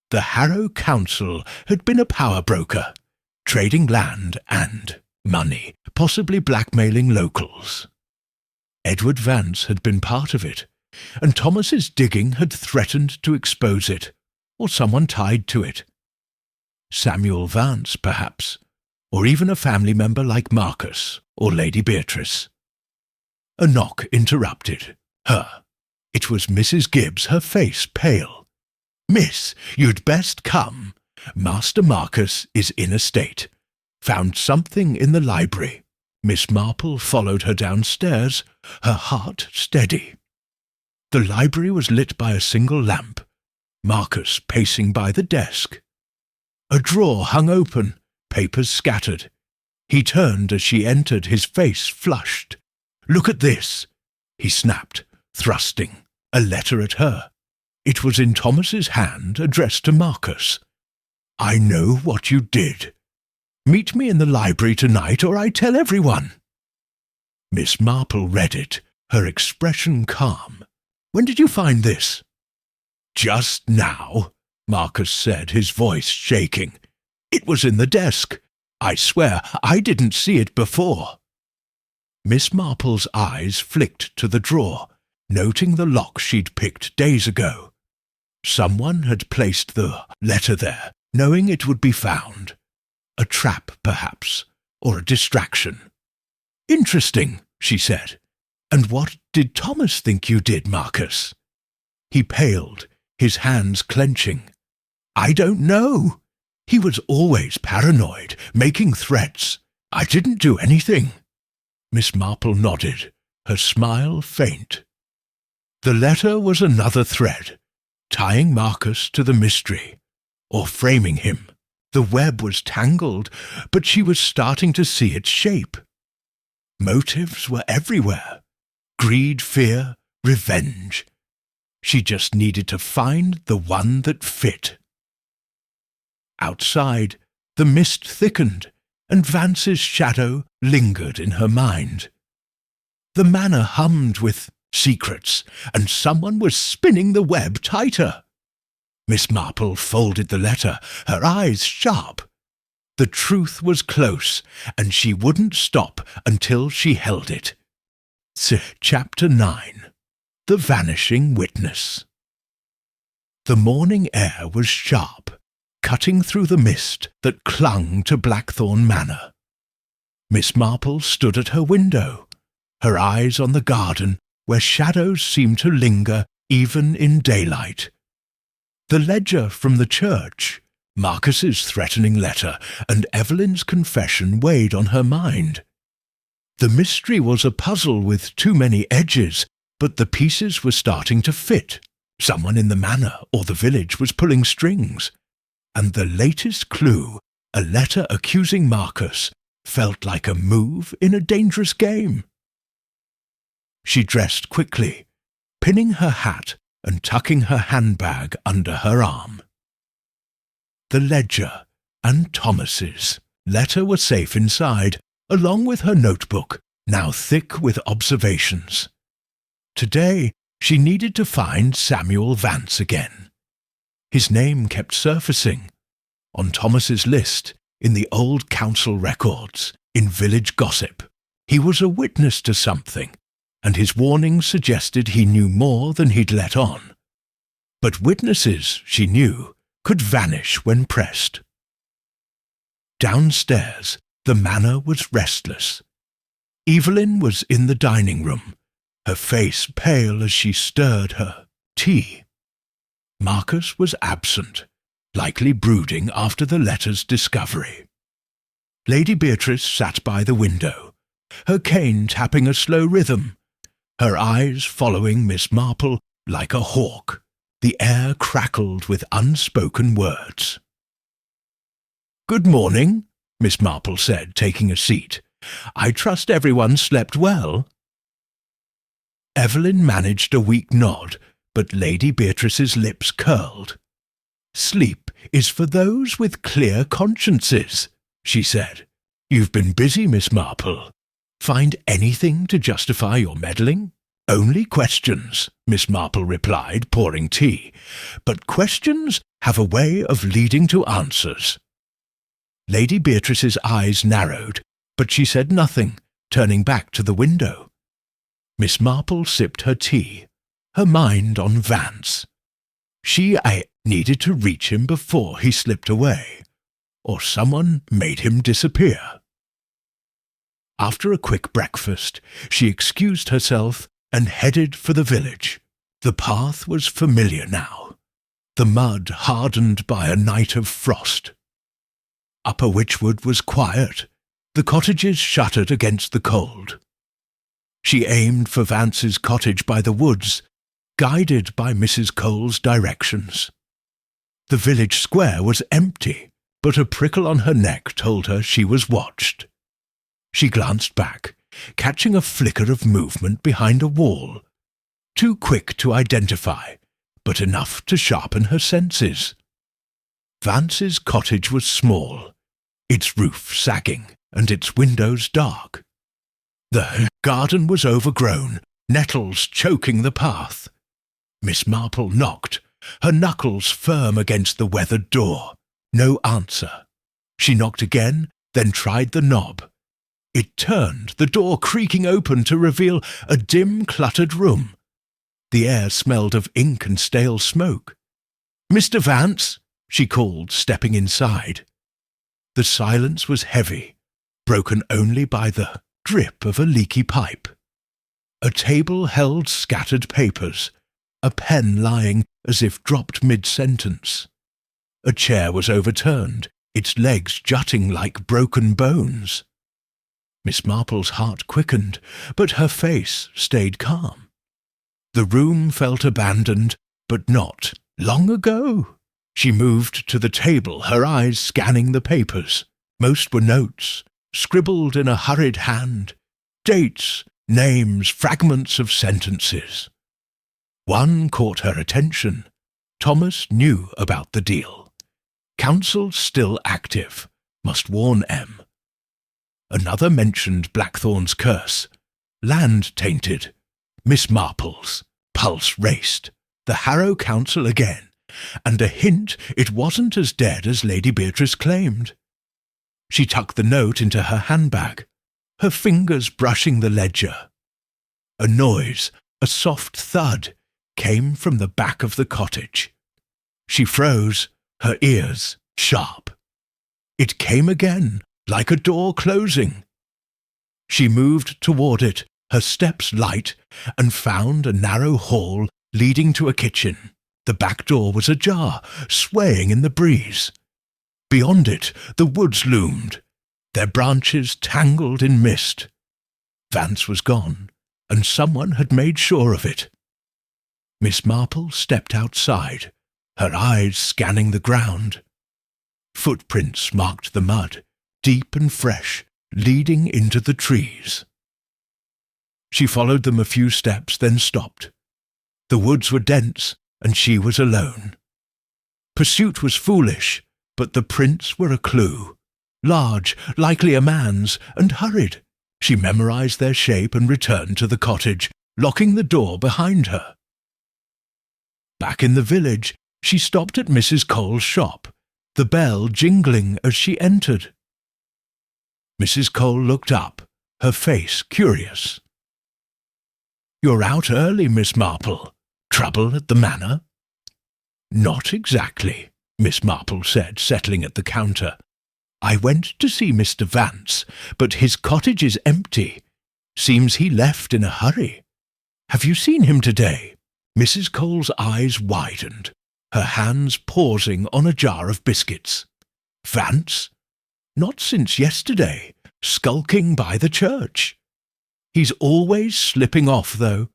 The Harrow Council had been a power broker, trading land and money, possibly blackmailing locals. Edward Vance had been part of it, and Thomas's digging had threatened to expose it, or someone tied to it. Samuel Vance, perhaps, or even a family member like Marcus or Lady Beatrice. A knock interrupted her. It was Mrs. Gibbs, her face pale. "Miss, you'd best come. Master Marcus is in a state. Found something in the library." Miss Marple followed her downstairs, her heart steady. The library was lit by a single lamp, Marcus pacing by the desk. A drawer hung open, papers scattered. He turned as she entered, his face flushed. "Look at this," he snapped, thrusting a letter at her. It was in Thomas's hand, addressed to Marcus. "I know what you did. Meet me in the library tonight, or I tell everyone." Miss Marple read it, her expression calm. "When did you find this?" "Just now," Marcus said, his voice shaking. "It was in the desk. I swear I didn't see it before." Miss Marple's eyes flicked to the drawer, noting the lock she'd picked days ago. Someone had placed the letter there, knowing it would be found. A trap, perhaps, or a distraction. "Interesting," she said. "And what did Thomas think you did, Marcus?" He paled, his hands clenching. "I don't know. He was always paranoid, making threats. I didn't do anything." Miss Marple nodded, her smile faint. The letter was another thread, tying Marcus to the mystery, or framing him. The web was tangled, but she was starting to see its shape. Motives were everywhere. Greed, fear, revenge. She just needed to find the one that fit. Outside, the mist thickened, and Vance's shadow lingered in her mind. The manor hummed with secrets, and someone was spinning the web tighter. Miss Marple folded the letter, her eyes sharp. The truth was close, and she wouldn't stop until she held it. Chapter 9. The Vanishing Witness. The morning air was sharp, cutting through the mist that clung to Blackthorn Manor. Miss Marple stood at her window, her eyes on the garden where shadows seemed to linger even in daylight. The ledger from the church, Marcus's threatening letter, and Evelyn's confession weighed on her mind. The mystery was a puzzle with too many edges, but the pieces were starting to fit. Someone in the manor or the village was pulling strings. And the latest clue, a letter accusing Marcus, felt like a move in a dangerous game. She dressed quickly, pinning her hat and tucking her handbag under her arm. The ledger and Thomas's letter were safe inside, along with her notebook, now thick with observations. Today, she needed to find Samuel Vance again. His name kept surfacing, on Thomas's list, in the old council records, in village gossip. He was a witness to something, and his warnings suggested he knew more than he'd let on. But witnesses, she knew, could vanish when pressed. Downstairs, the manor was restless. Evelyn was in the dining room, her face pale as she stirred her tea. Marcus was absent, likely brooding after the letter's discovery. Lady Beatrice sat by the window, her cane tapping a slow rhythm, her eyes following Miss Marple like a hawk. The air crackled with unspoken words. "Good morning," Miss Marple said, taking a seat. "I trust everyone slept well." Evelyn managed a weak nod, but Lady Beatrice's lips curled. "Sleep is for those with clear consciences," she said. "You've been busy, Miss Marple. Find anything to justify your meddling?" "Only questions," Miss Marple replied, pouring tea. "But questions have a way of leading to answers." Lady Beatrice's eyes narrowed, but she said nothing, turning back to the window. Miss Marple sipped her tea, her mind on Vance. I needed to reach him before he slipped away. or someone made him disappear. After a quick breakfast, she excused herself and headed for the village. The path was familiar now, the mud hardened by a night of frost. Upper Witchwood was quiet, the cottages shuttered against the cold. She aimed for Vance's cottage by the woods, guided by Mrs. Cole's directions. The village square was empty, but a prickle on her neck told her she was watched. She glanced back, catching a flicker of movement behind a wall, too quick to identify, but enough to sharpen her senses. Vance's cottage was small, its roof sagging and its windows dark. The garden was overgrown, nettles choking the path. Miss Marple knocked, her knuckles firm against the weathered door. No answer. She knocked again, then tried the knob. It turned, the door creaking open to reveal a dim, cluttered room. The air smelled of ink and stale smoke. "Mr. Vance," she called, stepping inside. The silence was heavy, broken only by the drip of a leaky pipe. A table held scattered papers, a pen lying as if dropped mid-sentence. A chair was overturned, its legs jutting like broken bones. Miss Marple's heart quickened, but her face stayed calm. The room felt abandoned, but not long ago. She moved to the table, her eyes scanning the papers. Most were notes, scribbled in a hurried hand, dates, names, fragments of sentences. One caught her attention. Thomas knew about the deal. Council still active. Must warn M. Another mentioned Blackthorn's curse. Land tainted. Miss Marple's. Pulse raced. The Harrow Council again. And a hint it wasn't as dead as Lady Beatrice claimed. She tucked the note into her handbag, her fingers brushing the ledger. A noise, a soft thud, came from the back of the cottage. She froze, her ears sharp. It came again, like a door closing. She moved toward it, her steps light, and found a narrow hall leading to a kitchen. The back door was ajar, swaying in the breeze. Beyond it, the woods loomed, their branches tangled in mist. Vance was gone, and someone had made sure of it. Miss Marple stepped outside, her eyes scanning the ground. Footprints marked the mud, deep and fresh, leading into the trees. She followed them a few steps, then stopped. The woods were dense, and she was alone. Pursuit was foolish, but the prints were a clue. Large, likely a man's, and hurried. She memorized their shape and returned to the cottage, locking the door behind her. Back in the village, she stopped at Mrs. Cole's shop, the bell jingling as she entered. Mrs. Cole looked up, her face curious. "You're out early, Miss Marple. Trouble at the manor?" "Not exactly," Miss Marple said, settling at the counter. "I went to see Mr. Vance, but his cottage is empty. Seems he left in a hurry. Have you seen him today?" Mrs. Cole's eyes widened, her hands pausing on a jar of biscuits. "Vance? Not since yesterday, skulking by the church. He's always slipping off, though.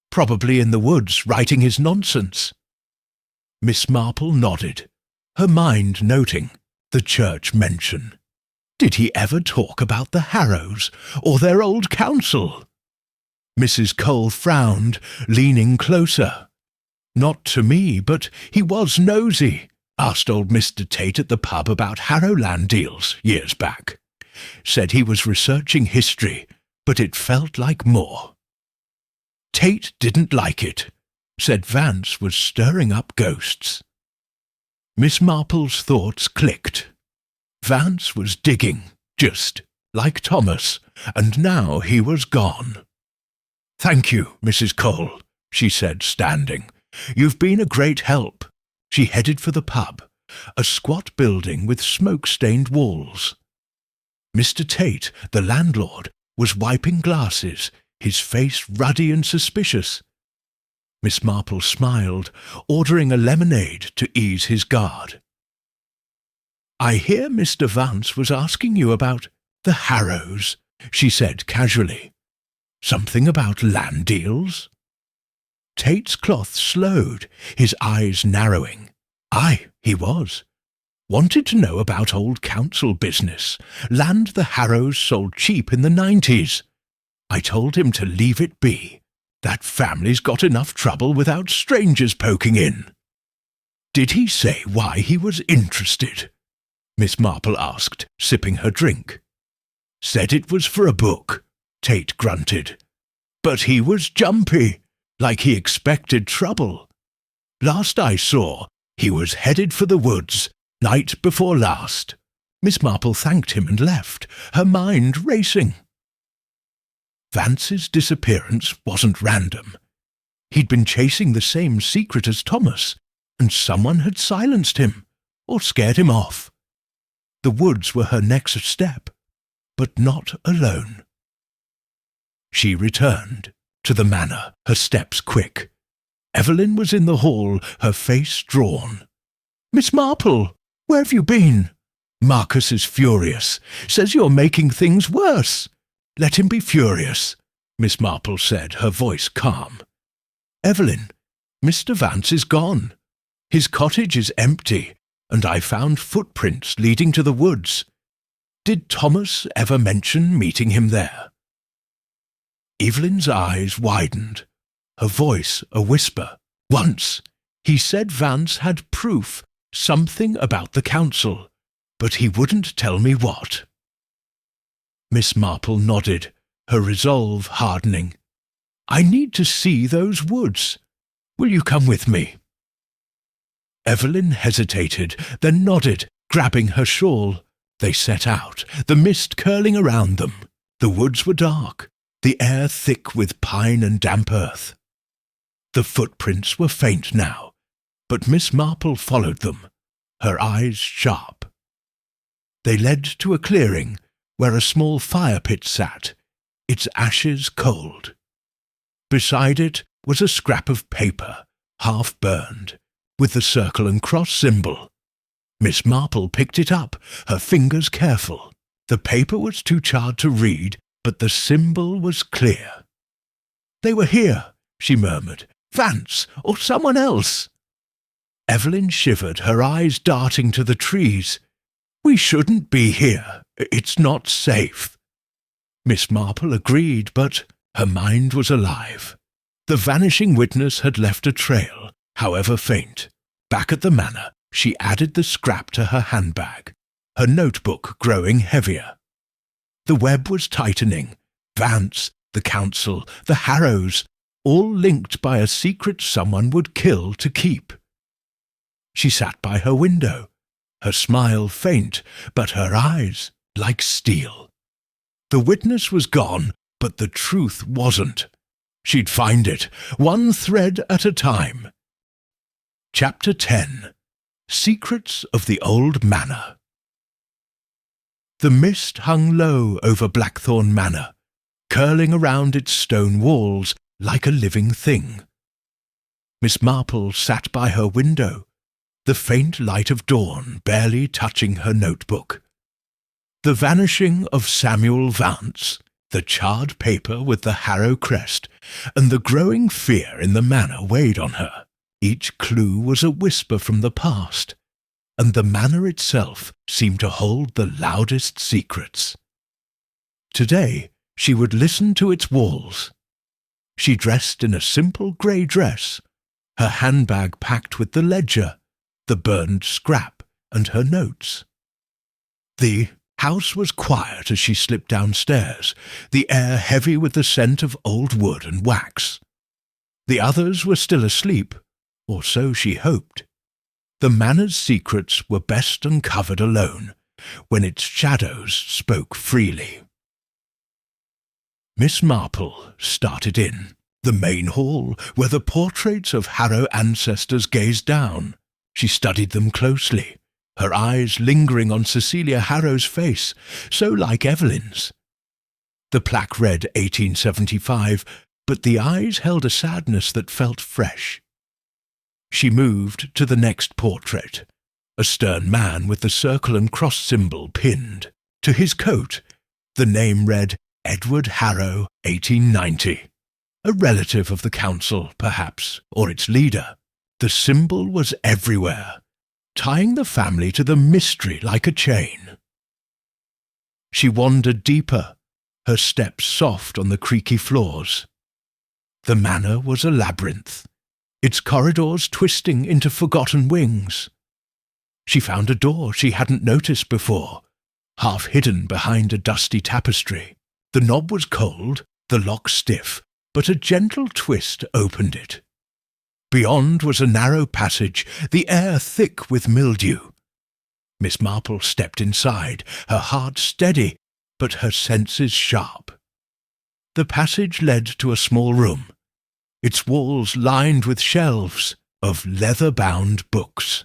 Probably in the woods, writing his nonsense." Miss Marple nodded, her mind noting the church mention. Did he ever talk about the Harrows, or their old council? Mrs. Cole frowned, leaning closer. "Not to me, but he was nosy. Asked old Mr. Tate at the pub about Harrowland deals years back. Said he was researching history, but it felt like more. Tate didn't like it. Said Vance was stirring up ghosts." Miss Marple's thoughts clicked. Vance was digging, just like Thomas, and now he was gone. "Thank you, Mrs. Cole," she said, standing. "You've been a great help." She headed for the pub, a squat building with smoke-stained walls. Mr. Tate, the landlord, was wiping glasses, his face ruddy and suspicious. Miss Marple smiled, ordering a lemonade to ease his guard. "I hear Mr. Vance was asking you about the Harrows," she said casually. "Something about land deals?" Tate's cloth slowed, his eyes narrowing. Aye, he was. Wanted to know about old council business, land the Harrows sold cheap in the 90s. I told him to leave it be. That family's got enough trouble without strangers poking in. "Did he say why he was interested?" Miss Marple asked, sipping her drink. "Said it was for a book," Tate grunted. "But he was jumpy, like he expected trouble. Last I saw, he was headed for the woods, night before last." Miss Marple thanked him and left, her mind racing. Vance's disappearance wasn't random. He'd been chasing the same secret as Thomas, and someone had silenced him, or scared him off. The woods were her next step, but not alone. She returned to the manor, her steps quick. Evelyn was in the hall, her face drawn. "Miss Marple, where have you been? Marcus is furious, says you're making things worse." "Let him be furious," Miss Marple said, her voice calm. "Evelyn, Mr. Vance is gone. His cottage is empty, and I found footprints leading to the woods. Did Thomas ever mention meeting him there?" Evelyn's eyes widened, her voice a whisper. "Once, he said Vance had proof, something about the council, but he wouldn't tell me what." Miss Marple nodded, her resolve hardening. "I need to see those woods. Will you come with me?" Evelyn hesitated, then nodded, grabbing her shawl. They set out, the mist curling around them. The woods were dark, the air thick with pine and damp earth. The footprints were faint now, but Miss Marple followed them, her eyes sharp. They led to a clearing, where a small fire pit sat, its ashes cold. Beside it was a scrap of paper, half burned, with the circle and cross symbol. Miss Marple picked it up, her fingers careful. The paper was too charred to read, but the symbol was clear. "They were here," she murmured. "Vance, or someone else." Evelyn shivered, her eyes darting to the trees. "We shouldn't be here. It's not safe." Miss Marple agreed, but her mind was alive. The vanishing witness had left a trail, however faint. Back at the manor, she added the scrap to her handbag, her notebook growing heavier. The web was tightening. Vance, the council, the Harrows, all linked by a secret someone would kill to keep. She sat by her window, her smile faint, but her eyes like steel. The witness was gone, but the truth wasn't. She'd find it, one thread at a time. Chapter 10. Secrets of the Old Manor. The mist hung low over Blackthorn Manor, curling around its stone walls like a living thing. Miss Marple sat by her window, the faint light of dawn barely touching her notebook. The vanishing of Samuel Vance, the charred paper with the Harrow crest, and the growing fear in the manor weighed on her. Each clue was a whisper from the past, and the manor itself seemed to hold the loudest secrets. Today she would listen to its walls. She dressed in a simple grey dress, her handbag packed with the ledger, the burned scrap, and her notes. The house was quiet as she slipped downstairs, the air heavy with the scent of old wood and wax. The others were still asleep, or so she hoped. The manor's secrets were best uncovered alone, when its shadows spoke freely. Miss Marple started in, the main hall, where the portraits of Harrow ancestors gazed down. She studied them closely, her eyes lingering on Cecilia Harrow's face, so like Evelyn's. The plaque read 1875, but the eyes held a sadness that felt fresh. She moved to the next portrait, a stern man with the circle and cross symbol pinned. To his coat, the name read Edward Harrow, 1890. A relative of the council, perhaps, or its leader. The symbol was everywhere, tying the family to the mystery like a chain. She wandered deeper, her steps soft on the creaky floors. The manor was a labyrinth, its corridors twisting into forgotten wings. She found a door she hadn't noticed before, half hidden behind a dusty tapestry. The knob was cold, the lock stiff, but a gentle twist opened it. Beyond was a narrow passage, the air thick with mildew. Miss Marple stepped inside, her heart steady, but her senses sharp. The passage led to a small room, its walls lined with shelves of leather-bound books.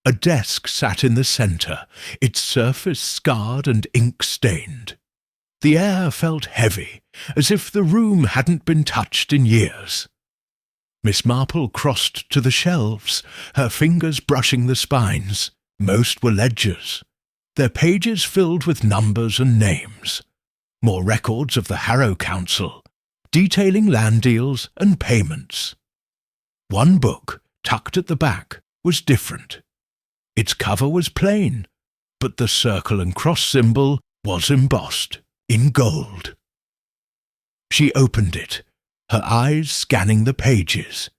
A desk sat in the centre, its surface scarred and ink-stained. The air felt heavy, as if the room hadn't been touched in years. Miss Marple crossed to the shelves, her fingers brushing the spines. Most were ledgers, their pages filled with numbers and names. More records of the Harrow Council, detailing land deals and payments. One book, tucked at the back, was different. Its cover was plain, but the circle and cross symbol was embossed in gold. She opened it, her eyes scanning the pages.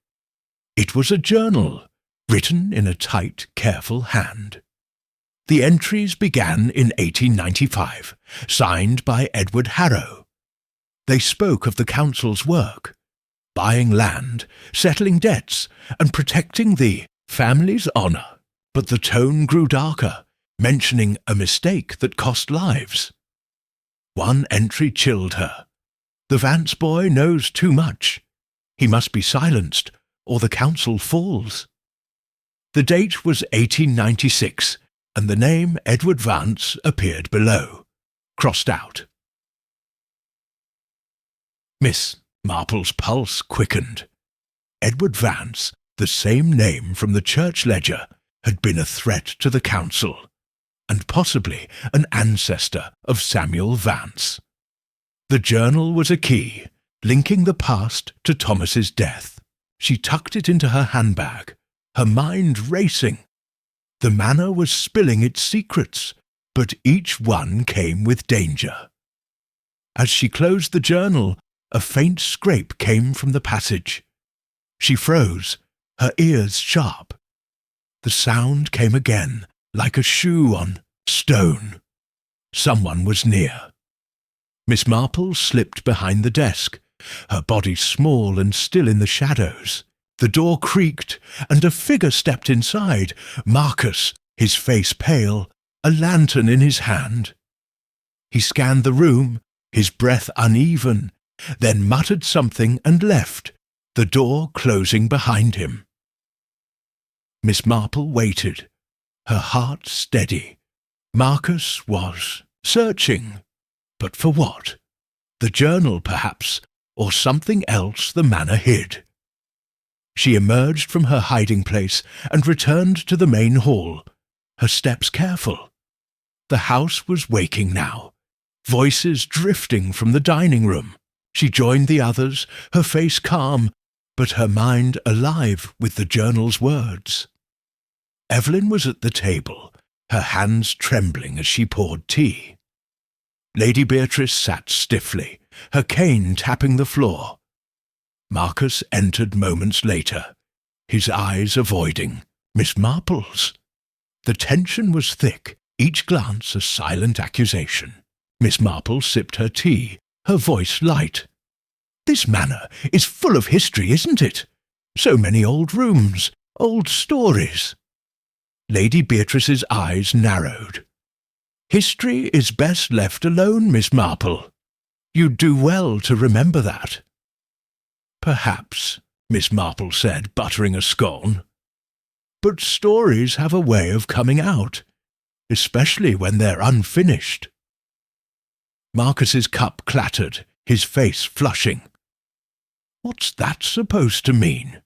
It was a journal, written in a tight, careful hand. The entries began in 1895, signed by Edward Harrow. They spoke of the council's work, buying land, settling debts, and protecting the family's honour. But the tone grew darker, mentioning a mistake that cost lives. One entry chilled her. The Vance boy knows too much. He must be silenced, or the council falls. The date was 1896, and the name Edward Vance appeared below, crossed out. Miss Marple's pulse quickened. Edward Vance, the same name from the church ledger, had been a threat to the council, and possibly an ancestor of Samuel Vance. The journal was a key, linking the past to Thomas's death. She tucked it into her handbag, her mind racing. The manor was spilling its secrets, but each one came with danger. As she closed the journal, a faint scrape came from the passage. She froze, her ears sharp. The sound came again, like a shoe on stone. Someone was near. Miss Marple slipped behind the desk, her body small and still in the shadows. The door creaked, and a figure stepped inside, Marcus, his face pale, a lantern in his hand. He scanned the room, his breath uneven, then muttered something and left, the door closing behind him. Miss Marple waited, her heart steady. Marcus was searching, but for what? The journal, perhaps, or something else the manor hid. She emerged from her hiding place and returned to the main hall, her steps careful. The house was waking now, voices drifting from the dining room. She joined the others, her face calm, but her mind alive with the journal's words. Evelyn was at the table, her hands trembling as she poured tea. Lady Beatrice sat stiffly, her cane tapping the floor. Marcus entered moments later, his eyes avoiding Miss Marple's. The tension was thick, each glance a silent accusation. Miss Marple sipped her tea, her voice light. "This manor is full of history, isn't it? So many old rooms, old stories." Lady Beatrice's eyes narrowed. "History is best left alone, Miss Marple. You'd do well to remember that." "Perhaps," Miss Marple said, buttering a scone. "But stories have a way of coming out. especially when they're unfinished." Marcus's cup clattered, his face flushing. "What's that supposed to mean?"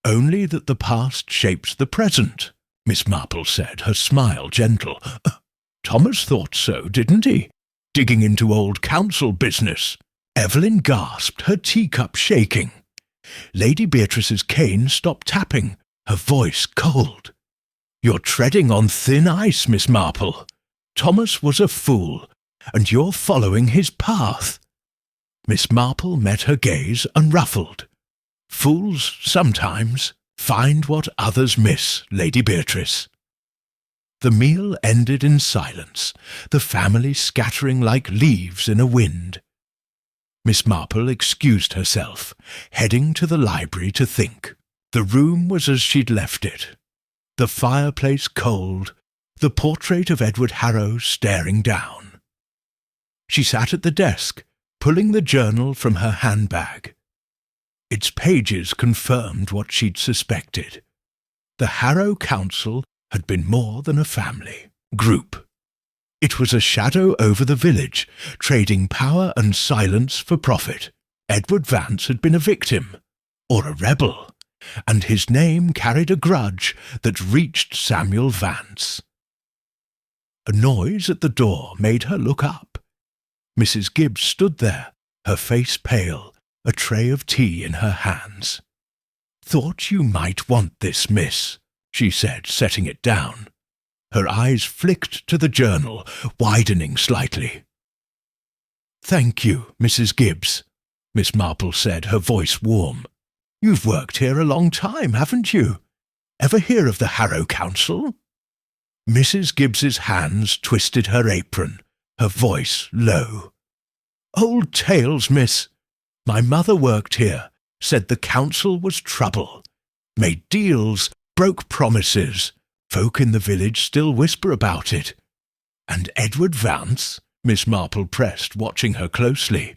"Only that the past shapes the present," Miss Marple said, her smile gentle. "Thomas thought so, didn't he? Digging into old council business." Evelyn gasped, her teacup shaking. Lady Beatrice's cane stopped tapping, her voice cold. "You're treading on thin ice, Miss Marple. Thomas was a fool, and you're following his path." Miss Marple met her gaze unruffled. "Fools sometimes find what others miss, Lady Beatrice." The meal ended in silence, the family scattering like leaves in a wind. Miss Marple excused herself, heading to the library to think. The room was as she'd left it. The fireplace cold, the portrait of Edward Harrow staring down. She sat at the desk, pulling the journal from her handbag. Its pages confirmed what she'd suspected. The Harrow Council had been more than a family, group. It was a shadow over the village, trading power and silence for profit. Edward Vance had been a victim, or a rebel, and his name carried a grudge that reached Samuel Vance. A noise at the door made her look up. Mrs. Gibbs stood there, her face pale, a tray of tea in her hands. "Thought you might want this, miss," she said, setting it down. Her eyes flicked to the journal, widening slightly. "Thank you, Mrs. Gibbs," Miss Marple said, her voice warm. "You've worked here a long time, haven't you? Ever hear of the Harrow Council?" Mrs. Gibbs's hands twisted her apron, her voice low. "Old tales, miss. My mother worked here, said the council was trouble. Made deals, broke promises. Folk in the village still whisper about it." "And Edward Vance?" Miss Marple pressed, watching her closely.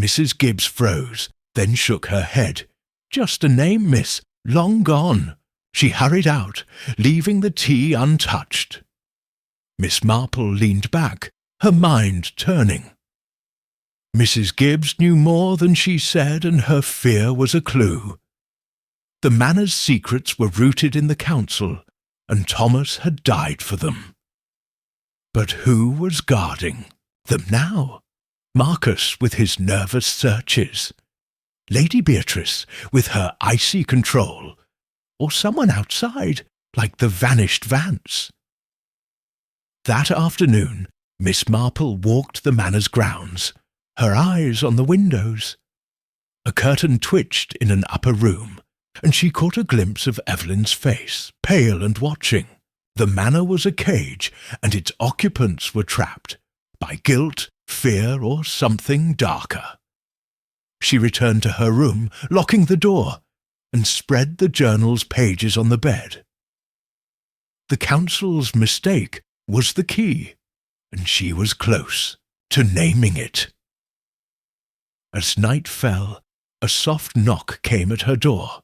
Mrs. Gibbs froze, then shook her head. "Just a name, miss, long gone." She hurried out, leaving the tea untouched. Miss Marple leaned back, her mind turning. Mrs. Gibbs knew more than she said, and her fear was a clue. The manor's secrets were rooted in the council, and Thomas had died for them. But who was guarding them now? Marcus with his nervous searches, Lady Beatrice with her icy control, or someone outside like the vanished Vance? That afternoon, Miss Marple walked the manor's grounds, her eyes on the windows. A curtain twitched in an upper room, and she caught a glimpse of Evelyn's face, pale and watching. The manor was a cage, and its occupants were trapped by guilt, fear, or something darker. She returned to her room, locking the door, and spread the journal's pages on the bed. The council's mistake was the key, and she was close to naming it. As night fell, a soft knock came at her door.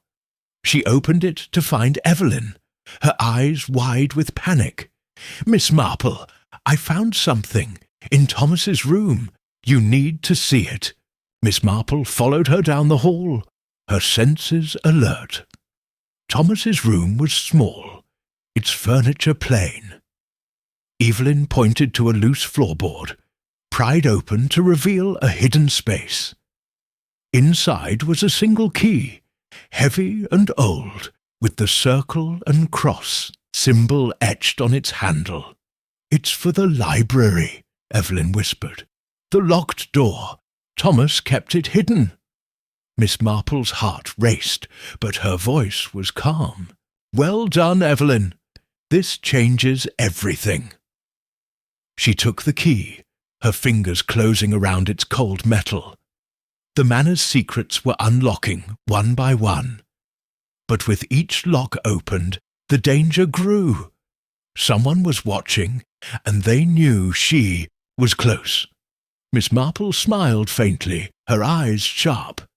She opened it to find Evelyn, her eyes wide with panic. "Miss Marple, I found something in Thomas's room. You need to see it." Miss Marple followed her down the hall, her senses alert. Thomas's room was small, its furniture plain. Evelyn pointed to a loose floorboard, pried open to reveal a hidden space. Inside was a single key, heavy and old, with the circle and cross symbol etched on its handle. "It's for the library," Evelyn whispered. "The locked door. Thomas kept it hidden." Miss Marple's heart raced, but her voice was calm. "Well done, Evelyn. This changes everything." She took the key, her fingers closing around its cold metal. The manor's secrets were unlocking, one by one. But with each lock opened, the danger grew. Someone was watching, and they knew she was close. Miss Marple smiled faintly, her eyes sharp.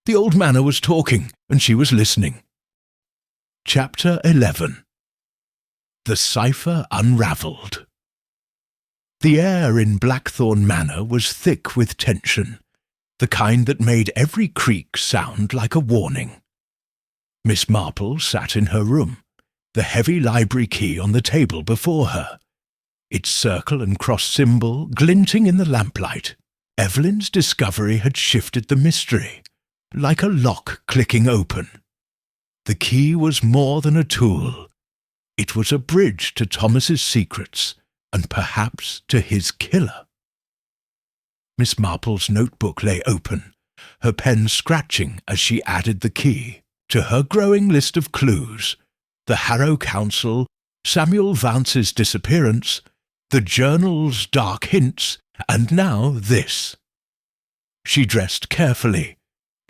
The old manor was talking, and she was listening. Chapter 11. The Cipher Unravelled. The air in Blackthorn Manor was thick with tension, the kind that made every creak sound like a warning. Miss Marple sat in her room, the heavy library key on the table before her, its circle and cross symbol glinting in the lamplight. Evelyn's discovery had shifted the mystery, like a lock clicking open. The key was more than a tool. It was a bridge to Thomas's secrets, and perhaps to his killer. Miss Marple's notebook lay open, her pen scratching as she added the key to her growing list of clues: the Harrow Council, Samuel Vance's disappearance, the journal's dark hints, and now this. She dressed carefully,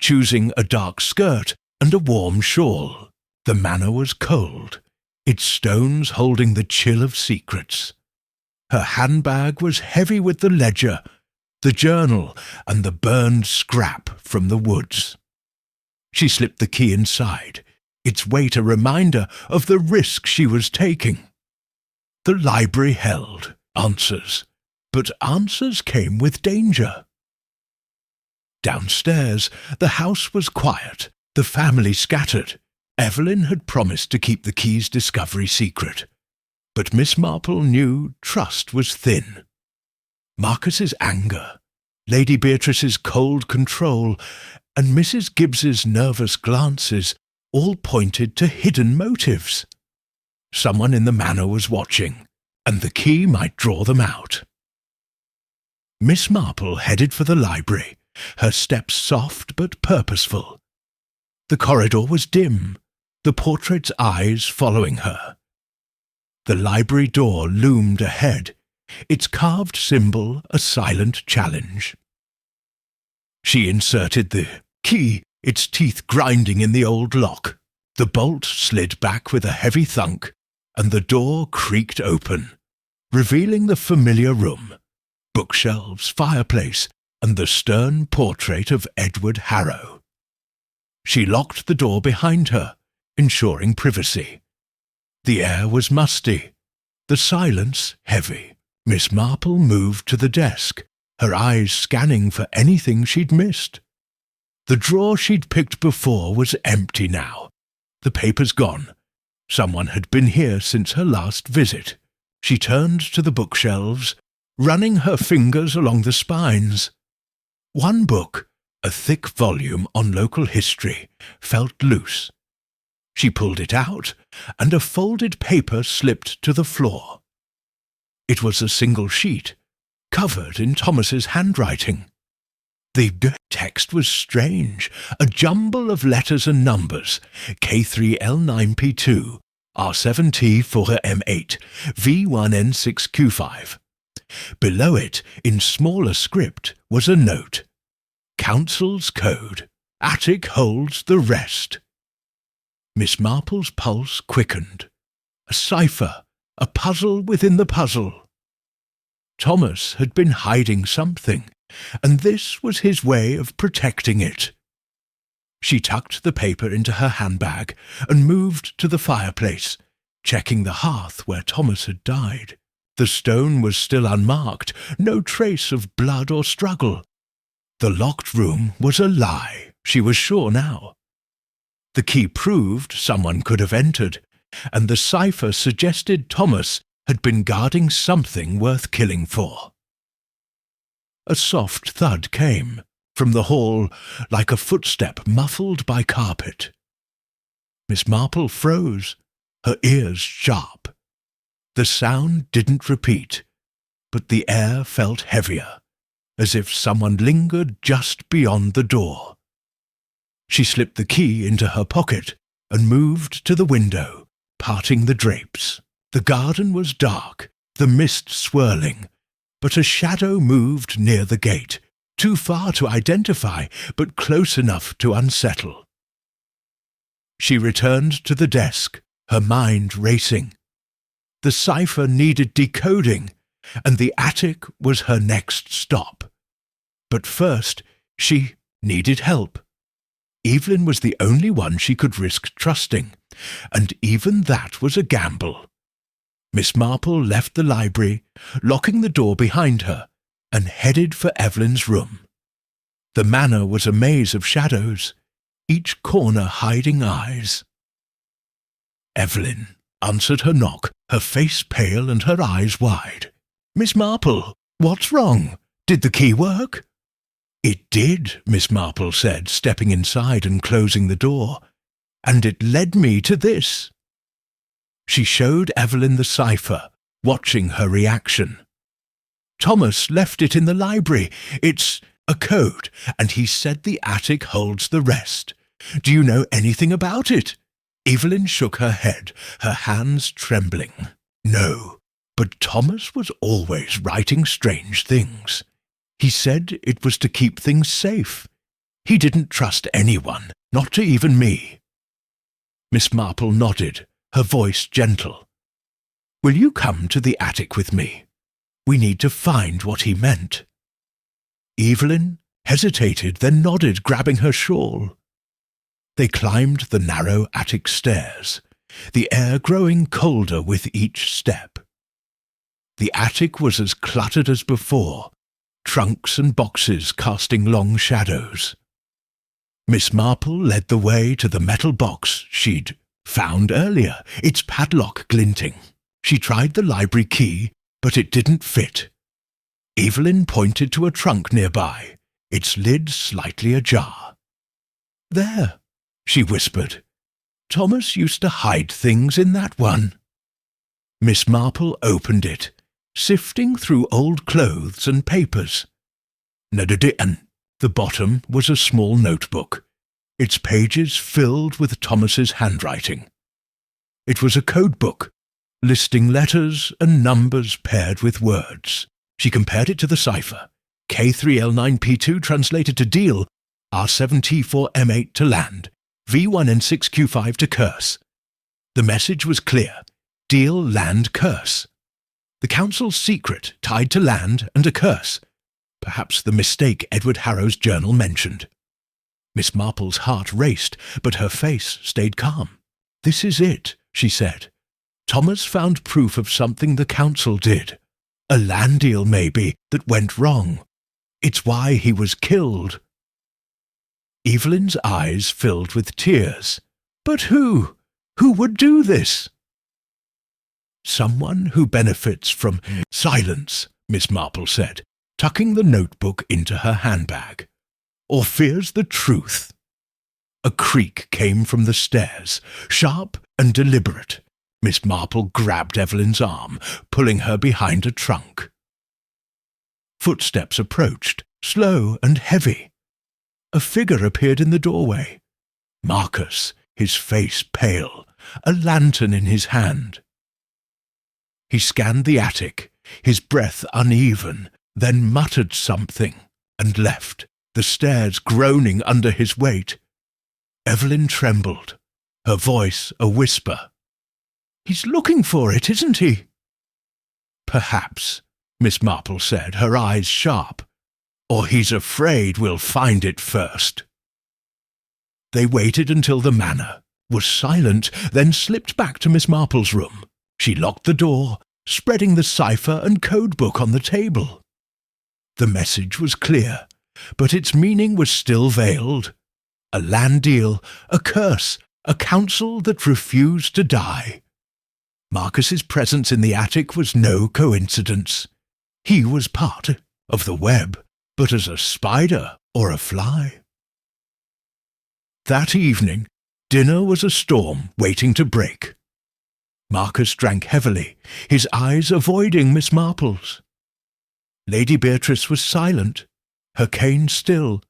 choosing a dark skirt and a warm shawl. The manor was cold, its stones holding the chill of secrets. Her handbag was heavy with the ledger, the journal, and the burned scrap from the woods. She slipped the key inside, its weight a reminder of the risk she was taking. The library held answers, but answers came with danger. Downstairs, the house was quiet, the family scattered. Evelyn had promised to keep the key's discovery secret, but Miss Marple knew trust was thin. Marcus's anger, Lady Beatrice's cold control, and Mrs. Gibbs's nervous glances all pointed to hidden motives. Someone in the manor was watching, and the key might draw them out. Miss Marple headed for the library, her steps soft but purposeful. The corridor was dim, the portrait's eyes following her. The library door loomed ahead, its carved symbol a silent challenge. She inserted the key, its teeth grinding in the old lock. The bolt slid back with a heavy thunk, and the door creaked open, revealing the familiar room, bookshelves, fireplace, and the stern portrait of Edward Harrow. She locked the door behind her, ensuring privacy. The air was musty, the silence heavy. Miss Marple moved to the desk, her eyes scanning for anything she'd missed. The drawer she'd picked before was empty now, the papers gone. Someone had been here since her last visit. She turned to the bookshelves, running her fingers along the spines. One book, a thick volume on local history, felt loose. She pulled it out, and a folded paper slipped to the floor. It was a single sheet, covered in Thomas's handwriting. The text was strange, a jumble of letters and numbers: K3L9P2, R7T4M8, V1N6Q5. Below it, in smaller script, was a note: Council's Code. Attic holds the rest. Miss Marple's pulse quickened. A cipher, a puzzle within the puzzle. Thomas had been hiding something, and this was his way of protecting it. She tucked the paper into her handbag and moved to the fireplace, checking the hearth where Thomas had died. The stone was still unmarked, no trace of blood or struggle. The locked room was a lie, she was sure now. The key proved someone could have entered, and the cipher suggested Thomas had been guarding something worth killing for. A soft thud came from the hall, like a footstep muffled by carpet. Miss Marple froze, her ears sharp. The sound didn't repeat, but the air felt heavier, as if someone lingered just beyond the door. She slipped the key into her pocket and moved to the window, parting the drapes. The garden was dark, the mist swirling, but a shadow moved near the gate, too far to identify, but close enough to unsettle. She returned to the desk, her mind racing. The cipher needed decoding, and the attic was her next stop. But first, she needed help. Evelyn was the only one she could risk trusting, and even that was a gamble. Miss Marple left the library, locking the door behind her, and headed for Evelyn's room. The manor was a maze of shadows, each corner hiding eyes. Evelyn answered her knock, her face pale and her eyes wide. "Miss Marple, what's wrong? Did the key work?" "It did," Miss Marple said, stepping inside and closing the door. "And it led me to this." She showed Evelyn the cipher, watching her reaction. "Thomas left it in the library. It's a code, and he said the attic holds the rest. Do you know anything about it?" Evelyn shook her head, her hands trembling. "No, but Thomas was always writing strange things. He said it was to keep things safe. He didn't trust anyone, not to even me." Miss Marple nodded, her voice gentle. "Will you come to the attic with me? We need to find what he meant." Evelyn hesitated, then nodded, grabbing her shawl. They climbed the narrow attic stairs, the air growing colder with each step. The attic was as cluttered as before, trunks and boxes casting long shadows. Miss Marple led the way to the metal box she'd found earlier, its padlock glinting. She tried the library key, but it didn't fit. Evelyn pointed to a trunk nearby, its lid slightly ajar. "There," she whispered. "Thomas used to hide things in that one." Miss Marple opened it, sifting through old clothes and papers. The bottom was a small notebook, its pages filled with Thomas's handwriting. It was a code book, listing letters and numbers paired with words. She compared it to the cipher. K3L9P2 translated to deal, R7T4M8 to land, V1N6Q5 to curse. The message was clear: deal, land, curse. The council's secret tied to land and a curse. Perhaps the mistake Edward Harrow's journal mentioned. Miss Marple's heart raced, but her face stayed calm. "This is it," she said. "Thomas found proof of something the council did. A land deal, maybe, that went wrong. It's why he was killed." Evelyn's eyes filled with tears. "But who? Who would do this?" "Someone who benefits from silence," Miss Marple said, tucking the notebook into her handbag. "Or fears the truth." A creak came from the stairs, sharp and deliberate. Miss Marple grabbed Evelyn's arm, pulling her behind a trunk. Footsteps approached, slow and heavy. A figure appeared in the doorway. Marcus, his face pale, a lantern in his hand. He scanned the attic, his breath uneven, then muttered something and left, the stairs groaning under his weight. Evelyn trembled, her voice a whisper. "He's looking for it, isn't he?" "Perhaps," Miss Marple said, her eyes sharp. "Or he's afraid we'll find it first." They waited until the manor was silent, then slipped back to Miss Marple's room. She locked the door, spreading the cipher and code book on the table. The message was clear, but its meaning was still veiled. A land deal, a curse, a council that refused to die. Marcus's presence in the attic was no coincidence. He was part of the web, but as a spider or a fly. That evening, dinner was a storm waiting to break. Marcus drank heavily, his eyes avoiding Miss Marple's. Lady Beatrice was silent, her cane still,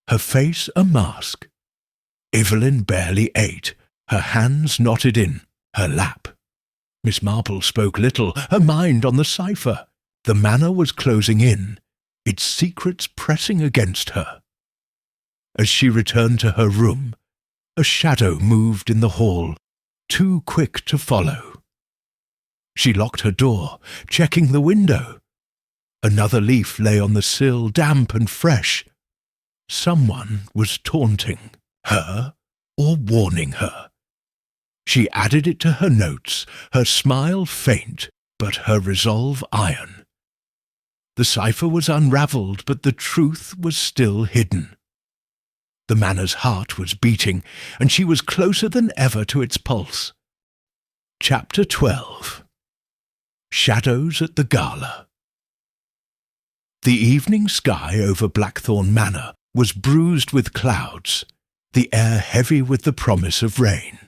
her face a mask. Evelyn barely ate, her hands knotted in her lap. Miss Marple spoke little, her mind on the cipher. The manor was closing in, its secrets pressing against her. As she returned to her room, a shadow moved in the hall, too quick to follow. She locked her door, checking the window. Another leaf lay on the sill, damp and fresh. Someone was taunting her or warning her. She added it to her notes, her smile faint, but her resolve iron. The cipher was unravelled, but the truth was still hidden. The manor's heart was beating, and she was closer than ever to its pulse. Chapter 12. Shadows at the Gala. The evening sky over Blackthorn Manor was bruised with clouds, the air heavy with the promise of rain.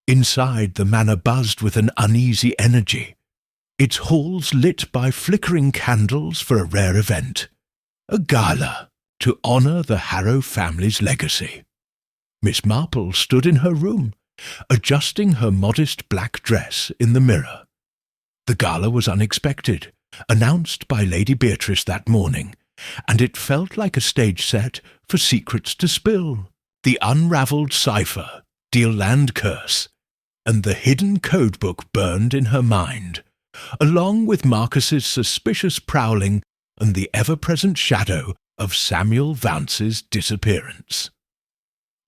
Inside, the manor buzzed with an uneasy energy, its halls lit by flickering candles for a rare event, a gala to honour the Harrow family's legacy. Miss Marple stood in her room, adjusting her modest black dress in the mirror. The gala was unexpected, announced by Lady Beatrice that morning, and it felt like a stage set for secrets to spill, the unravelled cipher, Deal Land Curse, and the hidden codebook burned in her mind, along with Marcus's suspicious prowling and the ever-present shadow of Samuel Vance's disappearance.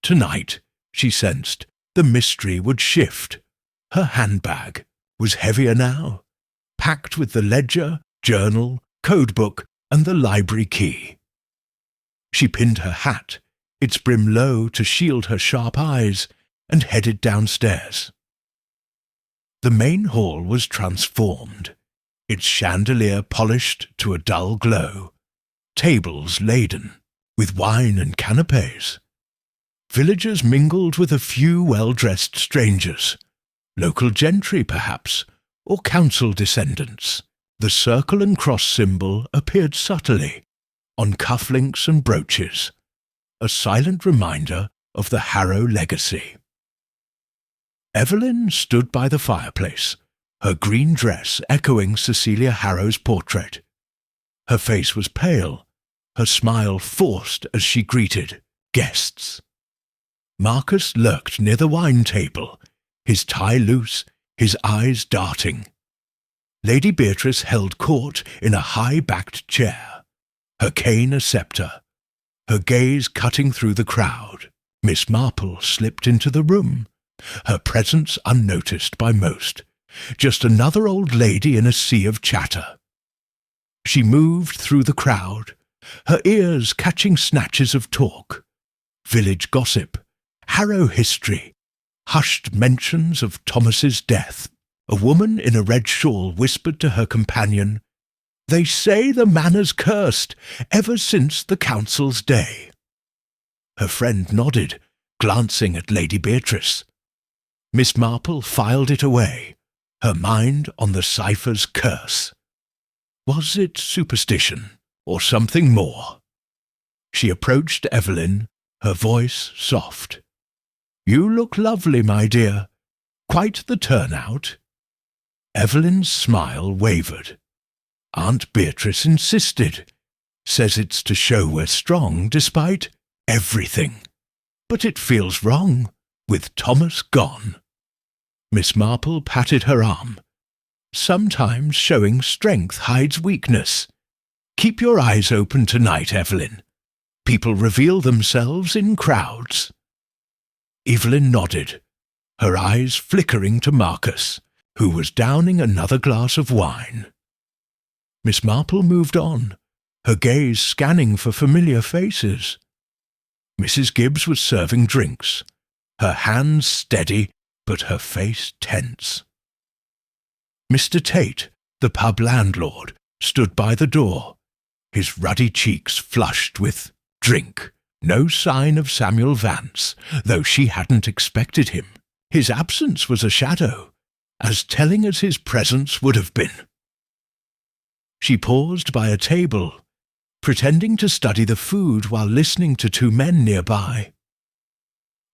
Tonight, she sensed, the mystery would shift. Her handbag was heavier now, packed with the ledger, journal, codebook, and the library key. She pinned her hat, its brim low to shield her sharp eyes, and headed downstairs. The main hall was transformed, its chandelier polished to a dull glow, tables laden with wine and canapes. Villagers mingled with a few well-dressed strangers, local gentry perhaps, or council descendants. The circle and cross symbol appeared subtly on cufflinks and brooches, a silent reminder of the Harrow legacy. Evelyn stood by the fireplace, her green dress echoing Cecilia Harrow's portrait. Her face was pale, her smile forced as she greeted guests. Marcus lurked near the wine table, his tie loose, his eyes darting. Lady Beatrice held court in a high-backed chair, her cane a sceptre, her gaze cutting through the crowd. Miss Marple slipped into the room, her presence unnoticed by most, just another old lady in a sea of chatter. She moved through the crowd, her ears catching snatches of talk, village gossip, Harrow history, hushed mentions of Thomas's death. A woman in a red shawl whispered to her companion, "They say the manor's cursed, ever since the council's day." Her friend nodded, glancing at Lady Beatrice. Miss Marple filed it away, her mind on the cipher's curse. Was it superstition, or something more? She approached Evelyn, her voice soft. "You look lovely, my dear. Quite the turnout." Evelyn's smile wavered. Aunt Beatrice insisted. Says it's to show we're strong despite everything. But it feels wrong, with Thomas gone. Miss Marple patted her arm. Sometimes showing strength hides weakness. Keep your eyes open tonight, Evelyn. People reveal themselves in crowds. Evelyn nodded, her eyes flickering to Marcus, who was downing another glass of wine. Miss Marple moved on, her gaze scanning for familiar faces. Mrs. Gibbs was serving drinks, her hands steady, but her face tense. Mr. Tate, the pub landlord, stood by the door, his ruddy cheeks flushed with drink. No sign of Samuel Vance, though she hadn't expected him. His absence was a shadow, as telling as his presence would have been. She paused by a table, pretending to study the food while listening to two men nearby.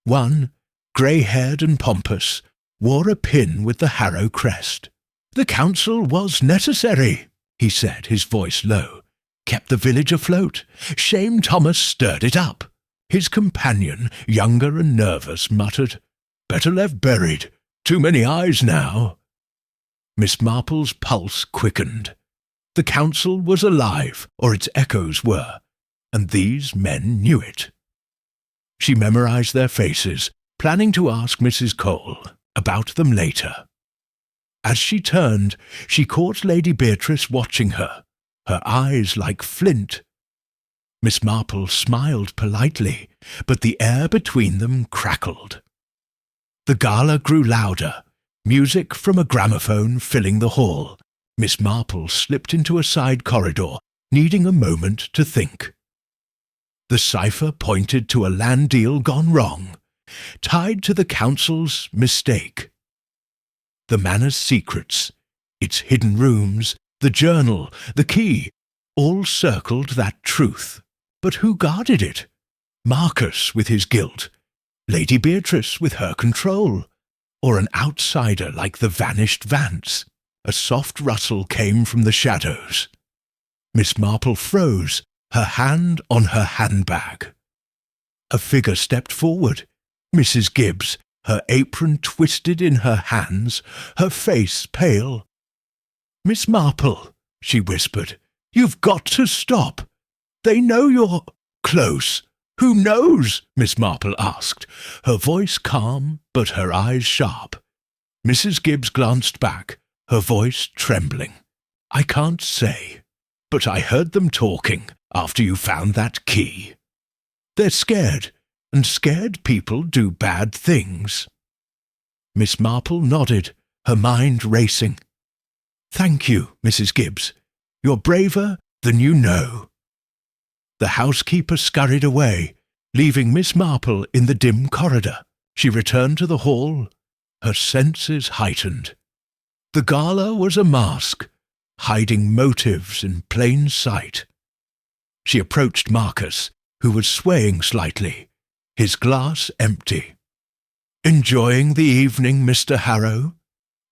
One, grey-haired and pompous, wore a pin with the Harrow crest. "The council was necessary," he said, his voice low. "Kept the village afloat. Shame Thomas stirred it up." His companion, younger and nervous, muttered, "Better left buried. Too many eyes now." Miss Marple's pulse quickened. The council was alive, or its echoes were, and these men knew it. She memorized their faces, planning to ask Mrs. Cole. About them later. As she turned, she caught Lady Beatrice watching her, her eyes like flint. Miss Marple smiled politely, but the air between them crackled. The gala grew louder, music from a gramophone filling the hall. Miss Marple slipped into a side corridor, needing a moment to think. The cipher pointed to a land deal gone wrong, tied to the council's mistake. The manor's secrets, its hidden rooms, the journal, the key, all circled that truth. But who guarded it? Marcus with his guilt, Lady Beatrice with her control, or an outsider like the vanished Vance? A soft rustle came from the shadows. Miss Marple froze, her hand on her handbag. A figure stepped forward. Mrs. Gibbs, her apron twisted in her hands, her face pale. "Miss Marple," she whispered, "you've got to stop. They know you're close." "Who knows?" Miss Marple asked, her voice calm but her eyes sharp. Mrs. Gibbs glanced back, her voice trembling. "I can't say, but I heard them talking after you found that key. They're scared, and scared people do bad things." Miss Marple nodded, her mind racing. "Thank you, Mrs. Gibbs. You're braver than you know." The housekeeper scurried away, leaving Miss Marple in the dim corridor. She returned to the hall, her senses heightened. The gala was a mask, hiding motives in plain sight. She approached Marcus, who was swaying slightly, his glass empty. "Enjoying the evening, Mr. Harrow?"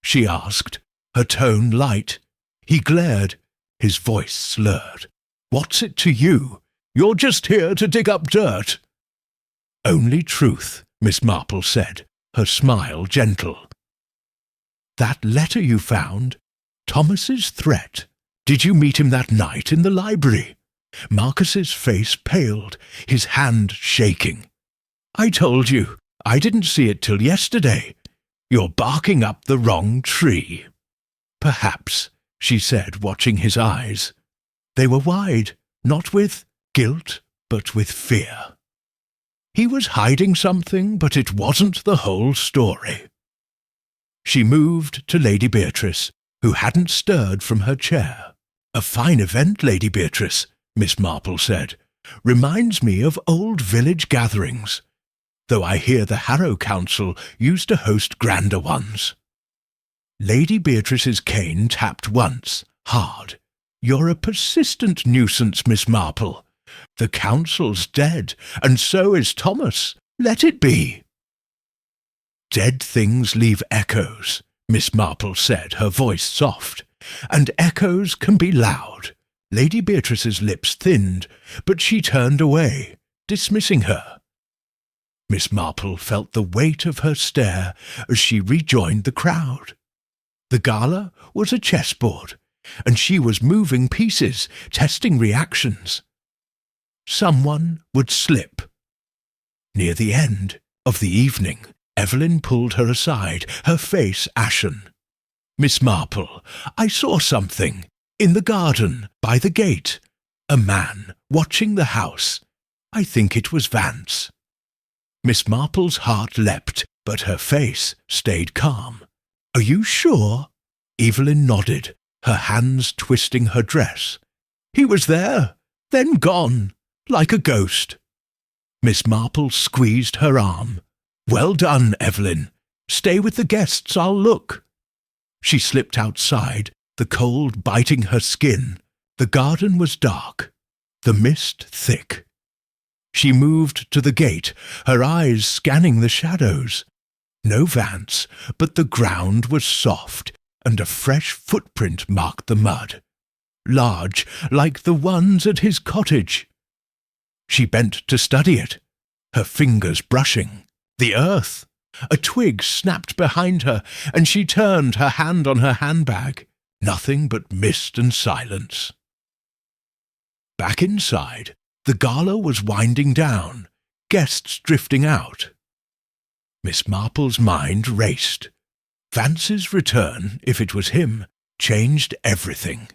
she asked, her tone light. He glared, his voice slurred. "What's it to you? You're just here to dig up dirt." "Only truth," Miss Marple said, her smile gentle. "That letter you found, Thomas's threat. Did you meet him that night in the library?" Marcus's face paled, his hand shaking. "I told you, I didn't see it till yesterday. You're barking up the wrong tree." "Perhaps," she said, watching his eyes. They were wide, not with guilt, but with fear. He was hiding something, but it wasn't the whole story. She moved to Lady Beatrice, who hadn't stirred from her chair. "A fine event, Lady Beatrice," Miss Marple said. "Reminds me of old village gatherings, though I hear the Harrow Council used to host grander ones." Lady Beatrice's cane tapped once, hard. "You're a persistent nuisance, Miss Marple. The council's dead, and so is Thomas. Let it be." "Dead things leave echoes," Miss Marple said, her voice soft. "And echoes can be loud." Lady Beatrice's lips thinned, but she turned away, dismissing her. Miss Marple felt the weight of her stare as she rejoined the crowd. The gala was a chessboard, and she was moving pieces, testing reactions. Someone would slip. Near the end of the evening, Evelyn pulled her aside, her face ashen. "Miss Marple, I saw something. In the garden, by the gate. A man, watching the house. I think it was Vance." Miss Marple's heart leapt, but her face stayed calm. "Are you sure?" Evelyn nodded, her hands twisting her dress. "He was there, then gone, like a ghost." Miss Marple squeezed her arm. "Well done, Evelyn. Stay with the guests, I'll look." She slipped outside, the cold biting her skin. The garden was dark, the mist thick. She moved to the gate, her eyes scanning the shadows. No Vance, but the ground was soft, and a fresh footprint marked the mud. Large, like the ones at his cottage. She bent to study it, her fingers brushing. The earth! A twig snapped behind her, and she turned, her hand on her handbag. Nothing but mist and silence. Back inside, the gala was winding down, guests drifting out. Miss Marple's mind raced. Vance's return, if it was him, changed everything.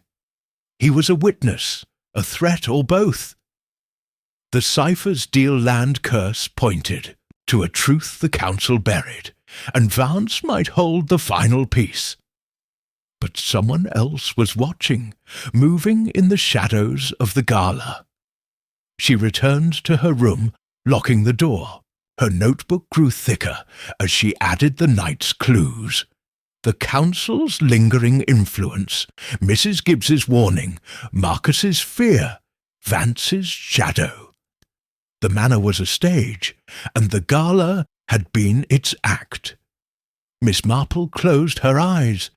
He was a witness, a threat, or both. The cipher's deal land curse pointed to a truth the council buried, and Vance might hold the final piece. But someone else was watching, moving in the shadows of the gala. She returned to her room, locking the door. Her notebook grew thicker as she added the night's clues. The council's lingering influence, Mrs. Gibbs's warning, Marcus's fear, Vance's shadow. The manor was a stage, and the gala had been its act. Miss Marple closed her eyes,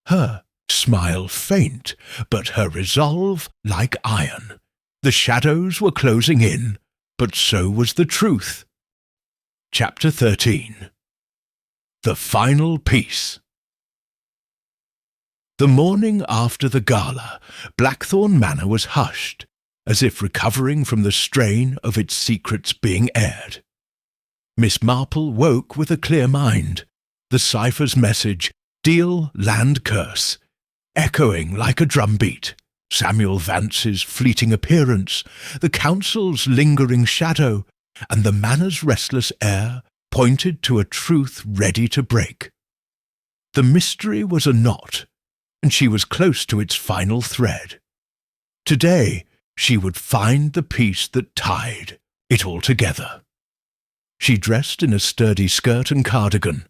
her smile faint, but her resolve like iron. The shadows were closing in, but so was the truth. Chapter 13. The Final Piece. The morning after the gala, Blackthorn Manor was hushed, as if recovering from the strain of its secrets being aired. Miss Marple woke with a clear mind, the cipher's message, deal land curse, echoing like a drumbeat. Samuel Vance's fleeting appearance, the council's lingering shadow, and the manor's restless air pointed to a truth ready to break. The mystery was a knot, and she was close to its final thread. Today, she would find the piece that tied it all together. She dressed in a sturdy skirt and cardigan,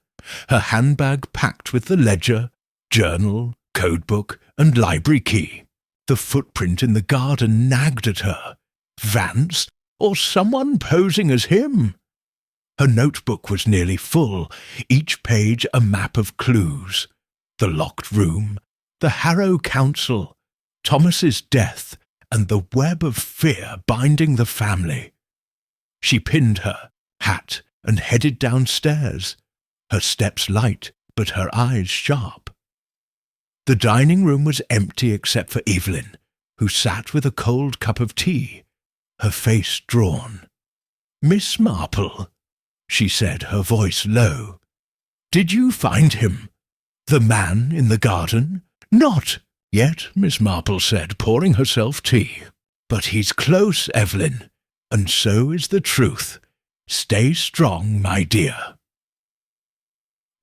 her handbag packed with the ledger, journal, codebook, and library key. The footprint in the garden nagged at her. Vance, or someone posing as him? Her notebook was nearly full, each page a map of clues. The locked room, the Harrow Council, Thomas's death, and the web of fear binding the family. She pinned her hat and headed downstairs, her steps light but her eyes sharp. The dining room was empty except for Evelyn, who sat with a cold cup of tea, her face drawn. "Miss Marple," she said, her voice low, "did you find him? The man in the garden?" "Not yet," Miss Marple said, pouring herself tea. "But he's close, Evelyn, and so is the truth. Stay strong, my dear."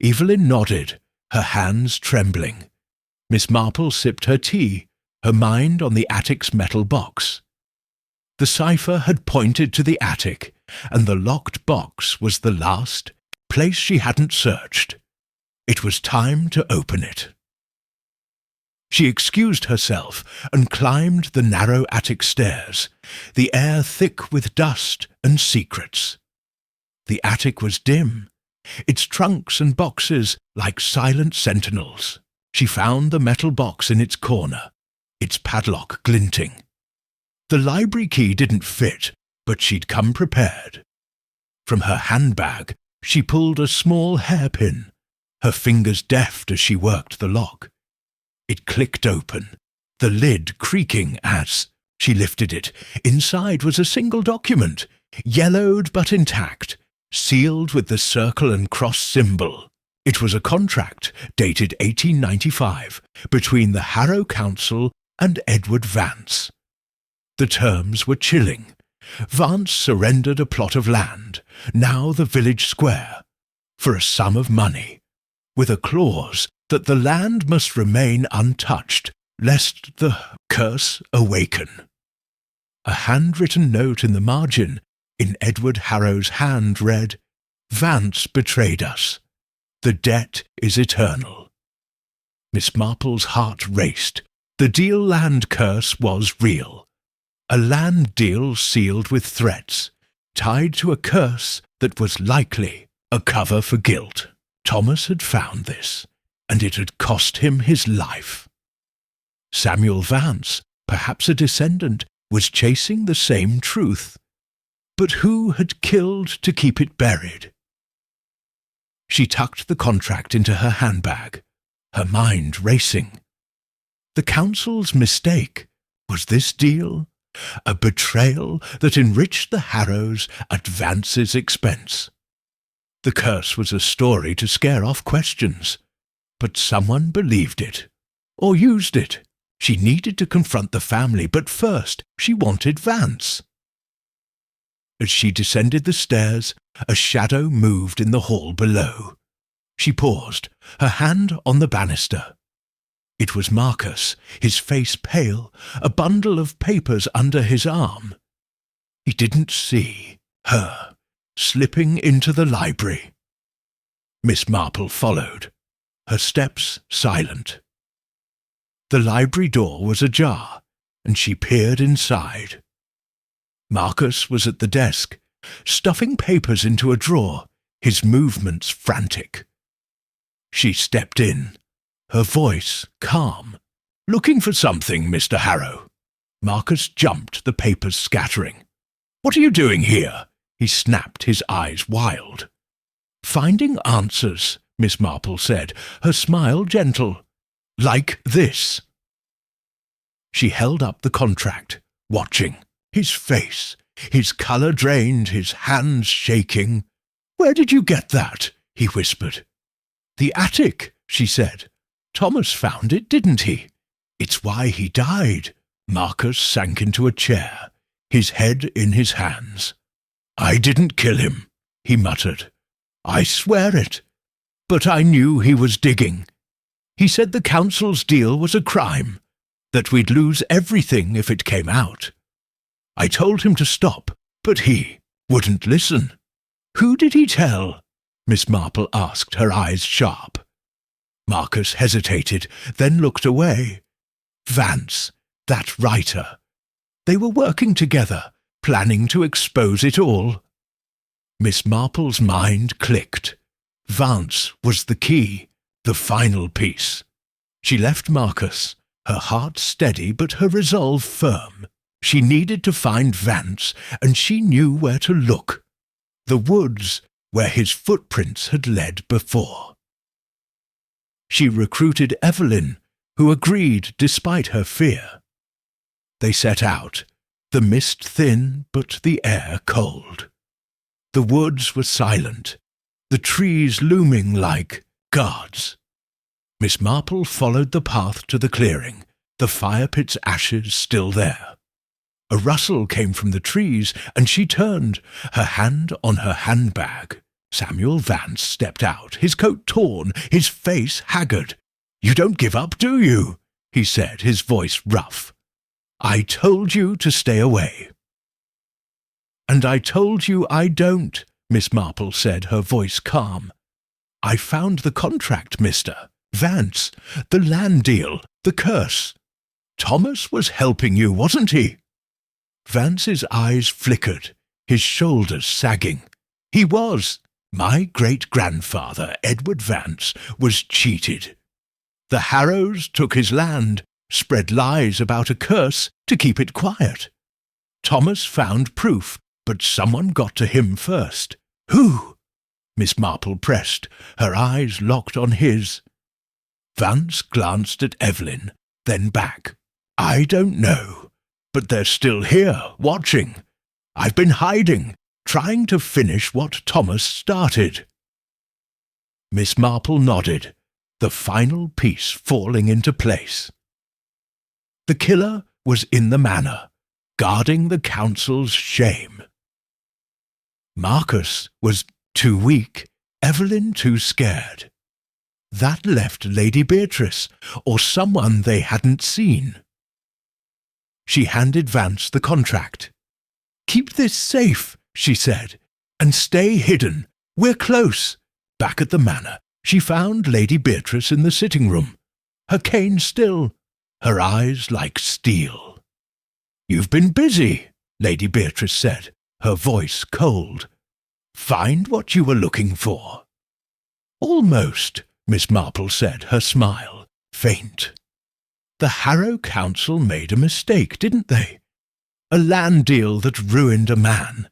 Evelyn nodded, her hands trembling. Miss Marple sipped her tea, her mind on the attic's metal box. The cipher had pointed to the attic, and the locked box was the last place she hadn't searched. It was time to open it. She excused herself and climbed the narrow attic stairs, the air thick with dust and secrets. The attic was dim, its trunks and boxes like silent sentinels. She found the metal box in its corner, its padlock glinting. The library key didn't fit, but she'd come prepared. From her handbag, she pulled a small hairpin, her fingers deft as she worked the lock. It clicked open, the lid creaking as she lifted it. Inside was a single document, yellowed but intact, sealed with the circle and cross symbol. It was a contract dated 1895 between the Harrow Council and Edward Vance. The terms were chilling. Vance surrendered a plot of land, now the village square, for a sum of money, with a clause that the land must remain untouched, lest the curse awaken. A handwritten note in the margin, in Edward Harrow's hand, read, "Vance betrayed us. The debt is eternal." Miss Marple's heart raced. The deal land curse was real. A land deal sealed with threats, tied to a curse that was likely a cover for guilt. Thomas had found this, and it had cost him his life. Samuel Vance, perhaps a descendant, was chasing the same truth. But who had killed to keep it buried? She tucked the contract into her handbag, her mind racing. The council's mistake, was this deal a betrayal that enriched the Harrows at Vance's expense? The curse was a story to scare off questions. but someone believed it, or used it. She needed to confront the family, but first she wanted Vance. As she descended the stairs, a shadow moved in the hall below. She paused, her hand on the banister. It was Marcus, his face pale, a bundle of papers under his arm. He didn't see her, slipping into the library. Miss Marple followed, her steps silent. The library door was ajar, and she peered inside. Marcus was at the desk, stuffing papers into a drawer, his movements frantic. She stepped in, her voice calm. "Looking for something, Mr. Harrow?" Marcus jumped, the papers scattering. "What are you doing here?" He snapped, his eyes wild. "Finding answers," Miss Marple said, her smile gentle. "Like this." She held up the contract, watching. His face, his colour drained, his hands shaking. "Where did you get that?" he whispered. "The attic," she said. "Thomas found it, didn't he? It's why he died." Marcus sank into a chair, his head in his hands. "I didn't kill him," he muttered. "I swear it. But I knew he was digging. He said the council's deal was a crime, that we'd lose everything if it came out. I told him to stop, but he wouldn't listen." "Who did he tell?" Miss Marple asked, her eyes sharp. Marcus hesitated, then looked away. Vance, that writer. They were working together, planning to expose it all. Miss Marple's mind clicked. Vance was the key, the final piece. She left Marcus, her heart steady but her resolve firm. She needed to find Vance, and she knew where to look. The woods where his footprints had led before. She recruited Evelyn, who agreed despite her fear. They set out, the mist thin but the air cold. The woods were silent, the trees looming like guards. Miss Marple followed the path to the clearing, the fire pit's ashes still there. A rustle came from the trees, and she turned, her hand on her handbag. Samuel Vance stepped out, his coat torn, his face haggard. "You don't give up, do you?" he said, his voice rough. "I told you to stay away." "And I told you I don't," Miss Marple said, her voice calm. "I found the contract, Mr. Vance, the land deal, the curse. Thomas was helping you, wasn't he?" Vance's eyes flickered, his shoulders sagging. "He was. My great-grandfather, Edward Vance, was cheated. The Harrows took his land, spread lies about a curse to keep it quiet. Thomas found proof, but someone got to him first. Who?" Miss Marple pressed, her eyes locked on his. Vance glanced at Evelyn, then back. "I don't know, but they're still here, watching. I've been hiding, trying to finish what Thomas started." Miss Marple nodded, the final piece falling into place. The killer was in the manor, guarding the council's shame. Marcus was too weak, Evelyn too scared. That left Lady Beatrice, or someone they hadn't seen. She handed Vance the contract. "Keep this safe," she said, "and stay hidden. We're close." Back at the manor, she found Lady Beatrice in the sitting room, her cane still, her eyes like steel. "You've been busy," Lady Beatrice said, her voice cold. "Find what you were looking for?" "Almost," Miss Marple said, her smile faint. "The Harrow Council made a mistake, didn't they? A land deal that ruined a man.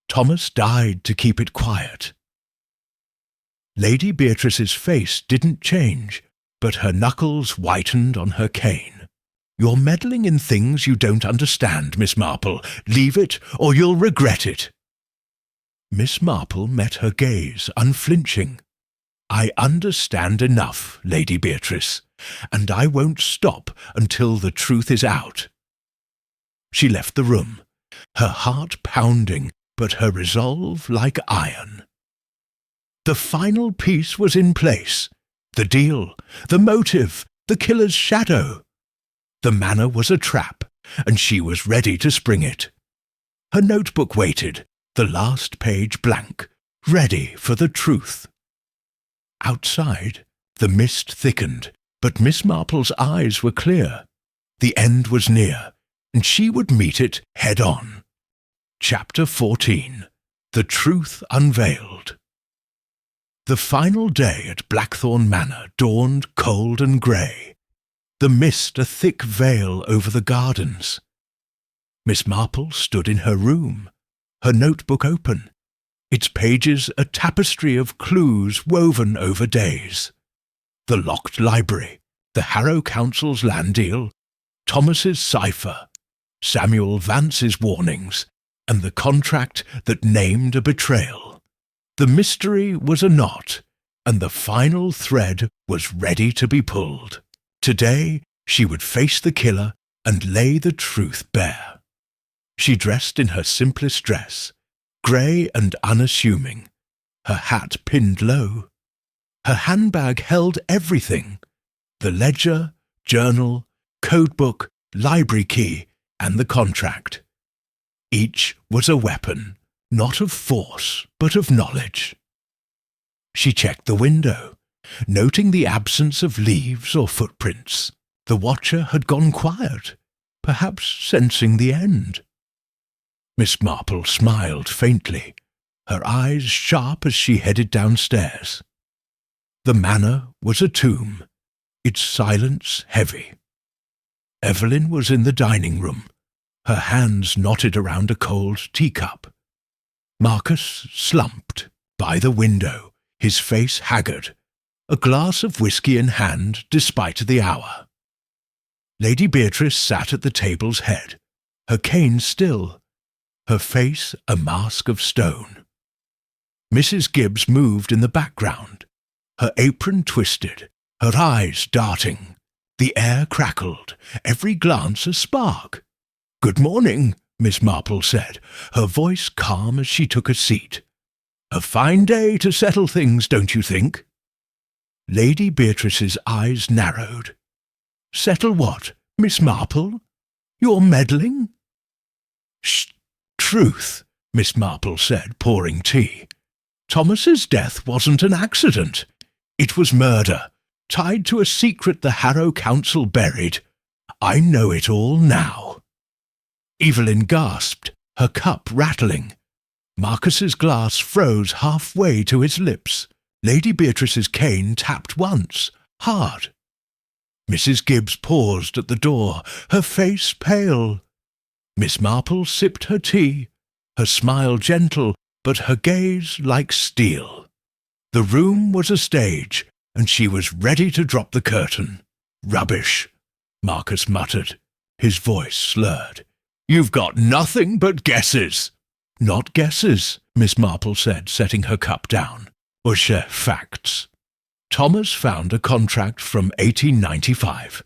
Thomas died to keep it quiet." Lady Beatrice's face didn't change, but her knuckles whitened on her cane. "You're meddling in things you don't understand, Miss Marple. Leave it, or you'll regret it." Miss Marple met her gaze, unflinching. I understand enough, Lady Beatrice, and I won't stop until the truth is out." She left the room, her heart pounding, but her resolve like iron. The final piece was in place. The deal, the motive, the killer's shadow. The manor was a trap, and she was ready to spring it. Her notebook waited, the last page blank, ready for the truth. Outside, the mist thickened, but Miss Marple's eyes were clear. The end was near, and she would meet it head-on. Chapter 14. The Truth Unveiled. The final day at Blackthorn Manor dawned cold and grey, the mist a thick veil over the gardens. Miss Marple stood in her room, her notebook open, its pages a tapestry of clues woven over days. The locked library, the Harrow Council's land deal, Thomas's cipher, Samuel Vance's warnings, and the contract that named a betrayal. The mystery was a knot, and the final thread was ready to be pulled. Today she would face the killer and lay the truth bare. She dressed in her simplest dress, grey and unassuming, her hat pinned low. Her handbag held everything: the ledger, journal, codebook, library key, and the contract. Each was a weapon, not of force, but of knowledge. She checked the window, noting the absence of leaves or footprints. The watcher had gone quiet, perhaps sensing the end. Miss Marple smiled faintly, her eyes sharp as she headed downstairs. The manor was a tomb, its silence heavy. Evelyn was in the dining room, her hands knotted around a cold teacup. Marcus slumped by the window, his face haggard, a glass of whisky in hand despite the hour. Lady Beatrice sat at the table's head, her cane still, her face a mask of stone. Mrs. Gibbs moved in the background, her apron twisted, her eyes darting. The air crackled, every glance a spark. "Good morning," Miss Marple said, her voice calm as she took a seat. "A fine day to settle things, don't you think?" Lady Beatrice's eyes narrowed. "Settle what, Miss Marple? You're meddling?" "Shh! Truth," Miss Marple said, pouring tea. "Thomas's death wasn't an accident. It was murder, tied to a secret the Harrow Council buried. I know it all now." Evelyn gasped, her cup rattling. Marcus's glass froze halfway to his lips. Lady Beatrice's cane tapped once, hard. Mrs. Gibbs paused at the door, her face pale. Miss Marple sipped her tea, her smile gentle, but her gaze like steel. The room was a stage, and she was ready to drop the curtain. "Rubbish," Marcus muttered, his voice slurred. "You've got nothing but guesses." "Not guesses," Miss Marple said, setting her cup down. Facts. Thomas found a contract from 1895,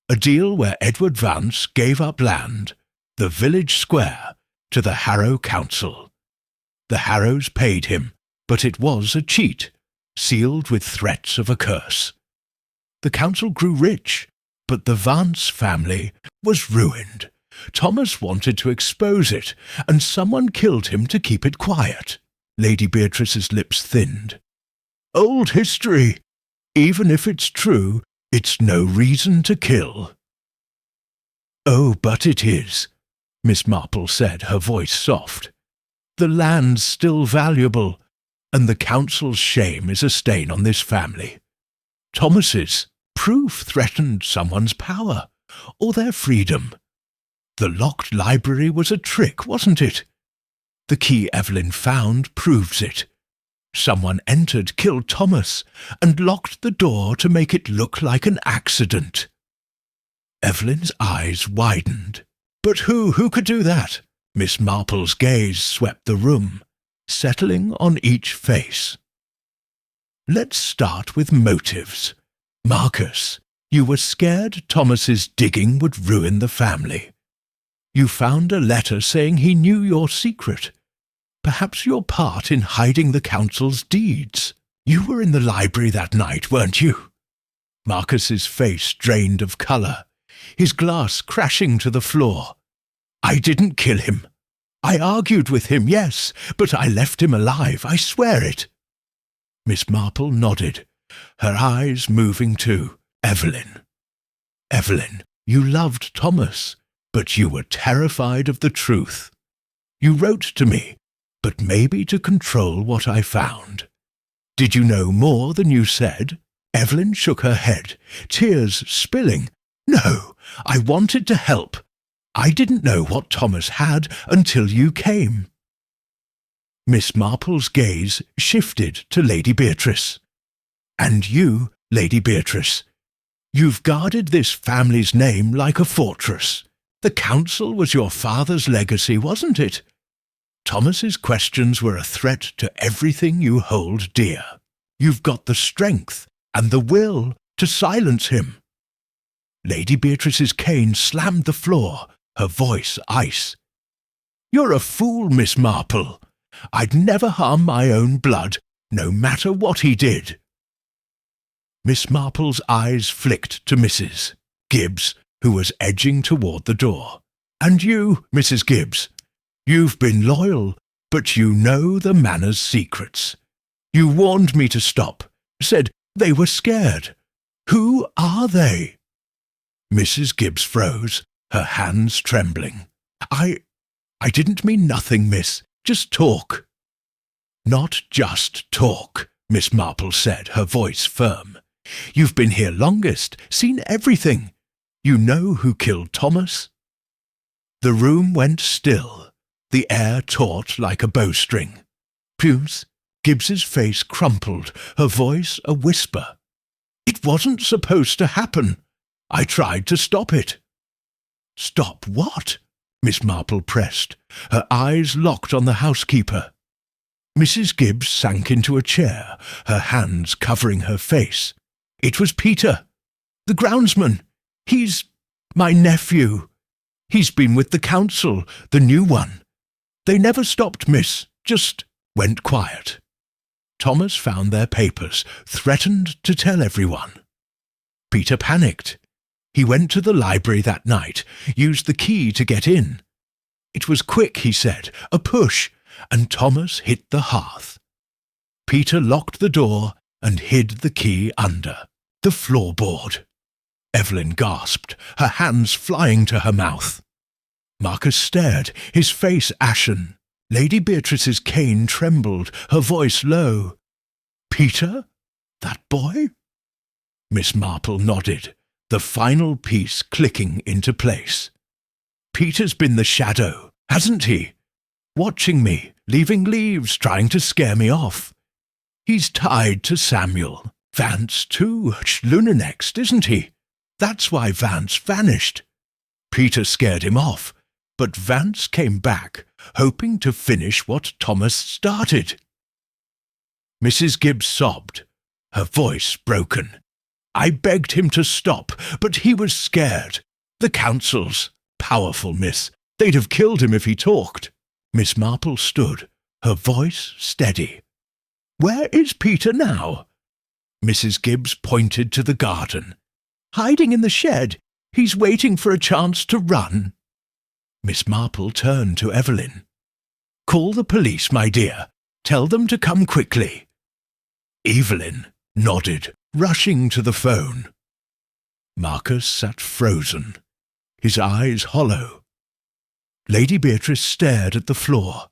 a deal where Edward Vance gave up land, the village square, to the Harrow Council. The Harrows paid him, but it was a cheat, sealed with threats of a curse. The council grew rich, but the Vance family was ruined. Thomas wanted to expose it, and someone killed him to keep it quiet. Lady Beatrice's lips thinned. "Old history. Even if it's true, it's no reason to kill." "Oh, but it is," Miss Marple said, her voice soft. "The land's still valuable, and the council's shame is a stain on this family. Thomas's proof threatened someone's power, or their freedom. The locked library was a trick, wasn't it? The key Evelyn found proves it. Someone entered, killed Thomas, and locked the door to make it look like an accident." Evelyn's eyes widened. "But who could do that?" Miss Marple's gaze swept the room, settling on each face. Let's start with motives. Marcus, you were scared Thomas's digging would ruin the family. You found a letter saying he knew your secret. Perhaps your part in hiding the council's deeds. You were in the library that night, weren't you? Marcus's face drained of colour, his glass crashing to the floor. I didn't kill him. I argued with him, yes, but I left him alive, I swear it. Miss Marple nodded, her eyes moving to Evelyn. Evelyn, you loved Thomas, but you were terrified of the truth. You wrote to me, but maybe to control what I found. Did you know more than you said? Evelyn shook her head, tears spilling. No, I wanted to help. I didn't know what Thomas had until you came. Miss Marple's gaze shifted to Lady Beatrice. And you, Lady Beatrice, you've guarded this family's name like a fortress. The council was your father's legacy, wasn't it? Thomas's questions were a threat to everything you hold dear. You've got the strength and the will to silence him. Lady Beatrice's cane slammed the floor, her voice ice. You're a fool, Miss Marple. I'd never harm my own blood, no matter what he did. Miss Marple's eyes flicked to Mrs. Gibbs, who was edging toward the door. And you, Mrs. Gibbs, you've been loyal, but you know the manor's secrets. You warned me to stop, said they were scared. Who are they? Mrs. Gibbs froze, her hands trembling. I didn't mean nothing, miss. Just talk. Not just talk, Miss Marple said, her voice firm. You've been here longest, seen everything. You know who killed Thomas? The room went still, the air taut like a bowstring. Puce, Gibbs's face crumpled, her voice a whisper. It wasn't supposed to happen. I tried to stop it. Stop what? Miss Marple pressed, her eyes locked on the housekeeper. Mrs. Gibbs sank into a chair, her hands covering her face. It was Peter, the groundsman. He's my nephew. He's been with the council, the new one. They never stopped, miss, just went quiet. Thomas found their papers, threatened to tell everyone. Peter panicked. He went to the library that night, used the key to get in. It was quick, he said, a push, and Thomas hit the hearth. Peter locked the door and hid the key under the floorboard. Evelyn gasped, her hands flying to her mouth. Marcus stared, his face ashen. Lady Beatrice's cane trembled, her voice low. Peter? That boy? Miss Marple nodded, the final piece clicking into place. Peter's been the shadow, hasn't he? Watching me, leaving leaves, trying to scare me off. He's tied to Samuel. Vance too, Whodunit, isn't he? That's why Vance vanished. Peter scared him off, but Vance came back, hoping to finish what Thomas started. Mrs. Gibbs sobbed, her voice broken. I begged him to stop, but he was scared. The council's powerful, miss. They'd have killed him if he talked. Miss Marple stood, her voice steady. Where is Peter now? Mrs. Gibbs pointed to the garden. Hiding in the shed. He's waiting for a chance to run. Miss Marple turned to Evelyn. Call the police, my dear. Tell them to come quickly. Evelyn nodded, rushing to the phone. Marcus sat frozen, his eyes hollow. Lady Beatrice stared at the floor,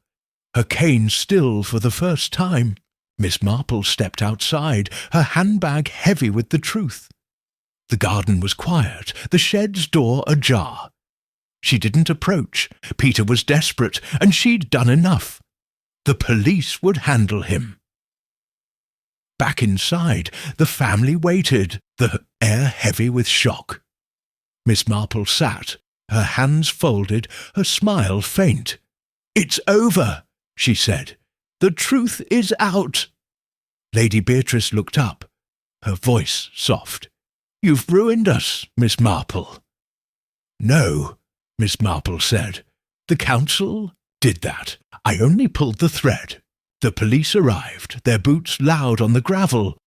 her cane still for the first time. Miss Marple stepped outside, her handbag heavy with the truth. The garden was quiet, the shed's door ajar. She didn't approach. Peter was desperate, and she'd done enough. The police would handle him. Back inside, the family waited, the air heavy with shock. Miss Marple sat, her hands folded, her smile faint. It's over, she said. The truth is out. Lady Beatrice looked up, her voice soft. "You've ruined us, Miss Marple." "No," Miss Marple said. "The council did that. I only pulled the thread. The police arrived, their boots loud on the gravel.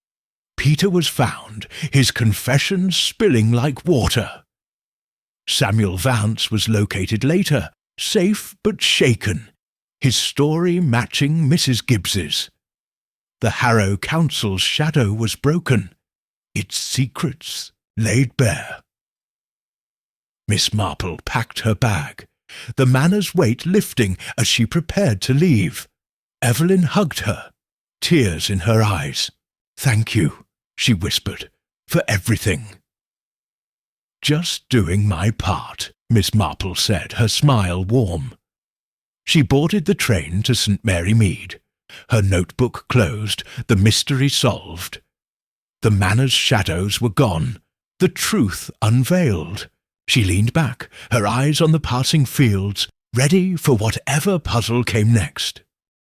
Peter was found, his confession spilling like water. Samuel Vance was located later, safe but shaken, his story matching Mrs. Gibbs's. The Harrow Council's shadow was broken, its secrets laid bare." Miss Marple packed her bag, the manor's weight lifting as she prepared to leave. Evelyn hugged her, tears in her eyes. "Thank you," she whispered, "for everything." "Just doing my part," Miss Marple said, her smile warm. She boarded the train to St. Mary Mead, her notebook closed, the mystery solved. The manor's shadows were gone, the truth unveiled. She leaned back, her eyes on the passing fields, ready for whatever puzzle came next.